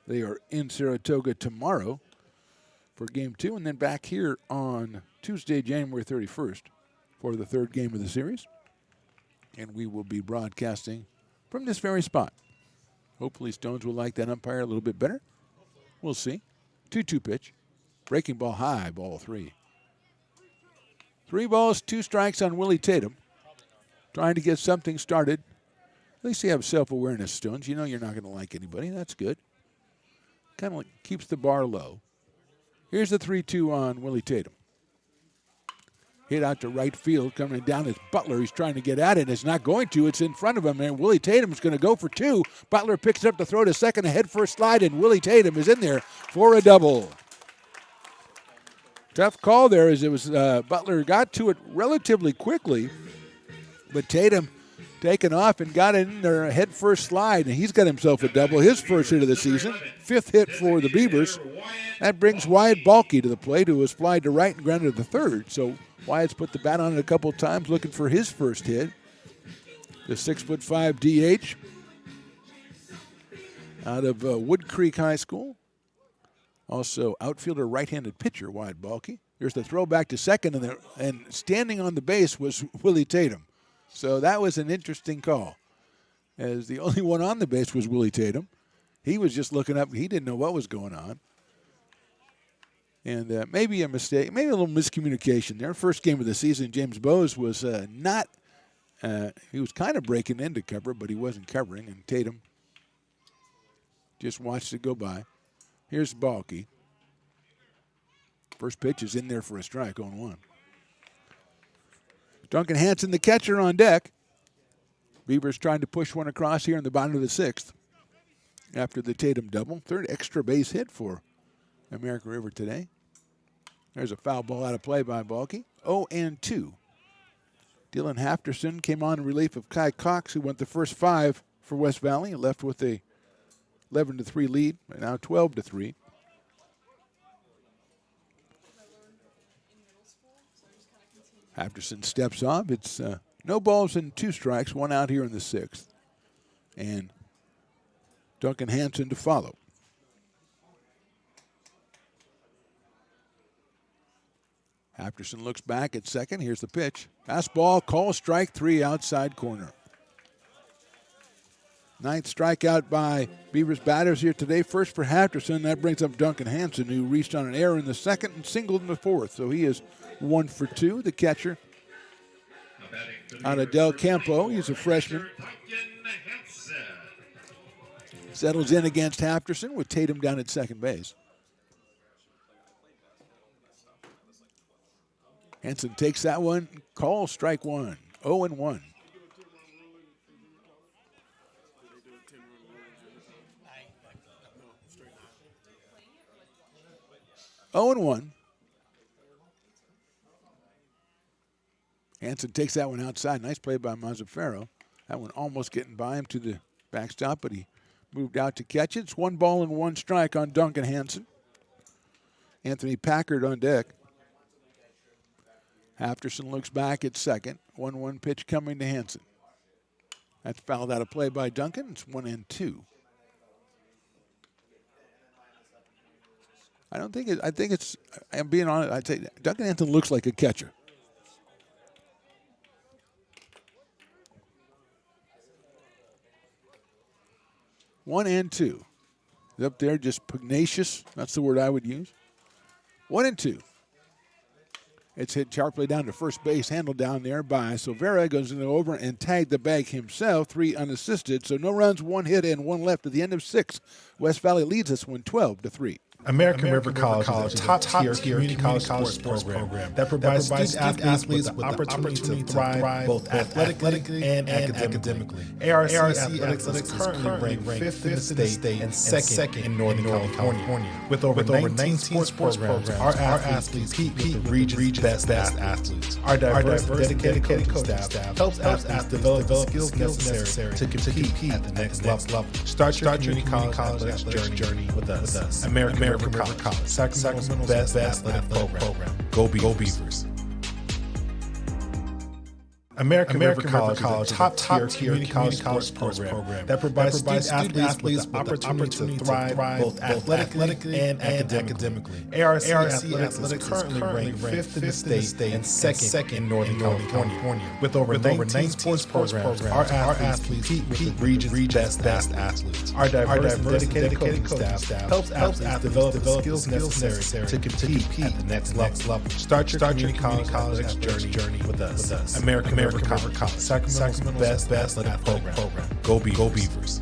They are in Saratoga tomorrow for game 2 and then back here on Tuesday, January 31st for the 3rd game of the series. And we will be broadcasting from this very spot. Hopefully Stones will like that umpire a little bit better. We'll see. 2-2 pitch. Breaking ball high, ball 3. 3 balls, 2 strikes on Willie Tatum. Trying to get something started. At least you have self-awareness, Stones. You know you're not going to like anybody. That's good. Kind of like keeps the bar low. Here's the 3-2 on Willie Tatum. Hit out to right field. Coming down is Butler. He's trying to get at it. It's not going to. It's in front of him. And Willie Tatum's going to go for 2. Butler picks it up to throw to second. Ahead for a slide. And Willie Tatum is in there for a double. Tough call there as it was Butler got to it relatively quickly. But Tatum taken off and got in there head first slide, and he's got himself a double, his first hit of the season, 5th hit for the Beavers. That brings Wyatt Balke to the plate, who was flied to right and grounded to the 3rd. So Wyatt's put the bat on it a couple times, looking for his first hit. The 6'5" DH out of Wood Creek High School. Also outfielder, right-handed pitcher, Wyatt Balke. There's the throw back to second, and standing on the base was Willie Tatum. So that was an interesting call, as the only one on the base was Willie Tatum. He was just looking up. He didn't know what was going on. And maybe a mistake, maybe a little miscommunication there. First game of the season, James Bowes was he was kind of breaking into cover, but he wasn't covering, and Tatum just watched it go by. Here's Balke. First pitch is in there for a strike, 0-1. Duncan Hansen, the catcher, on deck. Beavers trying to push one across here in the bottom of the 6th after the Tatum double. 3rd extra base hit for American River today. There's a foul ball out of play by Balke. 0-2. Dylan Hafterson came on in relief of Kai Cox, who went the first 5 for West Valley and left with a 11-3 lead, now 12-3. Hafterson steps off. It's no balls and 2 strikes, 1 out here in the 6th. And Duncan Hansen to follow. Hafterson looks back at second. Here's the pitch. Fastball, call, strike 3, outside corner. 9th strikeout by Beavers batters here today. First for Hafterson. That brings up Duncan Hansen, who reached on an error in the 2nd and singled in the 4th. So he is 1 for 2. The catcher out of Del Campo. He's a freshman. Settles in against Hafterson with Tatum down at second base. Hansen takes that one. Call, strike 1. 0-1. Hansen takes that one outside. Nice play by Mazzaferro. That one almost getting by him to the backstop, but he moved out to catch it. It's 1 ball and 1 strike on Duncan Hansen. Anthony Packard on deck. Hafterson looks back at second. 1-1 pitch coming to Hansen. That's fouled out of play by Duncan. It's 1-2. I think it's, I'm being honest, I'd say Duncan Hansen looks like a catcher. One and two. Up there, just pugnacious. That's the word I would use. 1-2. It's hit sharply down to first base, handled down there by Silvera. Goes over and tagged the bag himself, 3 unassisted. So no runs, 1 hit, and 1 left at the end of 6. West Valley leads this one 12-3. American River College is a top-tier community college sports program that provides student athletes with the opportunity to thrive both athletically and academically. ARC Athletics is currently ranked 5th in the state and 2nd in Northern California. With over 19 sports programs, our athletes compete with the region's best athletes. Our diverse, dedicated coaching staff helps athletes develop the skills necessary to compete at the next level. Start your community college athletics journey with us. American River College, Sacramento's best athletic program. Go Beavers. American River College is a top-tier community college sports program that provides student athletes with the opportunity to thrive both athletically and academically. ARC Athletics is currently ranked 5th in the state and 2nd in Northern California. With over 19 sports programs, our athletes compete with the region's best athletes. Our diverse, dedicated coaching staff helps athletes develop the skills necessary to compete at the next level. Start your community college athletics journey with us. American River College, Sacramento's best athletic program. Go Beavers.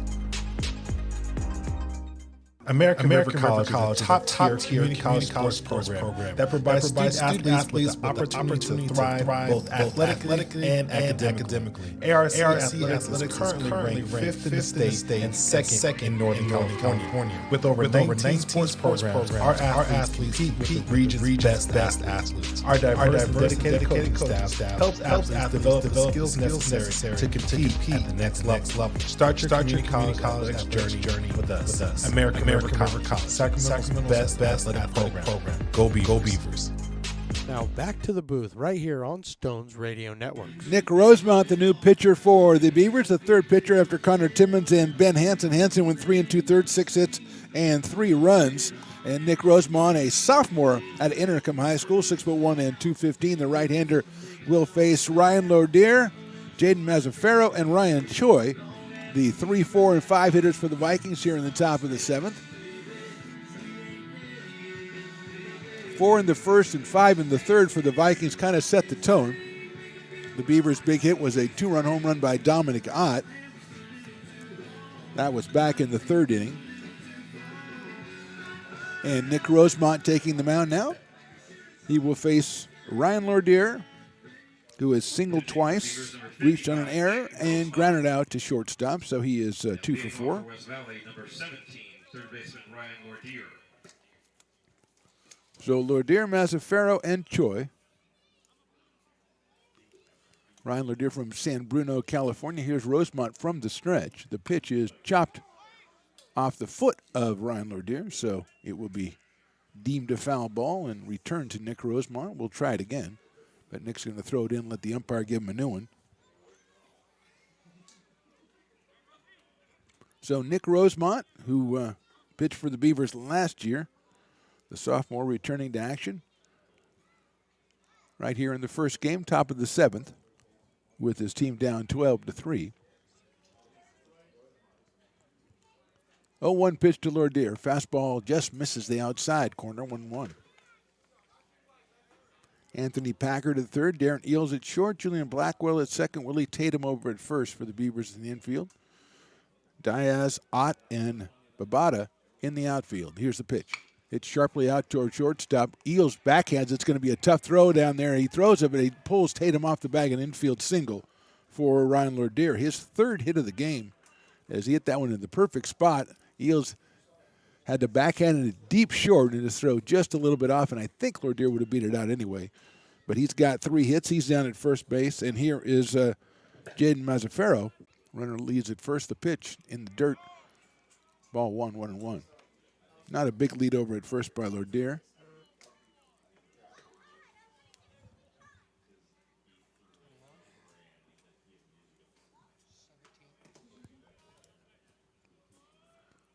American River College is a top-tier community college sports program that provides student athletes with the opportunity to thrive both athletically and academically. ARC Athletics is currently ranked 5th in the state and 2nd in Northern California. With over 19 sports programs, our athletes compete with the region's best athletes. Our diverse, dedicated coaching staff helps athletes develop the skills necessary to compete at the next level. Start your community college athletics journey with us. American River College, Sacramento's best athletic program. Go Beavers. Now back to the booth right here on Stones Radio Network. Nick Rosemont, the new pitcher for the Beavers, the third pitcher after Connor Timmons and Ben Hansen. Hansen went 3 2/3, 6 hits and 3 runs. And Nick Rosemont, a sophomore at Intercom High School, 6'1" and 215. The right-hander will face Ryan Lordier, Jaden Mazzaferro, and Ryan Choi, the 3, 4, and 5 hitters for the Vikings here in the top of the 7th. 4 in the first and 5 in the third for the Vikings kind of set the tone. The Beavers' big hit was a 2-run home run by Dominic Ott. That was back in the 3rd inning. And Nick Rosemont taking the mound now. He will face Ryan Lordier, who has singled twice, reached on an error, and grounded out to shortstop. So he is 2 for 4. West Valley, number 17, third baseman Ryan Lordier. So Lordier, Mazzaferro, and Choi. Ryan Lordier from San Bruno, California. Here's Rosemont from the stretch. The pitch is chopped off the foot of Ryan Lordier, so it will be deemed a foul ball and returned to Nick Rosemont. We'll try it again, but Nick's going to throw it in, let the umpire give him a new one. So Nick Rosemont, who pitched for the Beavers last year, the sophomore returning to action right here in the first game, top of the 7th, with his team down 12-3. 0-1 pitch to Lordier. Fastball just misses the outside corner, 1-1. Anthony Packard at third, Darren Eels at short, Julian Blackwell at second, Willie Tatum over at first for the Beavers in the infield. Diaz, Ott, and Babada in the outfield. Here's the pitch. It's sharply out toward shortstop. Eels backhands. It's going to be a tough throw down there. He throws it, but he pulls Tatum off the bag, an infield single for Ryan Lordier. His 3rd hit of the game as he hit that one in the perfect spot. Eels had to backhand it deep short and his throw just a little bit off, and I think Lordier would have beat it out anyway. But he's got 3 hits. He's down at first base, and here is Jaden Mazzaferro Runner leads at first. The pitch in the dirt. Ball 1-1-1. Not a big lead over at first by Lordier.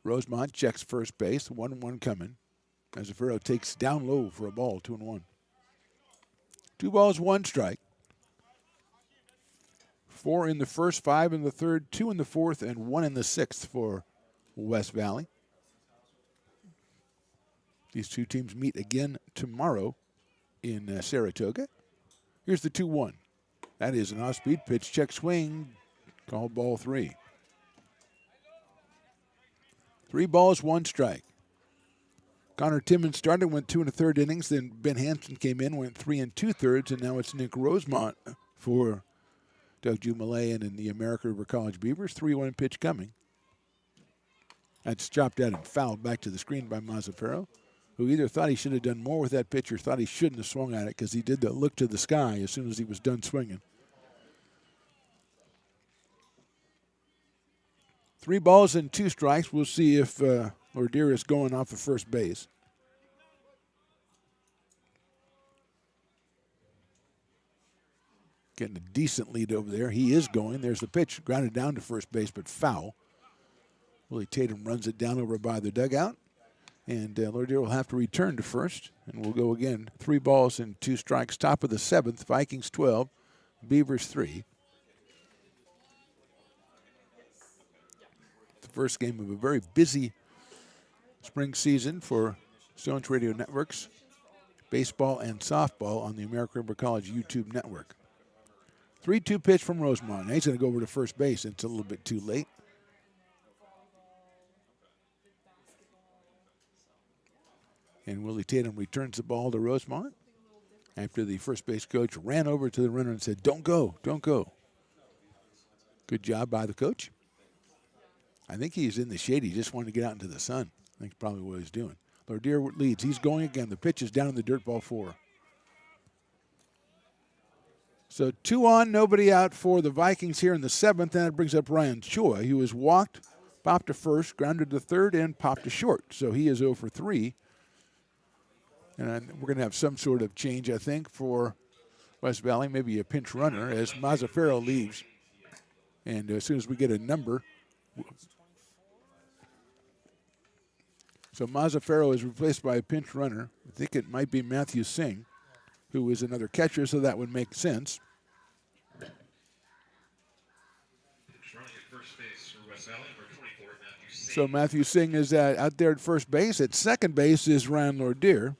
Rosemont checks first base. 1-1 coming. Mazzaferro takes down low for a ball. 2-1. 2 balls, 1 strike. 4 in the first, 5 in the third, 2 in the fourth, and 1 in the sixth for West Valley. These two teams meet again tomorrow in Saratoga. Here's the 2-1. That is an off-speed pitch. Check swing. Called ball 3. 3 balls, 1 strike. Connor Timmons started, went 2 1/3 innings. Then Ben Hansen came in, went 3 2/3, and now it's Nick Rosemont for Doug Jumalayan and the American River College Beavers. 3-1 pitch coming. That's chopped out and fouled back to the screen by Mazzaferro, who either thought he should have done more with that pitch or thought he shouldn't have swung at it because he did the look to the sky as soon as he was done swinging. 3 balls and 2 strikes. We'll see if Lordier is going off of first base. Getting a decent lead over there. He is going. There's the pitch. Grounded down to first base, but foul. Willie Tatum runs it down over by the dugout. And Lordier will have to return to first. And we'll go again. 3 balls and 2 strikes. Top of the 7th. Vikings 12. Beavers 3. The first game of a very busy spring season for Stones Radio Networks. Baseball and softball on the American River College YouTube network. 3-2 pitch from Rosemont. Now he's going to go over to first base. It's a little bit too late. And Willie Tatum returns the ball to Rosemont after the first base coach ran over to the runner and said, "Don't go, don't go." Good job by the coach. I think he's in the shade. He just wanted to get out into the sun. I think that's probably what he's doing. Lordier leads. He's going again. The pitch is down in the dirt, ball 4. So 2 on, nobody out for the Vikings here in the 7th. And it brings up Ryan Choi, who was walked, popped to first, grounded to third, and popped to short. So he is 0 for 3. And we're going to have some sort of change, I think, for West Valley, maybe a pinch runner as Mazzaferro leaves. And as soon as we get a number. So Mazzaferro is replaced by a pinch runner. I think it might be Matthew Singh, who is another catcher, so that would make sense. So Matthew Singh is out there at first base. At second base is Ryan Lordier.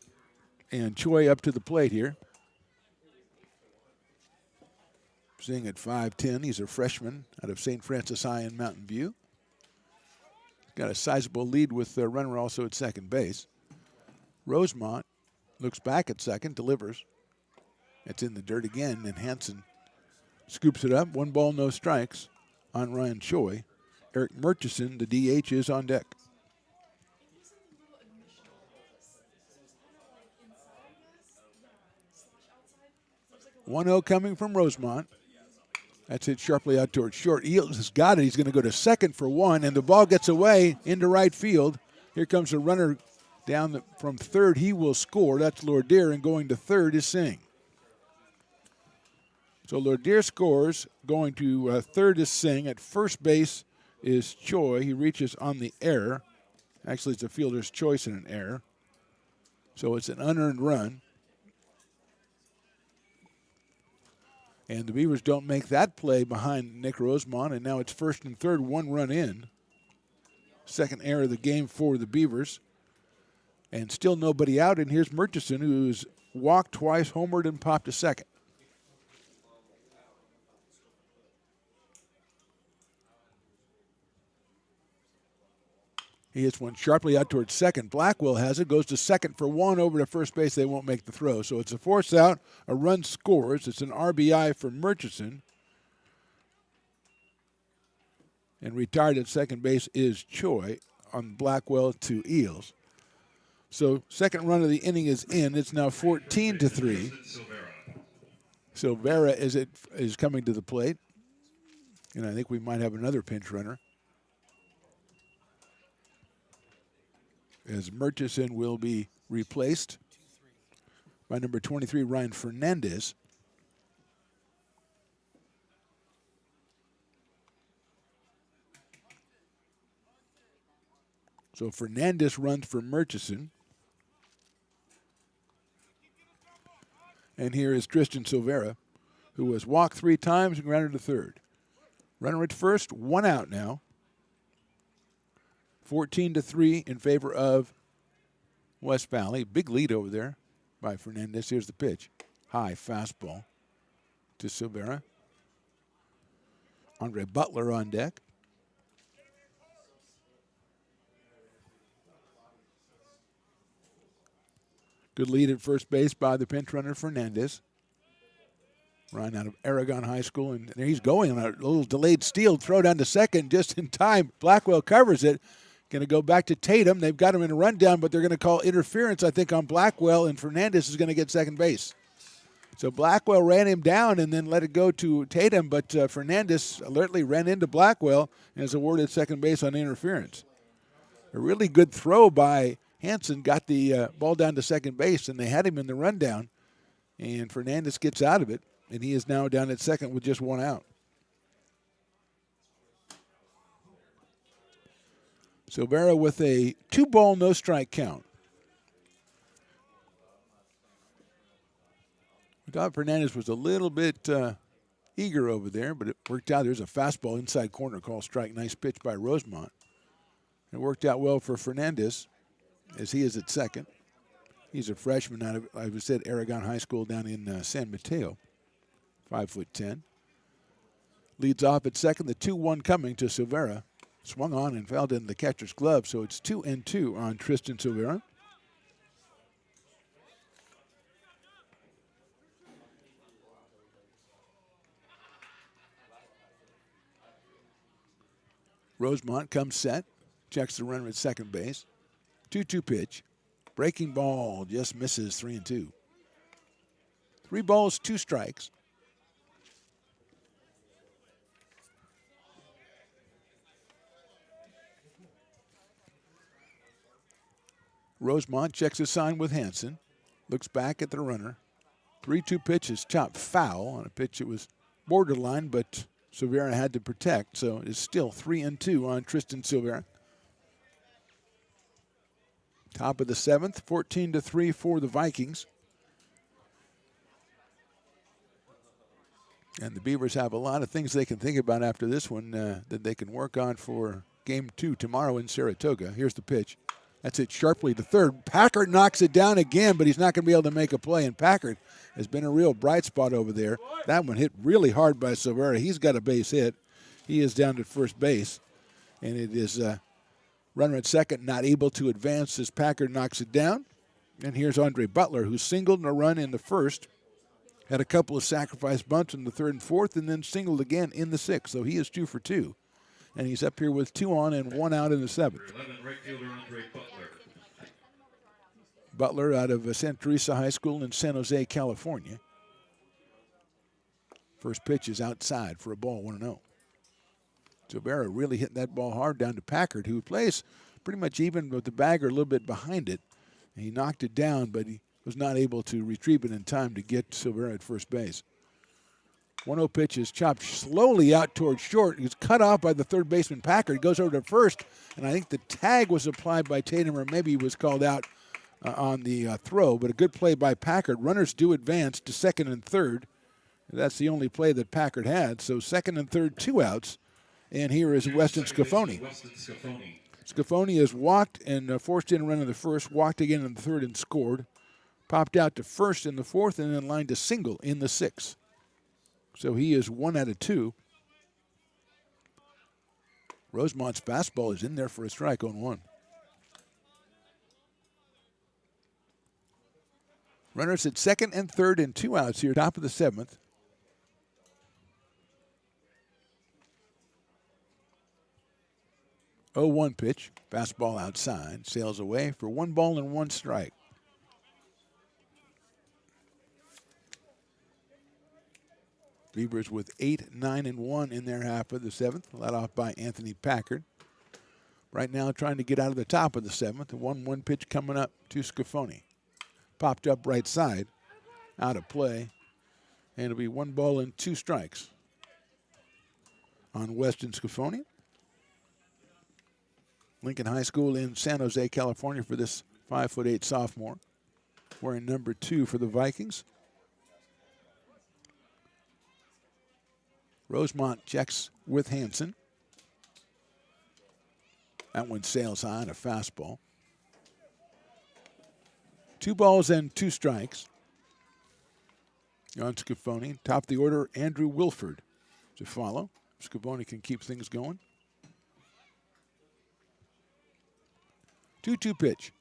And Choi up to the plate here. Singh at 5'10". He's a freshman out of St. Francis High in Mountain View. Got a sizable lead with the runner also at second base. Rosemont looks back at second, delivers. It's in the dirt again, and Hansen scoops it up. 1 ball, no strikes on Ryan Choi. Eric Murchison, the DH, is on deck. 1-0 coming from Rosemont. That's hit sharply out towards short. Eels has got it. He's going to go to second for 1, and the ball gets away into right field. Here comes a runner down from third. He will score. That's Lordier, and going to third is Singh. So Lordier scores. Going to third is Singh. At first base is Choi. He reaches on the error. Actually, it's a fielder's choice and an error. So it's an unearned run. And the Beavers don't make that play behind Nick Rosemont, and now it's first and third, 1 run in. Second error of the game for the Beavers. And still nobody out, and here's Murchison, who's walked twice, homered, and popped to second. He hits one sharply out towards second. Blackwell has it, goes to second for 1, over to first base. They won't make the throw. So it's a force out, a run scores. It's an RBI for Murchison. And retired at second base is Choi on Blackwell to Eels. So second run of the inning is in. It's now 14-3. Silvera is coming to the plate. And I think we might have another pinch runner, as Murchison will be replaced by number 23, Ryan Fernandez. So Fernandez runs for Murchison. And here is Tristan Silvera, who has walked 3 times and grounded to third. Runner at first, 1 out now. 14-3 in favor of West Valley. Big lead over there by Fernandez. Here's the pitch. High fastball to Silvera. Andre Butler on deck. Good lead at first base by the pinch runner, Fernandez. Ryan out of Aragon High School, and there he's going on a little delayed steal, throw down to second just in time. Blackwell covers it. Going to go back to Tatum. They've got him in a rundown, but they're going to call interference, I think, on Blackwell, and Fernandez is going to get second base. So Blackwell ran him down and then let it go to Tatum, but Fernandez alertly ran into Blackwell and is awarded second base on interference. A really good throw by Hansen, got the ball down to second base, and they had him in the rundown, and Fernandez gets out of it, and he is now down at second with just 1 out. Silvera with a 2-ball, no-strike count. We thought Fernandez was a little bit eager over there, but it worked out. There's a fastball inside corner called strike. Nice pitch by Rosemont. It worked out well for Fernandez, as he is at second. He's a freshman out of, like I said, Aragon High School down in San Mateo, 5'10". Leads off at second, the 2-1 coming to Silvera. Swung on and fouled in the catcher's glove, so it's 2-2 on Tristan Silvera. Rosemont comes set, checks the runner at second base. 2-2 pitch. Breaking ball just misses, 3-2. 3 balls, 2 strikes. Rosemont checks his sign with Hansen. Looks back at the runner. 3-2 pitch is chopped foul on a pitch that was borderline, but Silvera had to protect, so it's still 3-2 on Tristan Silvera. Top of the 7th, 14-3 for the Vikings. And the Beavers have a lot of things they can think about after this one that they can work on for Game 2 tomorrow in Saratoga. Here's the pitch. That's it sharply to third. Packard knocks it down again, but he's not going to be able to make a play. And Packard has been a real bright spot over there. That one hit really hard by Silvera. He's got a base hit. He is down at first base. And it is runner at second, not able to advance as Packard knocks it down. And here's Andre Butler, who singled in a run in the first. Had a couple of sacrifice bunts in the third and fourth, and then singled again in the sixth. So he is 2 for 2. And he's up here with 2 on and 1 out in the 7th. 11, right fielder Andre Butler. Butler out of Santa Teresa High School in San Jose, California. First pitch is outside for a ball, 1-0. Silvera really hitting that ball hard down to Packard, who plays pretty much even with the bagger a little bit behind it. He knocked it down, but he was not able to retrieve it in time to get Silvera at first base. 1-0 pitch is chopped slowly out towards short. He's cut off by the third baseman Packard. He goes over to first, and I think the tag was applied by Tatum, or maybe he was called out on the throw, but a good play by Packard. Runners do advance to second and third. That's the only play that Packard had. So second and third, 2 outs. And here is Weston Scafoni. Scafoni has walked and forced in a run in the first, walked again in the third and scored. Popped out to first in the fourth and then lined a single in the sixth. So he is 1 out of 2. Rosemont's fastball is in there for a strike on 1. Runners at second and third and 2 outs here, top of the 7th. Oh, 1 pitch, fastball outside, sails away for 1 ball and 1 strike. Beavers with 8, 9, and 1 in their half of the 7th, led off by Anthony Packard. Right now trying to get out of the top of the 7th. The 1-1 pitch coming up to Scafoni. Popped up right side, out of play. And it'll be 1 ball and 2 strikes on Weston Scafoni. Lincoln High School in San Jose, California for this 5'8" sophomore. Wearing number 2 for the Vikings. Rosemont checks with Hansen. That one sails high on a fastball. 2 balls and 2 strikes. On Scafoni. Top of the order, Andrew Wilford to follow. Scafoni can keep things going. 2-2 pitch.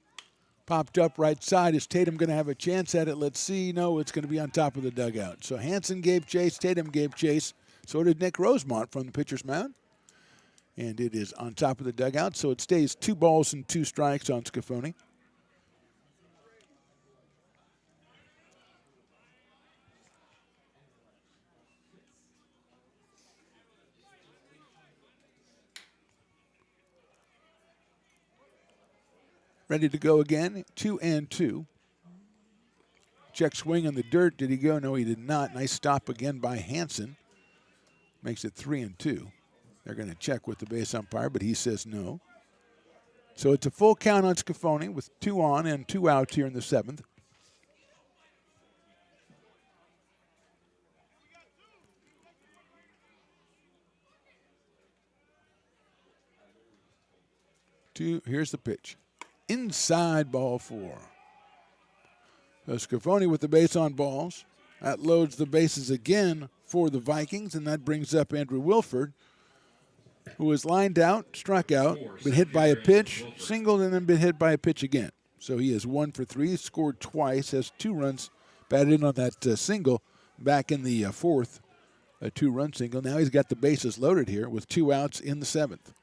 Popped up right side. Is Tatum going to have a chance at it? Let's see. No, it's going to be on top of the dugout. So Hansen gave chase. Tatum gave chase. So did Nick Rosemont from the pitcher's mound. And it is on top of the dugout. So it stays 2 balls and 2 strikes on Scafoni. Ready to go again, 2-2. Check swing on the dirt. Did he go? No, he did not. Nice stop again by Hansen. Makes it 3-2. They're going to check with the base umpire, but he says no. So it's a full count on Scafoni with 2 on and 2 outs here in the 7th. Here's the pitch. Inside, ball 4. So Scafoni with the base on balls. That loads the bases again for the Vikings, and that brings up Andrew Wilford, who was lined out, struck out, been hit by a pitch, singled, and then been hit by a pitch again. So he is 1 for 3, scored twice, has 2 runs batted in on that single back in the 4th, a 2-run single. Now he's got the bases loaded here with 2 outs in the 7th.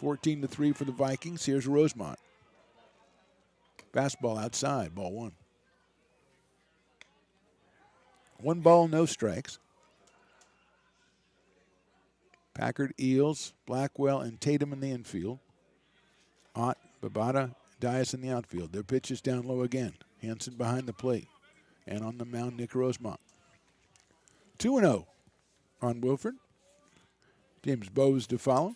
14-3 for the Vikings. Here's Rosemont. Fastball outside, ball 1. 1 ball, no strikes. Packard, Eels, Blackwell, and Tatum in the infield. Ott, Babata, Dias in the outfield. Their pitch is down low again. Hansen behind the plate. And on the mound, Nick Rosemont. 2-0 on Wilford. James Bowes to follow.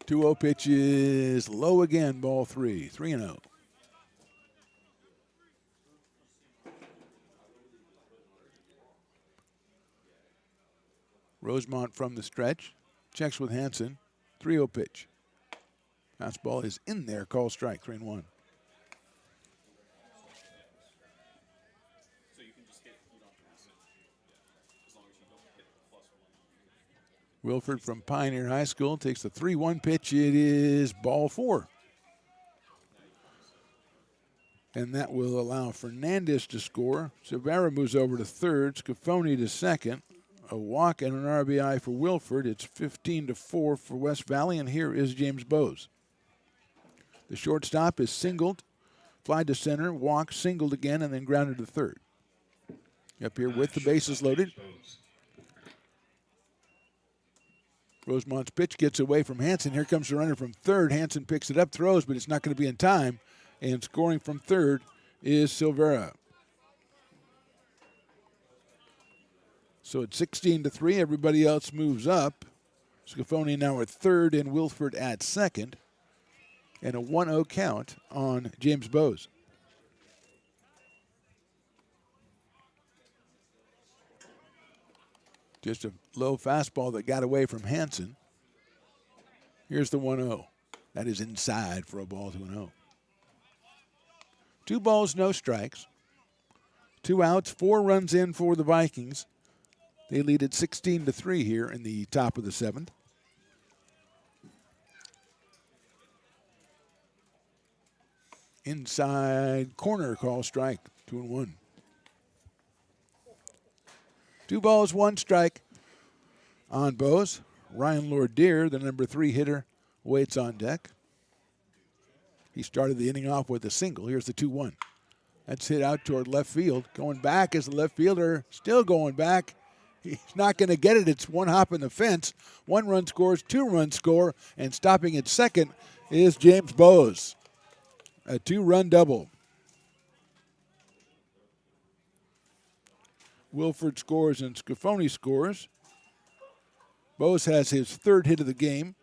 Two-0 pitch is low again, ball 3. 3-0. Rosemont from the stretch. Checks with Hansen. 3-0 pitch. Fastball is in there. Call strike. 3-1. Wilford from Pioneer High School takes the 3-1 pitch. It is ball 4. And that will allow Fernandez to score. Severa moves over to third. Scafoni to second. A walk and an RBI for Wilford. It's 15-4 for West Valley, and here is James Bowes. The shortstop is singled, fly to center, walk, singled again, and then grounded to third. Up here with the bases loaded. Rosemont's pitch gets away from Hansen. Here comes the runner from third. Hansen picks it up, throws, but it's not going to be in time. And scoring from third is Silvera. So it's 16-3. Everybody else moves up. Scafoni now at third and Wilford at second. And a 1-0 count on James Bowes. Just a low fastball that got away from Hansen. Here's the 1-0. That is inside for a ball 2-0. 2 balls, no strikes. 2 outs, 4 runs in for the Vikings. They lead at 16-3 here in the top of the 7th. Inside corner, call strike. 2-1. 2 balls, 1 strike on Bowes. Ryan Lordeer, the number 3 hitter, waits on deck. He started the inning off with a single. Here's the 2-1. That's hit out toward left field. Going back is the left fielder, still going back. He's not going to get it. It's one hop in the fence. 1 run scores, 2 runs score, and stopping at second is James Bowes. A 2-run double. Wilford scores and Scafoni scores. Bowes has his 3rd hit of the game.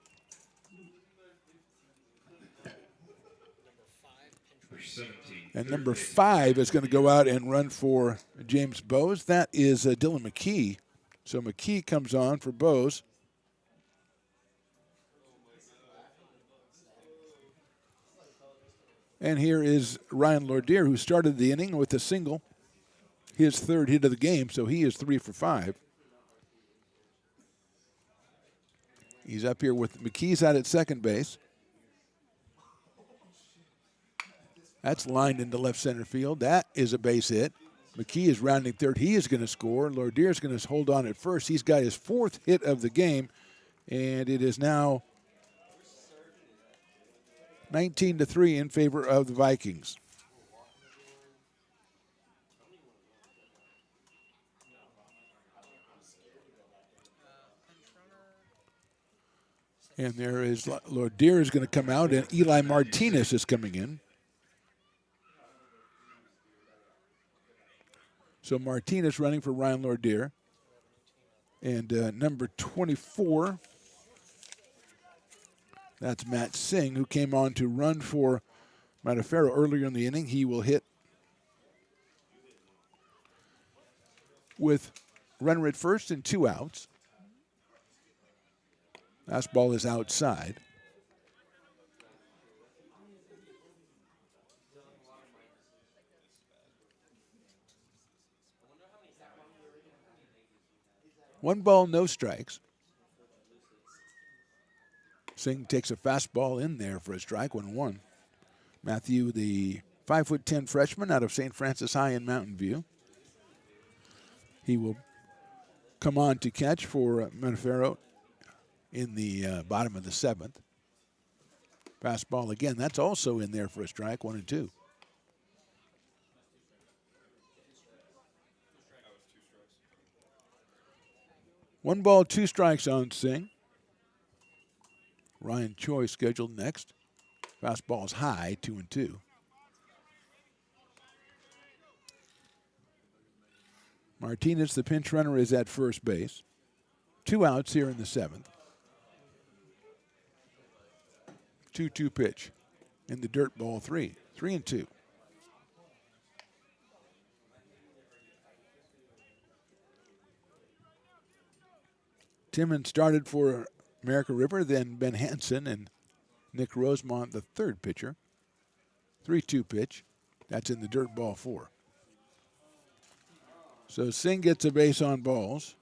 And number 5 is going to go out and run for James Bowes. That is Dylan McKee. So McKee comes on for Bowes. And here is Ryan Lordier, who started the inning with a single, his 3rd hit of the game, so he is 3 for 5. He's up here with McKee's out at second base. That's lined into left center field. That is a base hit. McKee is rounding third. He is going to score. Lordier is going to hold on at first. He's got his 4th hit of the game, and it is now 19-3 in favor of the Vikings. And there is Lordier is going to come out, and Eli Martinez is coming in. So Martinez running for Ryan Lordier. And number 24, that's Matt Singh, who came on to run for Matafero earlier in the inning. He will hit with runner at first and 2 outs. Last ball is outside. One ball, no strikes. Singh takes a fastball in there for a strike, 1-1. Matthew, the 5'10" freshman out of St. Francis High in Mountain View. He will come on to catch for Matafero in the bottom of the 7th. Fastball again, that's also in there for a strike, 1-2. One ball, 2 strikes on Singh. Ryan Choi scheduled next. Fastball is high, 2-2. Martinez, the pinch runner, is at first base. 2 outs here in the 7th. 2-2 pitch in the dirt, ball 3. 3-2. Timmons started for American River, then Ben Hansen and Nick Rosemont, the 3rd pitcher. 3-2 pitch. That's in the dirt, ball 4. So Singh gets a base on balls.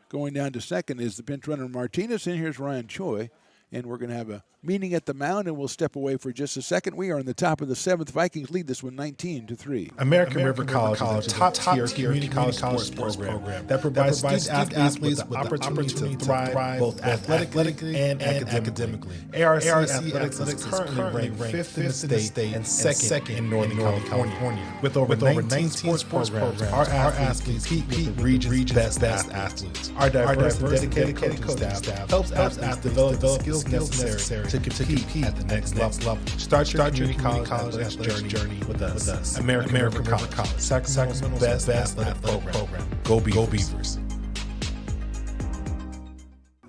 Going down to second is the pinch runner Martinez, and here's Ryan Choi. And we're going to have a meeting at the mound, and we'll step away for just a second. We are in the top of the 7th. Vikings lead this one 19-3. American River College is a top-tier community college sports program that provides student athletes with the opportunity to thrive both athletically and academically. ARC Athletics is currently ranked 5th in the state and second in Northern California. With over 19 sports programs, our athletes compete with region's best athletes. Our diverse and dedicated coaching staff helps athletes develop the skills necessary to compete at the next level. Start your community college journey with us. American River College, Sacramento's best athletic program. Go Beavers.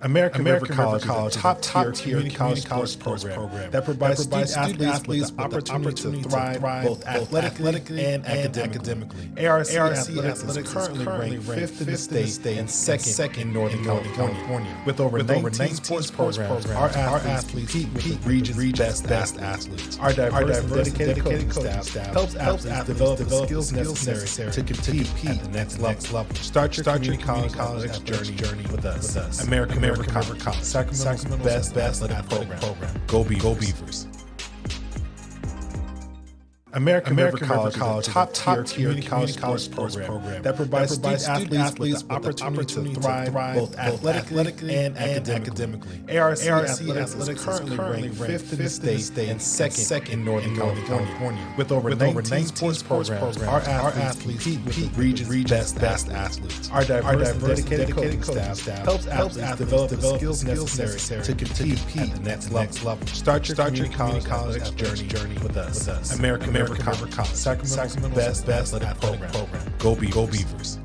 American River College is a top-tier community college sports program that provides student athletes with the opportunity to thrive both athletically and academically. ARC Athletics is currently ranked 5th in the state and second in Northern California. With over 19 sports programs, our athletes compete with the region's best athletes. Our diverse and dedicated coaching staff helps athletes develop the skills necessary to compete at the next level. Start your community college journey with us. American River College, Sacramento's best athletic program. Go Beavers. American River College is a top-tier community college sports program that provides student athletes with the opportunity to thrive both athletically and academically. ARC Athletics is currently ranked 5th in the state and second in Northern California. With over 19 sports programs, our athletes compete with the region's best athletes. Our diverse and dedicated coaching staff helps athletes develop the skills necessary to compete at the next level. Start your community college athletics journey with us. American River College, Sacramento's best athletic program. Go Beavers.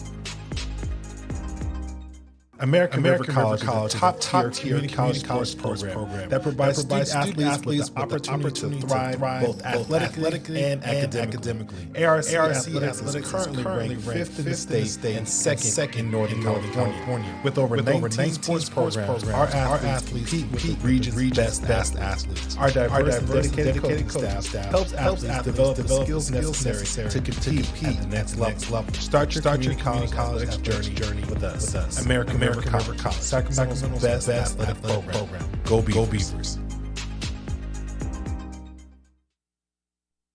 American River College is a top-tier community college sports program that provides student athletes with the opportunity to thrive both athletically and academically. ARC Athletics is currently ranked 5th in the state and second in Northern California. With over 19 sports programs, our athletes compete with the region's best athletes. Our diverse and dedicated coaching staff helps athletes develop the skills necessary to compete at the next level. Start your community college journey with us. American River College, Sacramento's best athletic program. Go Beavers.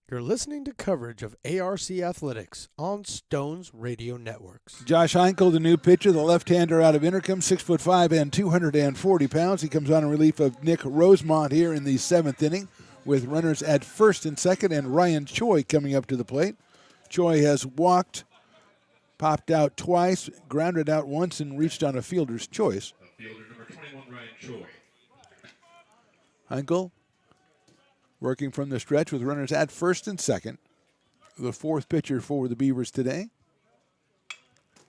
You're listening to coverage of ARC Athletics on Stones Radio Networks. Josh Heinkel, the new pitcher, the left-hander out of Intercom, 6'5" and 240 pounds. He comes on in relief of Nick Rosemont here in the 7th inning with runners at first and second, and Ryan Choi coming up to the plate. Choi has walked, popped out twice, grounded out once, and reached on a fielder's choice. Fielder number 21, Ryan Choi. Heinkel working from the stretch with runners at first and second. The 4th pitcher for the Beavers today.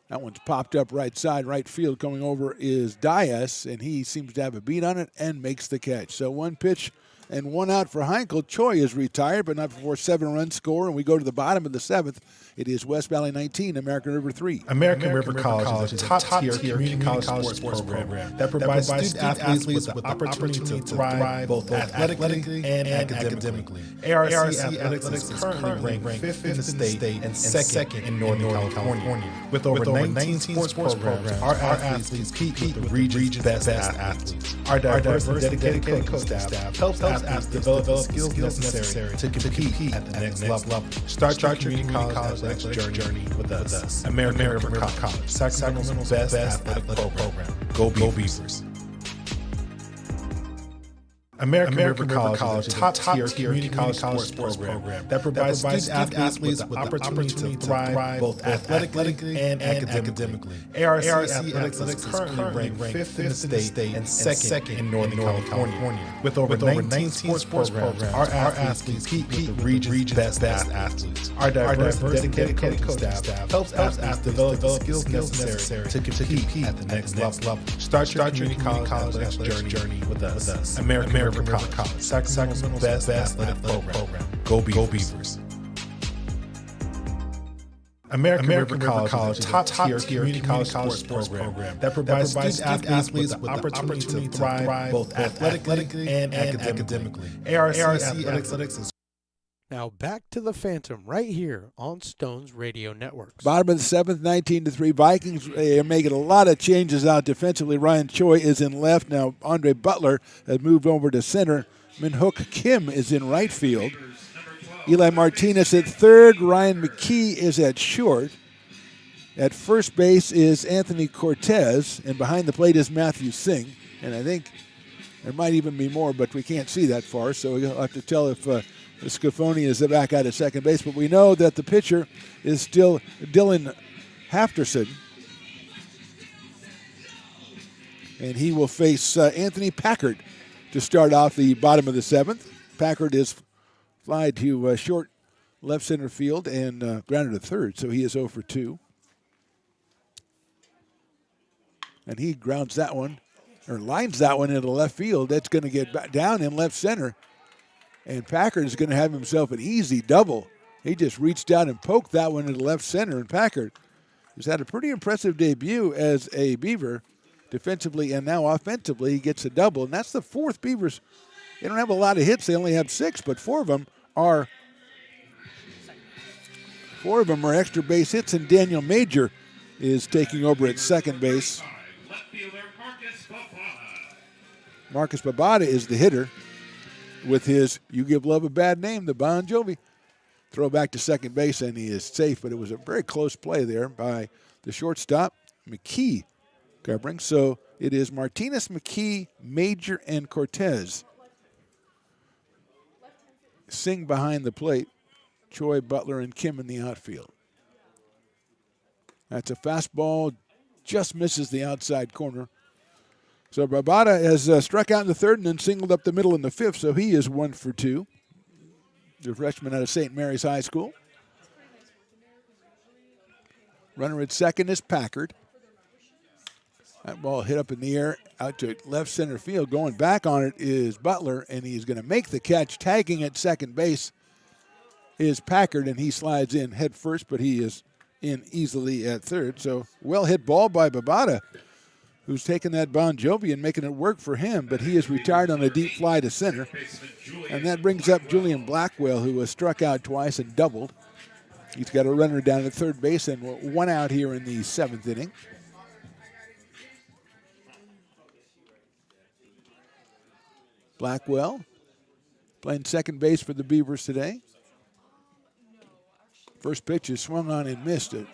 That one's popped up right side, right field. Coming over is Dias, and he seems to have a beat on it and makes the catch. So 1 pitch and 1 out for Heinkel. Choi is retired, but not before 7-run score, and we go to the bottom of the 7th. It is West Valley 19, American River 3. American River College is a top-tier community college sports program that provides student athletes with the opportunity to thrive both athletically and academically. ARC Athletics is currently ranked 5th in the state and second in Northern California. With over 19 sports programs, our athletes compete with the region's best athletes. Our diverse and dedicated coaching staff helps athletes develop the skills necessary to compete at the next level. Start your community college journey with us. American River College, Sacramento's best athletic program. Go Beavers. American River College is a top-tier community college sports program that provides student athletes with the opportunity to thrive both athletically and academically. ARC Athletics is currently ranked 5th in the state and second in Northern California. With over 19 sports programs, our athletes compete with the region's best athletes. Our diverse and dedicated coaching staff helps athletes develop the skills necessary to compete at the next level. Start your community college journey with us. American River College, Sacramento's best athletic program. Go Beavers. American River College is a top-tier community college sports program that provides student athletes with the opportunity to thrive both athletically and academically. ARC Athletics is Now back to the Phantom right here on Stones Radio Networks. Bottom of the 7th, 19-3. Vikings are making a lot of changes out defensively. Ryan Choi is in left. Now Andre Butler has moved over to center. Min-Hook Kim is in right field. Eli Martinez at third. Ryan McKee is at short. At first base is Anthony Cortez, and behind the plate is Matthew Singh. And I think there might even be more, but we can't see that far, so you'll have to tell if Scafoni is back out at second base. But we know that the pitcher is still Dylan Hafterson, and he will face Anthony Packard to start off the bottom of the 7th. Packard is fly to short left center field and grounded to third, so he is 0 for 2. And he grounds that one, or lines that one into left field. That's going to get back down in left center. And Packard is going to have himself an easy double. He just reached out and poked that one into left center, and Packard has had a pretty impressive debut as a Beaver defensively and now offensively. He gets a double, and that's the 4th Beavers. They don't have a lot of hits. They only have 6, but 4 of them are extra base hits, and Daniel Major is taking over at second base. Left fielder Marcus Babada. Marcus Babada is the hitter with his You Give Love a Bad Name, the Bon Jovi. throw back to second base, and he is safe. But it was a very close play there by the shortstop, McKee, covering. So it is Martinez, McKee, Major, and Cortez. Singh behind the plate. Choi, Butler, and Kim in the outfield. That's a fastball, just misses the outside corner. So Babada has struck out in the third and then singled up the middle in the fifth, so he is 1 for 2. The freshman out of St. Mary's High School. Runner at second is Packard. That ball hit up in the air out to left center field. Going back on it is Butler, and he's going to make the catch. Tagging at second base is Packard, and he slides in head first, but he is in easily at third. So well hit ball by Babada, who's taking that Bon Jovi and making it work for him, but he is retired on a deep fly to center. And that brings up Julian Blackwell, who was struck out twice and doubled. He's got a runner down at third base and 1 out here in the 7th inning. Blackwell playing second base for the Beavers today. First pitch is swung on and missed. A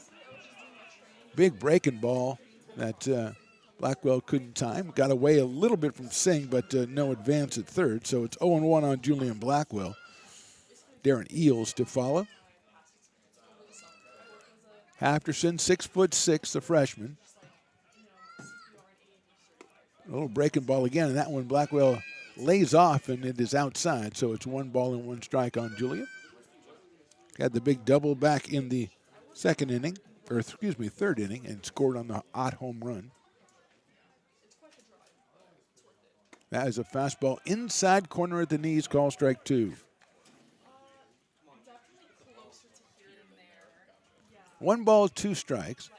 big breaking ball that Blackwell couldn't time. Got away a little bit from Singh, but no advance at third. So it's 0-1 on Julian Blackwell. Darren Eels to follow. Hafterson, 6'6", the freshman. A little breaking ball again, and that one Blackwell lays off, and it is outside. So it's 1 ball and 1 strike on Julian. Had the big double back in the third inning, and scored on the odd home run. That is a fastball inside corner at the knees, call strike 2. 1 ball, 2 strikes.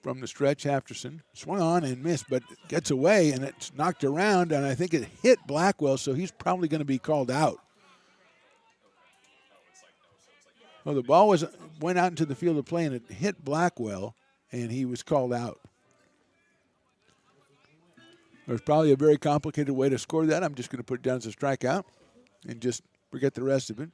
From the stretch, Hafterson swung on and missed, but gets away, and it's knocked around, and I think it hit Blackwell, so he's probably going to be called out. Well, the ball went out into the field of play, and it hit Blackwell, and he was called out. There's probably a very complicated way to score that. I'm just going to put it down as a strikeout and just forget the rest of it.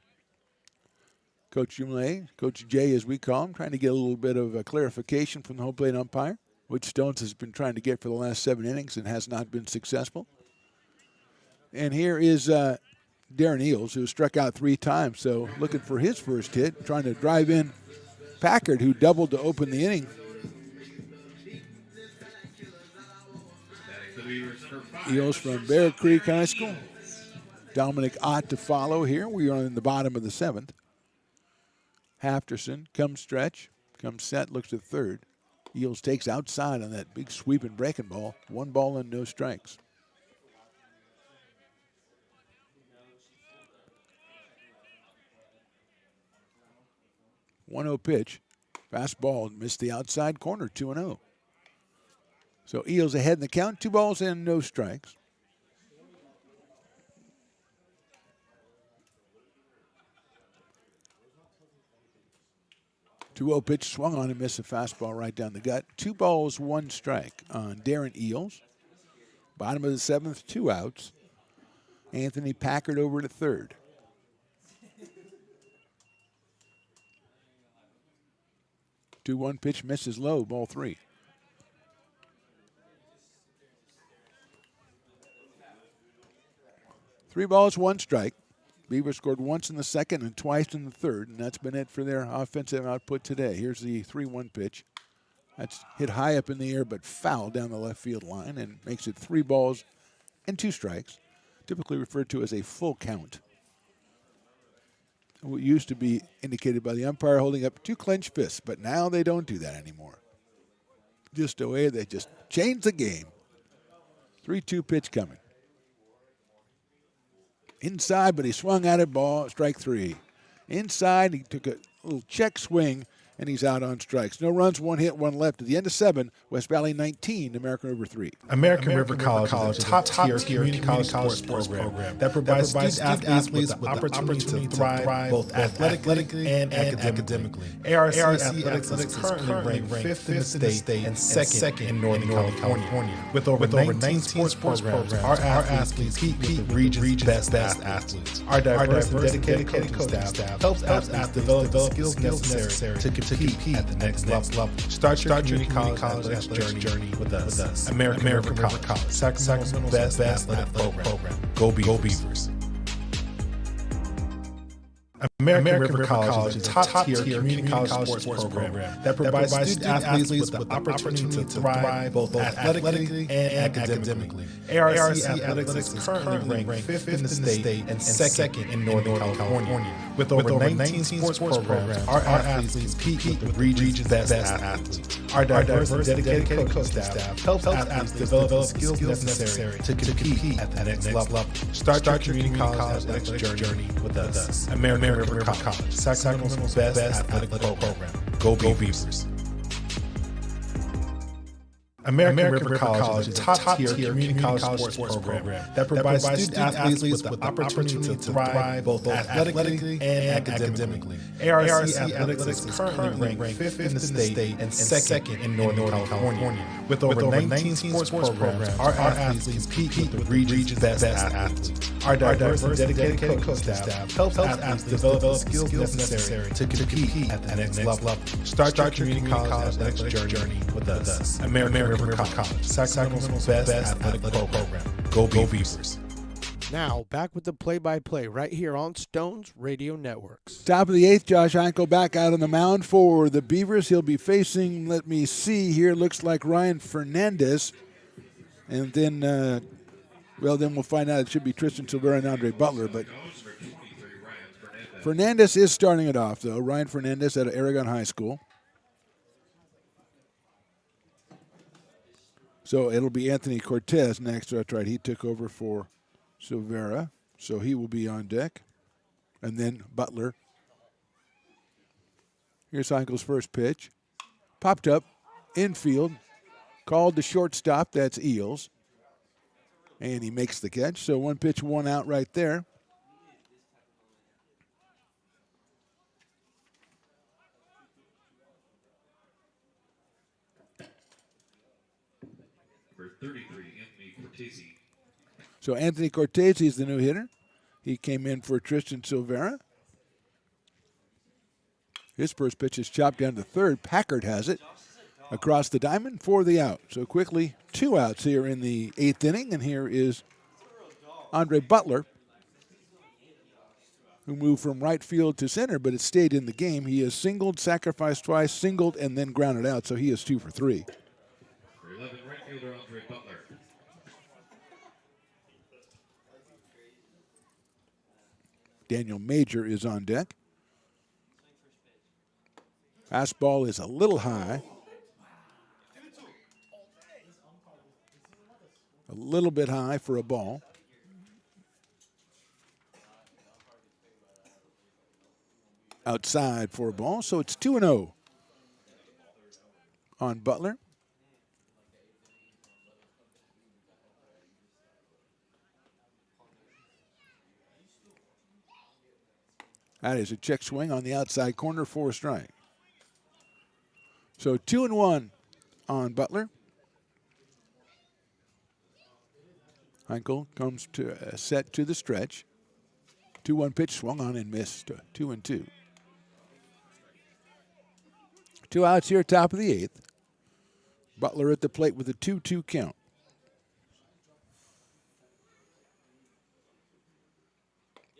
Coach Jumlay, Coach Jay as we call him, trying to get a little bit of a clarification from the home plate umpire, which Stones has been trying to get for the last 7 innings and has not been successful. And here is Darren Eels, who struck out 3 times, so looking for his first hit, trying to drive in Packard, who doubled to open the inning. Eels from Bear Creek High School. Dominic Ott to follow here. We are in the bottom of the 7th. Hafterson comes stretch, comes set, looks at third. Eels takes outside on that big sweeping breaking ball. 1 ball and no strikes. One 1-0 pitch. Fastball missed the outside corner, 2-0. So Eels ahead in the count, 2 balls and no strikes. 2-0 pitch swung on and missed a fastball right down the gut. 2 balls, 1 strike on Darren Eels. Bottom of the 7th, 2 outs. Anthony Packard over to third. Two 1 pitch misses low, ball 3. Three balls, 1 strike. Beavers scored once in the second and twice in the third, and that's been it for their offensive output today. Here's the 3-1 pitch. That's hit high up in the air but foul down the left field line and makes it 3 balls and 2 strikes, typically referred to as a full count. What used to be indicated by the umpire holding up 2 clenched fists, but now they don't do that anymore. Just a way they just changed the game. 3-2 pitch coming. Inside, but he swung at it, ball, strike 3. Inside, he took a little check swing and he's out on strikes. No runs, 1 hit, 1 left. At the end of 7, West Valley 19, American River 3. American River College is a top-tier community college sports program that provides student athletes with the opportunity to thrive both athletically and academically. ARC Athletics is currently ranked 5th in the state and second in Northern California. With over 19 sports programs, our athletes compete with the region's best athletes. Our diverse and dedicated coaching staff helps athletes develop the skills necessary to compete at the next level. Start your community college athletics journey with us. American River College, Sacramento's best athletic program. Go Beavers. American River College is a top-tier community college sports program that provides student athletes with the opportunity to thrive both athletically and academically. ARC Athletics is currently ranked 5th in the state and second in Northern California. With over 19 sports programs, our athletes compete with the region's best athletes. Our diverse and dedicated coaching staff helps athletes develop the skills necessary to compete at the next level. Start your community college athletics journey with us. American River College, Sacramento's best athletic program. Go Beavers. American River College is a top-tier community college sports program that provides student athletes with the opportunity to thrive both athletically and academically. ARC Athletics is currently ranked 5th in the state and second in Northern California. With over 19 sports programs, our athletes compete with the region's best athletes. Our diverse and dedicated coaching staff helps athletes develop the skills necessary to compete at the next level. Start your community college athletics journey with us. American River College, Sacramento's best athletic program. Go Beavers. Now, back with the play-by-play right here on Stones Radio Networks. Top of the 8th, Josh Heinkel back out on the mound for the Beavers. He'll be facing, let me see here, looks like Ryan Fernandez. And then, then we'll find out it should be Tristan Silvera and Andre Butler. But Fernandez is starting it off, though. Ryan Fernandez out of Aragon High School. So it'll be Anthony Cortez next. That's right. He took over for Silvera. So he will be on deck. And then Butler. Here's Heinkel's first pitch. Popped up, infield. Called the shortstop. That's Eels. And he makes the catch. So 1 pitch, 1 out right there. For 33, Anthony Cortese. So Anthony Cortese is the new hitter. He came in for Tristan Silvera. His first pitch is chopped down to third. Packard has it across the diamond for the out. So quickly, 2 outs here in the 8th inning. And here is Andre Butler, who moved from right field to center, but it stayed in the game. He has singled, sacrificed twice, singled, and then grounded out. So he is 2 for 3. For 11, right fielder Andre Butler. Daniel Major is on deck. Fastball is a little high. A little bit high for a ball. Outside for a ball, so it's 2-0 on Butler. That is a check swing on the outside corner for a strike. So 2-1 on Butler. Heinkel comes to set to the stretch. 2-1 pitch swung on and missed. 2-2. 2 outs here, top of the 8th. Butler at the plate with a 2-2 count.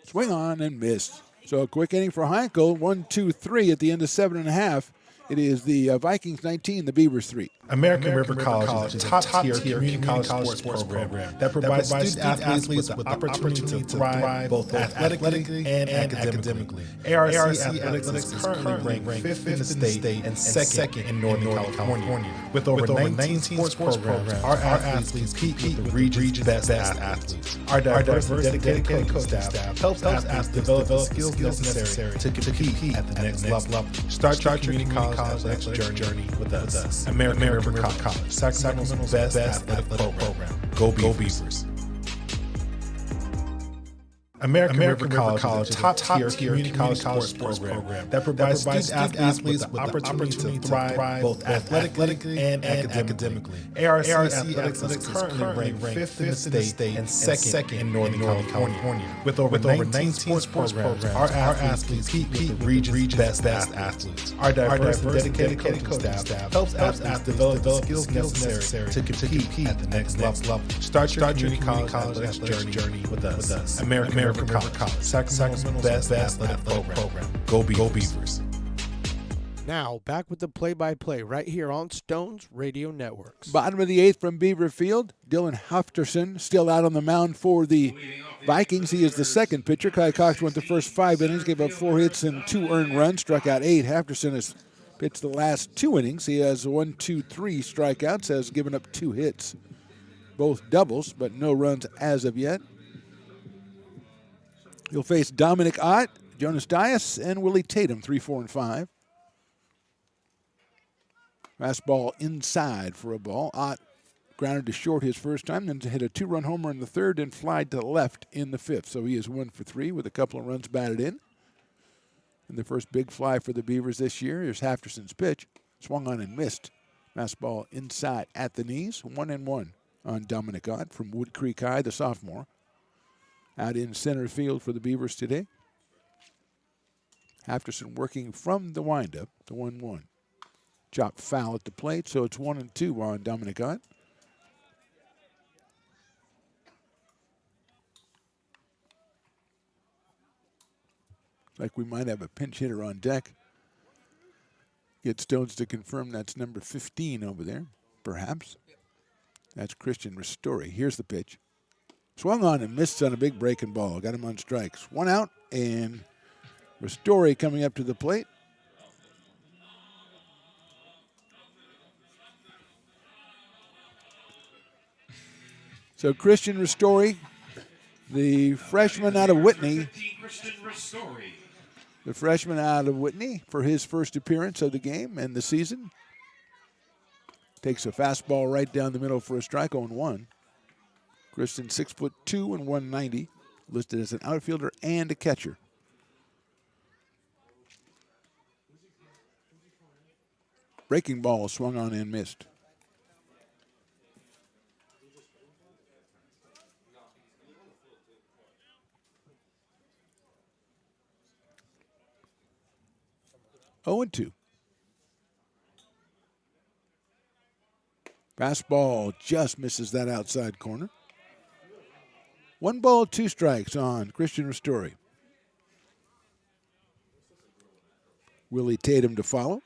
Swing on and missed. So a quick inning for Heinkel. 1-2-3 at the end of 7.5. It is the Vikings 19, the Beavers 3. American River College is a top-tier community college sports program that provides student athletes with the opportunity to thrive both athletically and academically. ARC Athletics is currently ranked 5th in the state and second in Northern California. With over 19 sports programs, our athletes compete with the region's best athletes. Our diverse and dedicated coaching staff helps athletes develop the skills necessary to compete at the next level. Start your community college athletics journey with us. American River College, Sacramento's best athletic program. Go Beavers. American River College is a top-tier community college sports program that provides student athletes with the opportunity to thrive both athletically and academically. ARC Athletics is currently ranked 5th in the state and second in Northern California. With over 19 sports programs, our athletes compete with the region's best athletes. Our diverse and dedicated coaching staff helps athletes develop the skills necessary to compete at the next level. Start your community college athletics journey with us. American River College, Sacramento's best athletic program. Go Beavers. Now, back with the play-by-play right here on Stones Radio Networks. Bottom of the 8th from Beaver Field. Dylan Hafterson still out on the mound for the Vikings. He is the second pitcher. Kai Cox went the first 5 innings, gave up 4 hits and 2 earned runs, struck out 8. Hafterson has pitched the last 2 innings. He has 3 strikeouts, has given up 2 hits. Both doubles, but no runs as of yet. He'll face Dominic Ott, Jonas Dias, and Willie Tatum, 3, 4, and 5. Fastball inside for a ball. Ott grounded to short his first time, then hit a 2-run homer in the third and flied to left in the 5th. So he is 1 for 3 with a couple of runs batted in. And the first big fly for the Beavers this year is Hafterson's pitch. Swung on and missed. Fastball inside at the knees. 1-1 on Dominic Ott from Wood Creek High, the sophomore. Out in center field for the Beavers today. Hafterson working from the windup, the 1-1. Chopped foul at the plate, so it's 1-2 on Dominic Ott. Like we might have a pinch hitter on deck. Get Stones to confirm that's number 15 over there, perhaps. That's Christian Ristori. Here's the pitch. Swung on and missed on a big breaking ball. Got him on strikes. 1 out, and Ristori coming up to the plate. So Christian Ristori, the freshman out of Whitney. The freshman out of Whitney for his first appearance of the game and the season. Takes a fastball right down the middle for a strike, 0-1. Christian, 6'2" and 190, listed as an outfielder and a catcher. Breaking ball swung on and missed. Oh and 2. Fastball just misses that outside corner. 1 ball, 2 strikes on Christian Ristori. Willie Tatum to follow.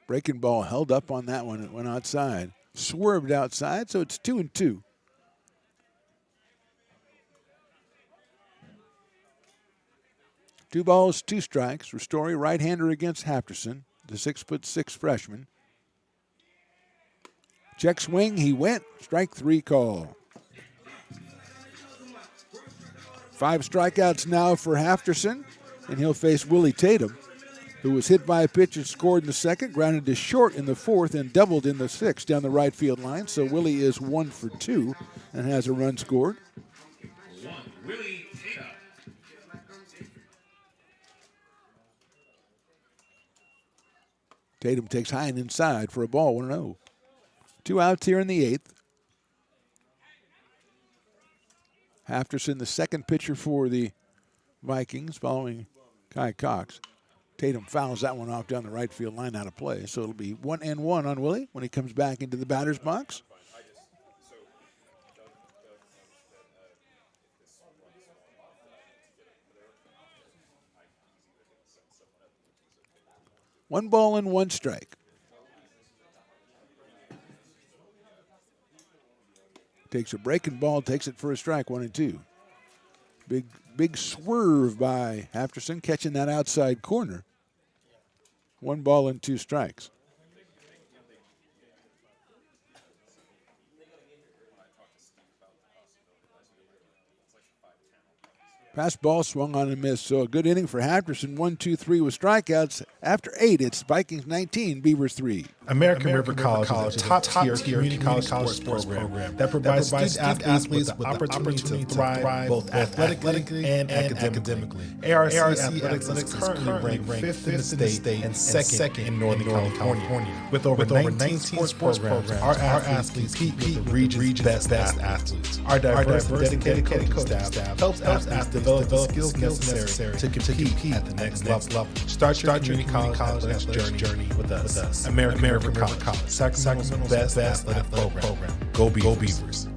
Breaking ball held up on that one. It went outside. Swerved outside, so it's 2-2. Two balls, 2 strikes. Ristori, right-hander against Hafterson, the 6'6" freshman. Check swing, he went. Strike 3 call. 5 strikeouts now for Hafterson, and he'll face Willie Tatum, who was hit by a pitch and scored in the second, grounded to short in the 4th, and doubled in the 6th down the right field line. So Willie is 1 for 2 and has a run scored. Willie Tatum. Tatum takes high and inside for a ball, 1-0. 2 outs here in the 8th. Hafterson, the second pitcher for the Vikings, following Kai Cox. Tatum fouls that one off down the right field line out of play. So it'll be 1-1 on Willie when he comes back into the batter's box. 1 ball and 1 strike. Takes a breaking ball, takes it for a strike, 1-2. Big swerve by Hafterson, catching that outside corner. 1 ball and 2 strikes. Pass ball swung on and missed. So a good inning for Hafterson. 1-2-3 with strikeouts. After 8, it's Vikings 19, Beavers 3. American River College is a top-tier community college sports program that provides student athletes with the opportunity to thrive both athletically and academically. ARC Athletics is currently ranked 5th in the state and 2nd in Northern California. With over 19 sports programs, our athletes compete with the region's best athletes. Our diverse and dedicated coaching staff helps athletes develop the skills necessary to compete at the next level. Start your community college athletics journey with us. American River College, Sacramento's best athletic program. Go Beavers.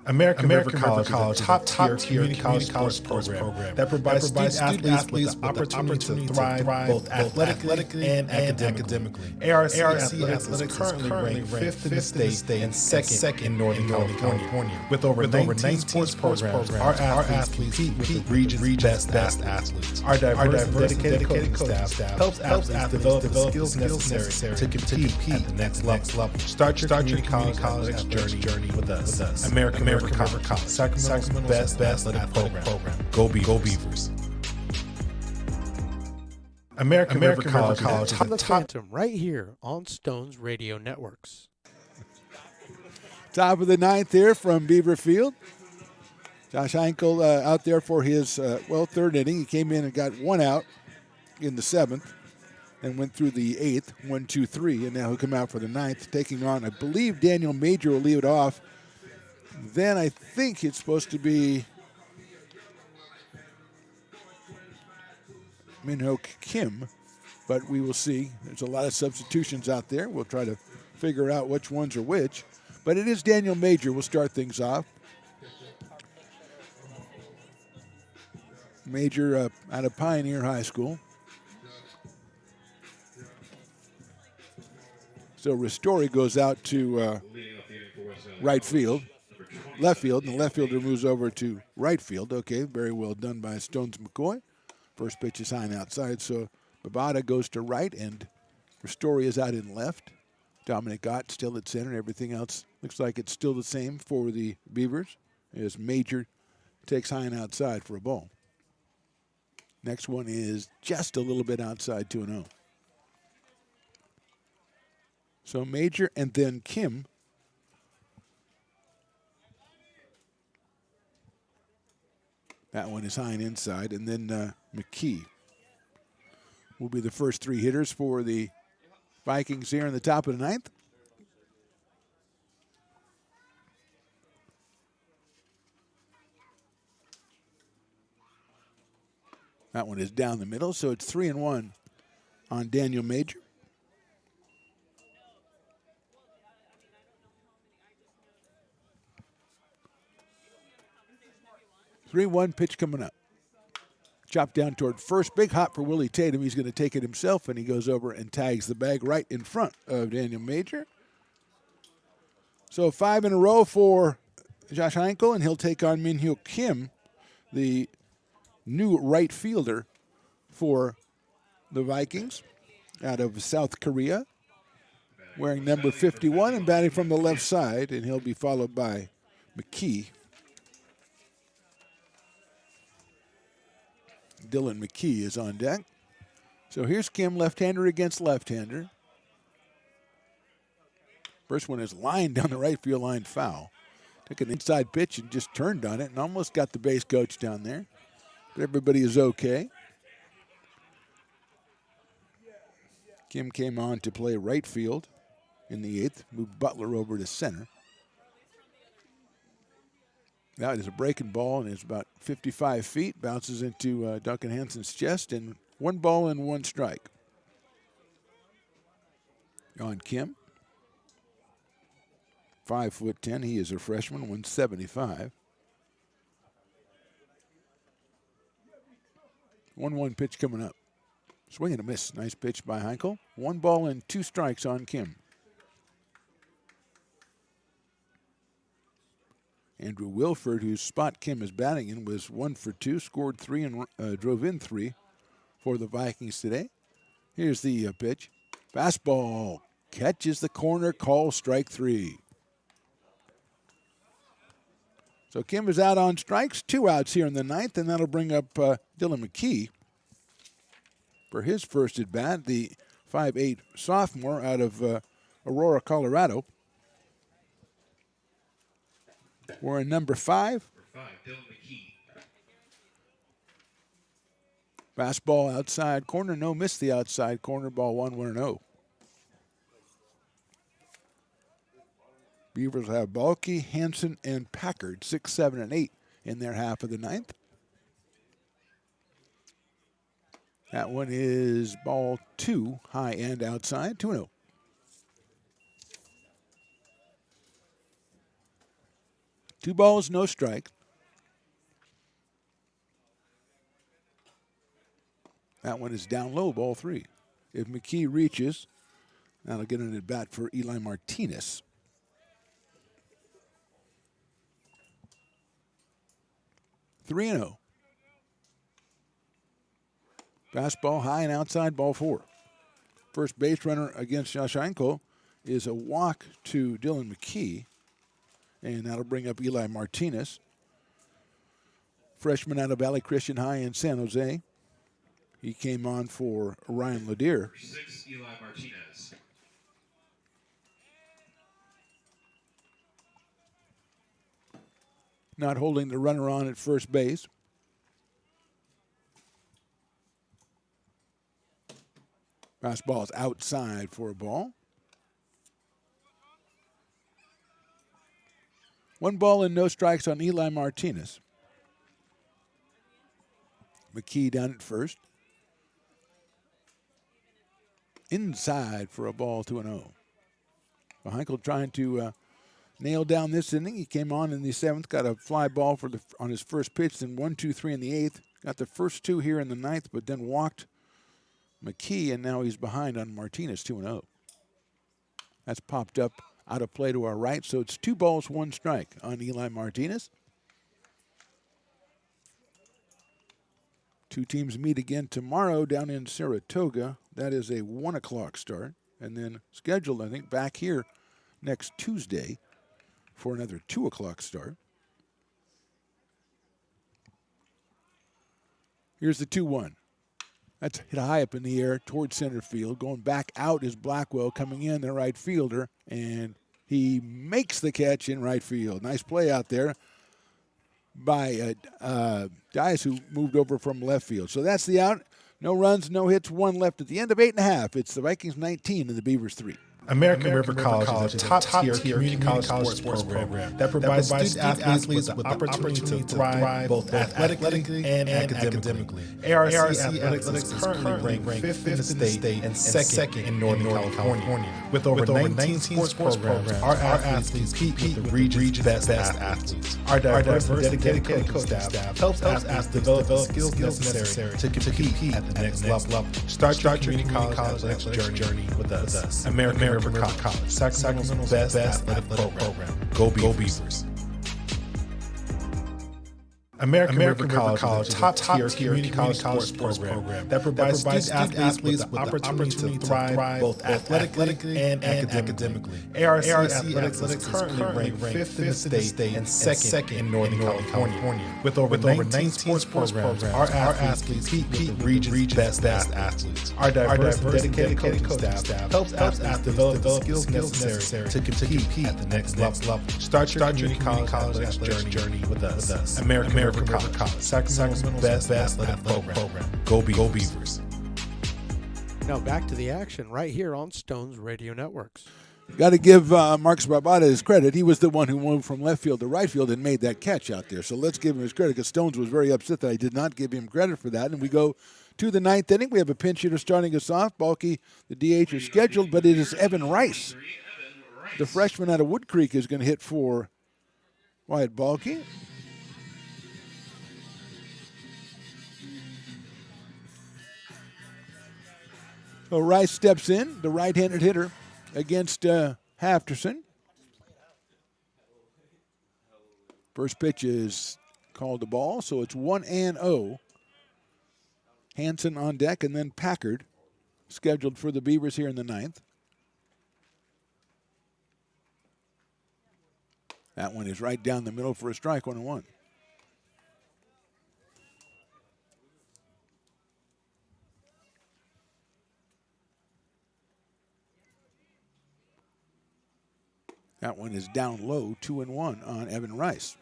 American River College is a top-tier community college sports program that provides student athletes with the opportunity to thrive both athletically and academically. ARC Athletics is currently ranked 5th in the state and 2nd in Northern California. With over 19 sports programs, our athletes compete with the region's best athletes. Our diverse and dedicated coaching staff helps athletes develop the skills necessary to compete at the next level. Start your community college athletics journey with us. American River College, Sacramento's best athletic program. Go Beavers. American River College is The Phantom right here on Stones Radio Networks. Top of the 9th here from Beaver Field. Josh Heinkel out there for his, 3rd inning. He came in and got 1 out in the 7th and went through the 8th, 1-2-3, and now he'll come out for the 9th, taking on, I believe, Daniel Major will lead it off. Then I think it's supposed to be Min-Ho Kim, but we will see. There's a lot of substitutions out there. We'll try to figure out which ones are which. But it is Daniel Major. We'll start things off. Major out of Pioneer High School. So Ristori goes out to right field. Left field, and the left fielder moves over to right field. Okay, very well done by Stones McCoy. First pitch is high and outside, so Babada goes to right, and Ristori is out in left. Dominic Ott still at center. Everything else looks like it's still the same for the Beavers, as Major takes high and outside for a ball. Next one is just a little bit outside, 2-0. So Major and then Kim. That one is high and inside. And then McKee will be the first 3 hitters for the Vikings here in the top of the 9th. That one is down the middle, so it's 3-1 on Daniel Major. Three-one pitch coming up. Chopped down toward first. Big hop for Willie Tatum. He's going to take it himself, and he goes over and tags the bag right in front of Daniel Major. So 5 in a row for Josh Heinkel, and he'll take on Min-Ho Kim, the new right fielder for the Vikings out of South Korea, wearing number 51 and batting from the left side, and he'll be followed by McKee. Dylan McKee is on deck. So here's Kim, left-hander against left-hander. First one is lined down the right field line, foul. Took an inside pitch and just turned on it and almost got the base coach down there. But everybody is okay. Kim came on to play right field in the 8th, moved Butler over to center. That is a breaking ball, and it's about 55 feet. Bounces into Duncan Hansen's chest, and 1 ball and 1 strike on Kim. 5'10". He is a freshman, 175. 1-1 pitch coming up. Swing and a miss. Nice pitch by Heinkel. 1 ball and 2 strikes on Kim. Andrew Wilford, whose spot Kim is batting in, was 1 for 2, scored 3 and drove in 3 for the Vikings today. Here's the pitch. Fastball catches the corner, call strike 3. So Kim is out on strikes, 2 outs here in the 9th, and that'll bring up Dylan McKee for his first at bat, the 5'8" sophomore out of Aurora, Colorado. We're in number 5. Dylan McKee. Fastball outside corner, no miss the outside corner, ball 1-0. Beavers have Balke, Hansen, and Packard, 6, 7, and 8 in their half of the 9th. That one is ball 2, high and outside, 2-0. Two balls, no strike. That one is down low, ball 3. If McKee reaches, that'll get an at bat for Eli Martinez. Three and 0. Fastball high and outside, ball 4. First base runner against Yashenko is a walk to Dylan McKee, and that'll bring up Eli Martinez, freshman out of Valley Christian High in San Jose. He came on for Ryan Ledier. 6, Eli Martinez. Not holding the runner on at first base. Fastball is outside for a ball. 1 ball and no strikes on Eli Martinez. McKee down at first. Inside for a ball, 2-0. Heinkel trying to nail down this inning. He came on in the 7th, got a fly ball on his first pitch, then 1, 2, 3 in the 8th. Got the first 2 here in the 9th, but then walked McKee, and now he's behind on Martinez, 2-0. That's popped up out of play to our right, so it's 2 balls, 1 strike on Eli Martinez. 2 teams meet again tomorrow down in Saratoga. That is a 1 o'clock start, and then scheduled, I think, back here next Tuesday for another 2 o'clock start. Here's the 2-1. That's hit high up in the air towards center field. Going back out is Blackwell, coming in the right fielder, and he makes the catch in right field. Nice play out there by Dias, who moved over from left field. So that's the out. No runs, no hits, 1 left at the end of 8.5. It's the Vikings 19 and the Beavers 3. American River College is a top-tier community college sports program that provides student athletes with the opportunity to thrive both athletically and academically. ARC Athletics is currently ranked 5th in the state and 2nd in Northern California. With over 19 sports programs, our athletes compete with the region's best athletes. Our diverse and dedicated coaching staff helps athletes develop the skills necessary to compete at the next level. Start your community college athletics journey with us. American River College, Sacramento's best athletic program. Go Beavers. American River College is a top-tier community college sports program that provides student athletes with the opportunity to thrive both athletically and academically. ARC Athletics is currently ranked 5th in the state and 2nd in Northern California. With over 19 sports programs, our athletes compete with the region's best athletes. Our diverse and dedicated coaching staff helps athletes develop the skills necessary to compete at the next level. Start your community college athletics journey with us. American River College, Sacramento's best athletic program. Go Beavers. Now back to the action right here on Stones Radio Networks. Got to give Marcus Barbada his credit. He was the one who moved from left field to right field and made that catch out there. So let's give him his credit, because Stones was very upset that I did not give him credit for that. And we go to the 9th inning. We have a pinch hitter starting us off. Balke, the DH, is scheduled, but it is Evan Rice. The freshman out of Wood Creek is going to hit for Wyatt Balke. So Rice steps in, the right-handed hitter, against Hafterson. First pitch is called the ball, so it's 1-0. Hanson on deck, and then Packard scheduled for the Beavers here in the ninth. That one is right down the middle for a strike, 1-1. That one is down low, 2-1 on Evan Rice.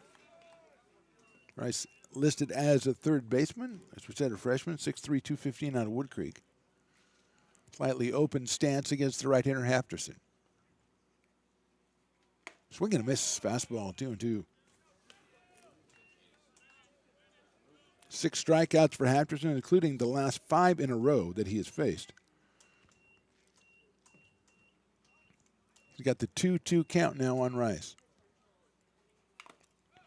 Rice listed as a third baseman, as we said, a freshman, 6'3", 215 out of Wood Creek. Slightly open stance against the right-hander Hafterson. Swing and a miss, fastball, 2-2. 6 strikeouts for Hafterson, including the last 5 in a row that he has faced. He's got the 2-2 count now on Rice.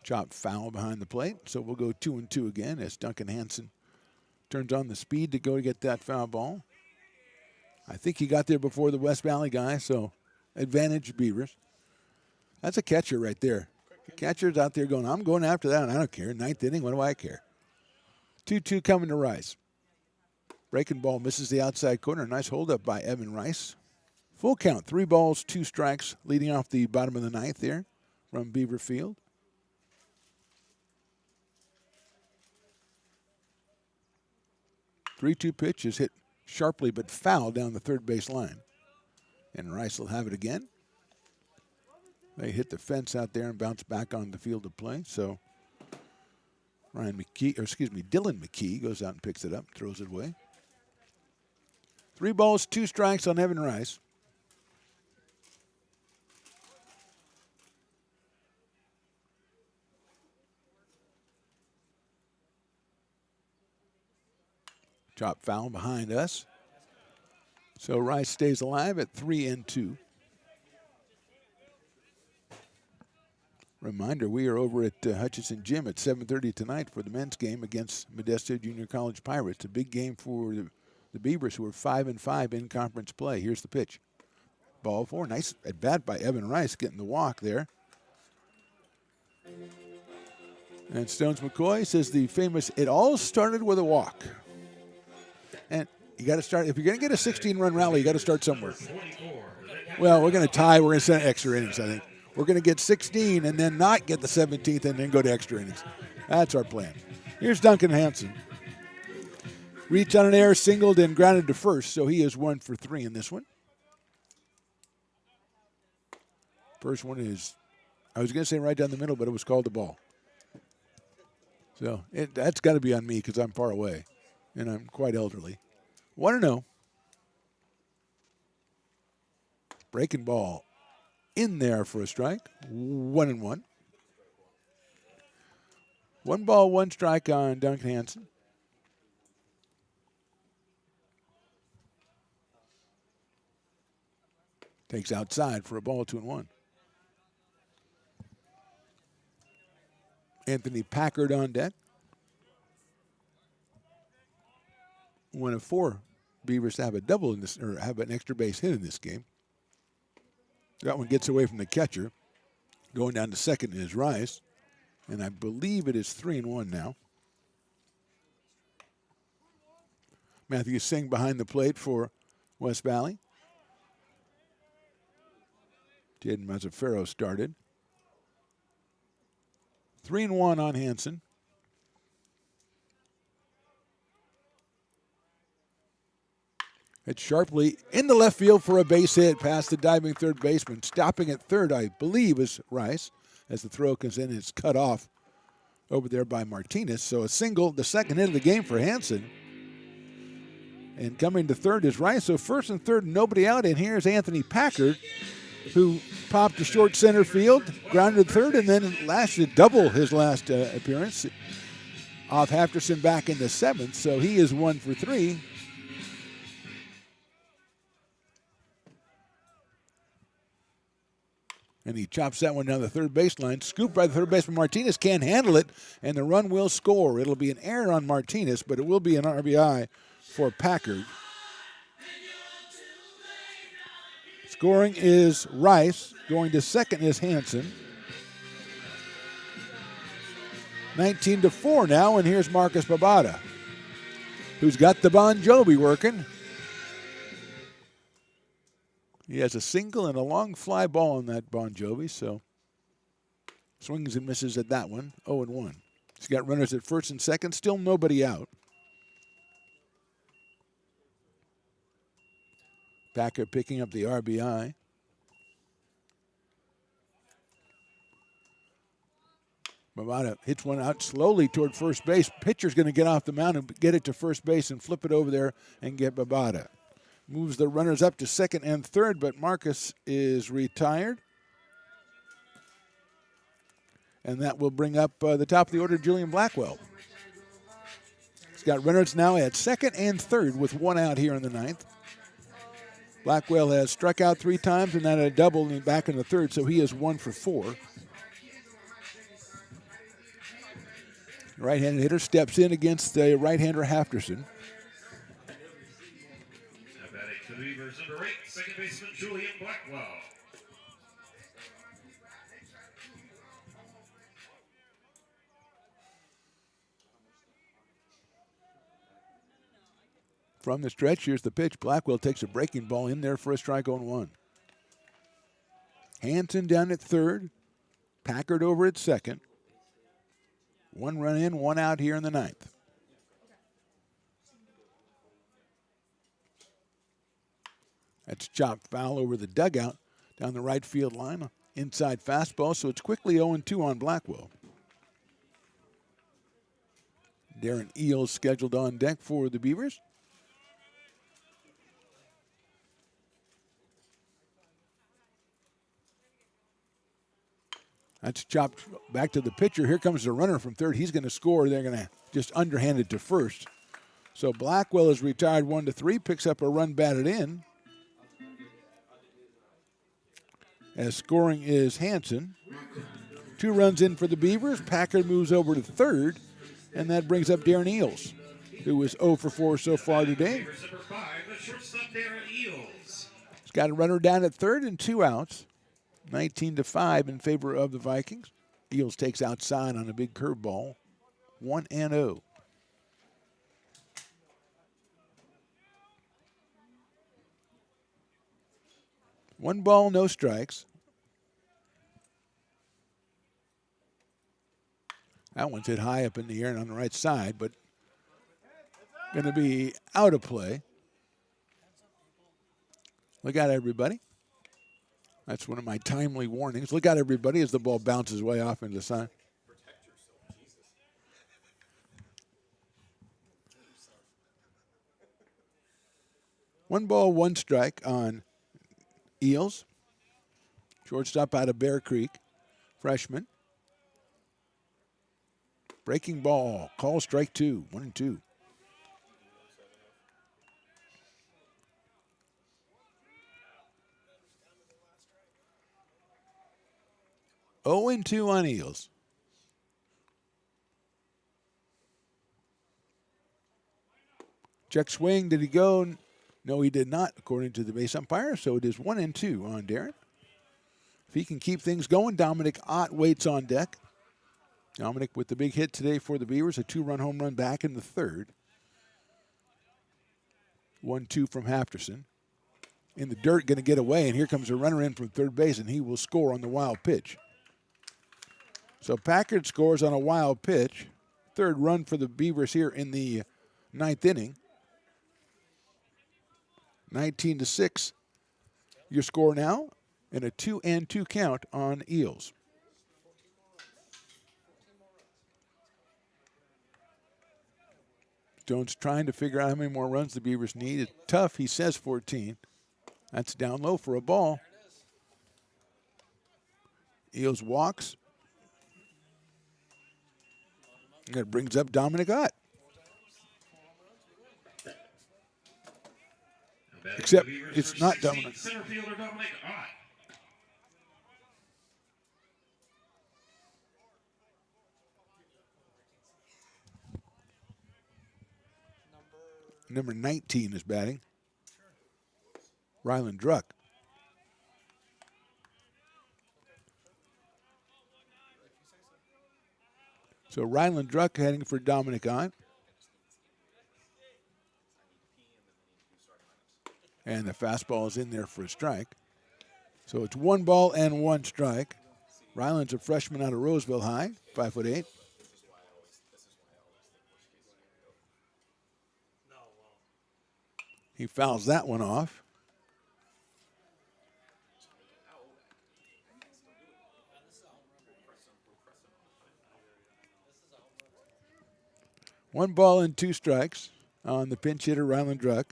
Chop foul behind the plate, so we'll go 2-2 again as Duncan Hanson turns on the speed to go to get that foul ball. I think he got there before the West Valley guy, so advantage Beavers. That's a catcher right there. The catcher's out there going, I'm going after that, and I don't care. Ninth inning, what do I care? 2-2 coming to Rice. Breaking ball misses the outside corner. Nice holdup by Evan Rice. Full count, 3 balls, 2 strikes, leading off the bottom of the ninth there from Beaver Field. 3-2 pitch is hit sharply but foul down the third base line. And Rice will have it again. They hit the fence out there and bounce back on the field of play. So Dylan McKee goes out and picks it up, throws it away. 3 balls, 2 strikes on Evan Rice. Chop foul behind us. So Rice stays alive at 3-2. Reminder, we are over at Hutchinson Gym at 7:30 tonight for the men's game against Modesto Junior College Pirates. A big game for the Beavers, who are 5-5 in conference play. Here's the pitch. Ball 4. Nice at bat by Evan Rice, getting the walk there. And Stones McCoy says the famous, it all started with a walk. And you got to start, if you're going to get a 16-run rally, you got to start somewhere. Well, we're going to tie. We're going to send extra innings, I think. We're going to get 16 and then not get the 17th and then go to extra innings. That's our plan. Here's Duncan Hanson. Reached on an air, singled, and grounded to first, so he is 1 for 3 in this one. First one is, I was going to say right down the middle, but it was called the ball. So that's got to be on me because I'm far away and I'm quite elderly. 1-0. Breaking ball in there for a strike. 1-1. 1 ball, 1 strike on Duncan Hanson. Takes outside for a ball, 2-1. Anthony Packard on deck. 1 of 4 Beavers to have a double in this, or have an extra base hit in this game. That one gets away from the catcher. Going down to second is Rice. And I believe it is 3-1 now. Matthew Singh behind the plate for West Valley. Jaden Mazzaferro started. 3-1 on Hanson. It's sharply in the left field for a base hit past the diving third baseman. Stopping at third, I believe, is Rice. As the throw comes in, it's cut off over there by Martinez. So a single, the second hit of the game for Hanson. And coming to third is Rice. So first and third, nobody out. And here's Anthony Packard, who popped to short center field, grounded third, and then lasted double his last appearance off Hafterson back in the 7th. So he is 1 for 3. And he chops that one down the third baseline. Scooped by the third baseman. Martinez can't handle it, and the run will score. It'll be an error on Martinez, but it will be an RBI for Packard. Scoring is Rice. Going to second is Hanson. 19-4 now, and here's Marcus Babada, who's got the Bon Jovi working. He has a single and a long fly ball on that Bon Jovi, so swings and misses at that one, 0-1. He's got runners at first and second, still nobody out. Packer picking up the RBI. Mamada hits one out slowly toward first base. Pitcher's going to get off the mound and get it to first base and flip it over there and get Babada. Moves the runners up to second and third, but Marcus is retired. And that will bring up the top of the order, Julian Blackwell. He's got runners now at second and third with one out here in the ninth. Blackwell has struck out 3 times and then a double back in the third, so he is 1 for 4. Right-handed hitter steps in against the right-hander Hafterson. Now batting for the Beavers, number 8, second baseman Julian Blackwell. From the stretch, here's the pitch. Blackwell takes a breaking ball in there for a strike on 1. Hanson down at third. Packard over at second. 1 run in, 1 out here in the ninth. That's chopped foul over the dugout down the right field line. Inside fastball, so it's quickly 0-2 on Blackwell. Darren Eels scheduled on deck for the Beavers. That's chopped back to the pitcher. Here comes the runner from third. He's going to score. They're going to just underhand it to first. So Blackwell is retired 1-3, picks up a run batted in. As scoring is Hanson. 2 runs in for the Beavers. Packard moves over to third, and that brings up Darren Eels, who is 0 for 4 so far today. Beavers, number 5, the shortstop Darren Eels. He's got a runner down at third and 2 outs. 19-5 in favor of the Vikings. Eels takes outside on a big curveball. 1-0. One ball, no strikes. That one's hit high up in the air and on the right side, but going to be out of play. Look out, everybody. That's one of my timely warnings. Look out, everybody, as the ball bounces way off into the sun. One ball, one strike on Eels. Shortstop out of Bear Creek, freshman. Breaking ball, call strike 2, 1-2. Oh and 2 on Eels. Check swing. Did he go? No, he did not, according to the base umpire. So it is 1-2 on Darren. If he can keep things going, Dominic Ott waits on deck. Dominic with the big hit today for the Beavers, a 2-run home run back in the third. 1-2 from Hafterson. In the dirt, going to get away, and here comes a runner in from third base, and he will score on the wild pitch. So Packard scores on a wild pitch. Third run for the Beavers here in the ninth inning. 19-6, your score now, and a 2-2 count on Eels. Jones trying to figure out how many more runs the Beavers need. It's tough. He says 14. That's down low for a ball. Eels walks. That brings up Dominic Ott. Except it's not Dominic. Center fielder Dominic Ott. Number 19 is batting. Ryland Druck. So Ryland Druck heading for Dominic Ott. And the fastball is in there for a strike. So it's 1 ball and 1 strike. Ryland's a freshman out of Roseville High, 5'8". He fouls that one off. One ball and 2 strikes on the pinch hitter, Ryland Druck.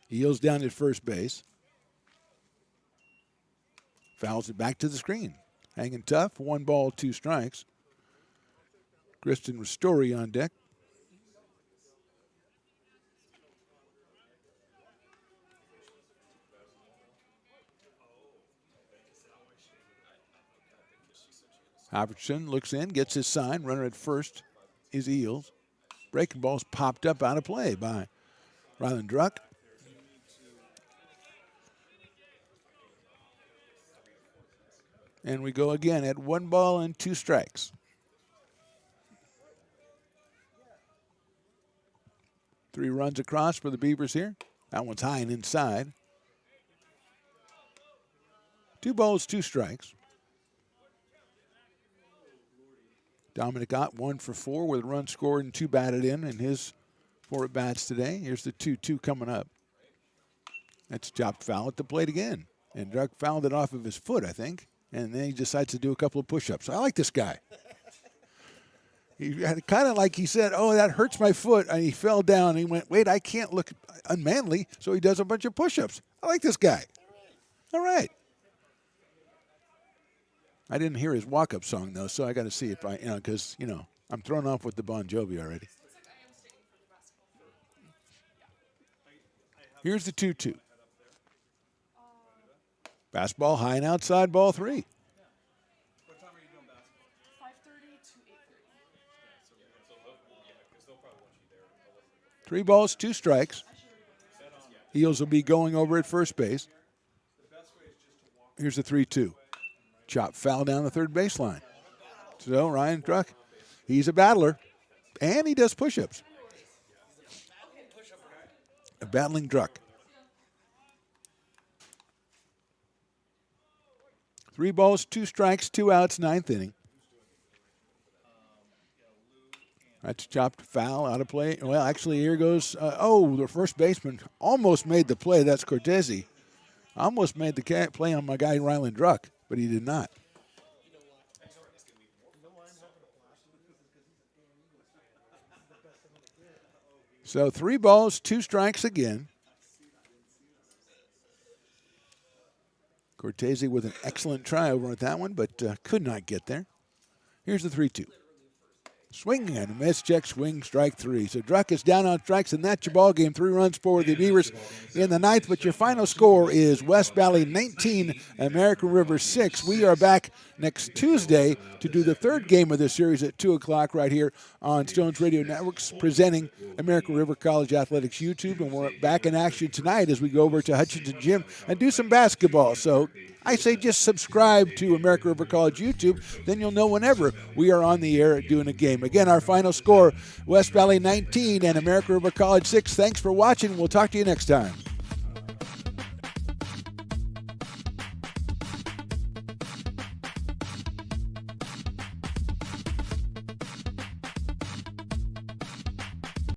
He yields down at first base. Fouls it back to the screen. Hanging tough, 1 ball, 2 strikes. Kristen Ristori on deck. Halverson looks in, gets his sign. Runner at first is Eels. Breaking ball's popped up out of play by Ryland Druck. And we go again at 1 ball and 2 strikes. 3 runs across for the Beavers here. That one's high and inside. 2 balls, 2 strikes. Dominic Ott 1 for 4 with a run scored and 2 batted in his 4 at-bats today. Here's the 2-2 coming up. That's chopped foul at the plate again. And Druck fouled it off of his foot, I think. And then he decides to do a couple of push-ups. I like this guy. He had kind of like he said, oh, that hurts my foot. And he fell down. And he went, wait, I can't look unmanly. So he does a bunch of push-ups. I like this guy. All right. I didn't hear his walk-up song, though, so I got to see if because, I'm thrown off with the Bon Jovi already. Here's the 2-2. Fastball high and outside, ball 3. What time are you doing basketball? 5:30 to 8:30. 3 balls, 2 strikes. Eels will be going over at first base. Here's the 3-2. Chop foul down the third baseline. So Ryan Druck, he's a battler, and he does push-ups. A battling Druck. 3 balls, 2 strikes, 2 outs, 9th inning. That's chopped foul out of play. Well, actually, here goes. The first baseman almost made the play. That's Cortese. Almost made the play on my guy Ryland Druck, but he did not. So 3 balls, 2 strikes again. Cortese with an excellent try over at that one, but could not get there. Here's the 3-2. Swing and a miss, check, swing, strike 3. So Druck is down on strikes, and that's your ball game. 3 runs for the Beavers in the 9th, but your final score is West Valley 19, American River 6. We are back next Tuesday to do the 3rd game of the series at 2 o'clock right here on Stones Radio Networks, presenting American River College Athletics YouTube, and we're back in action tonight as we go over to Hutchinson Gym and do some basketball. So I say just subscribe to American River College YouTube, then you'll know whenever we are on the air doing a game. Again, our final score, West Valley 19 and American River College 6. Thanks for watching. We'll talk to you next time.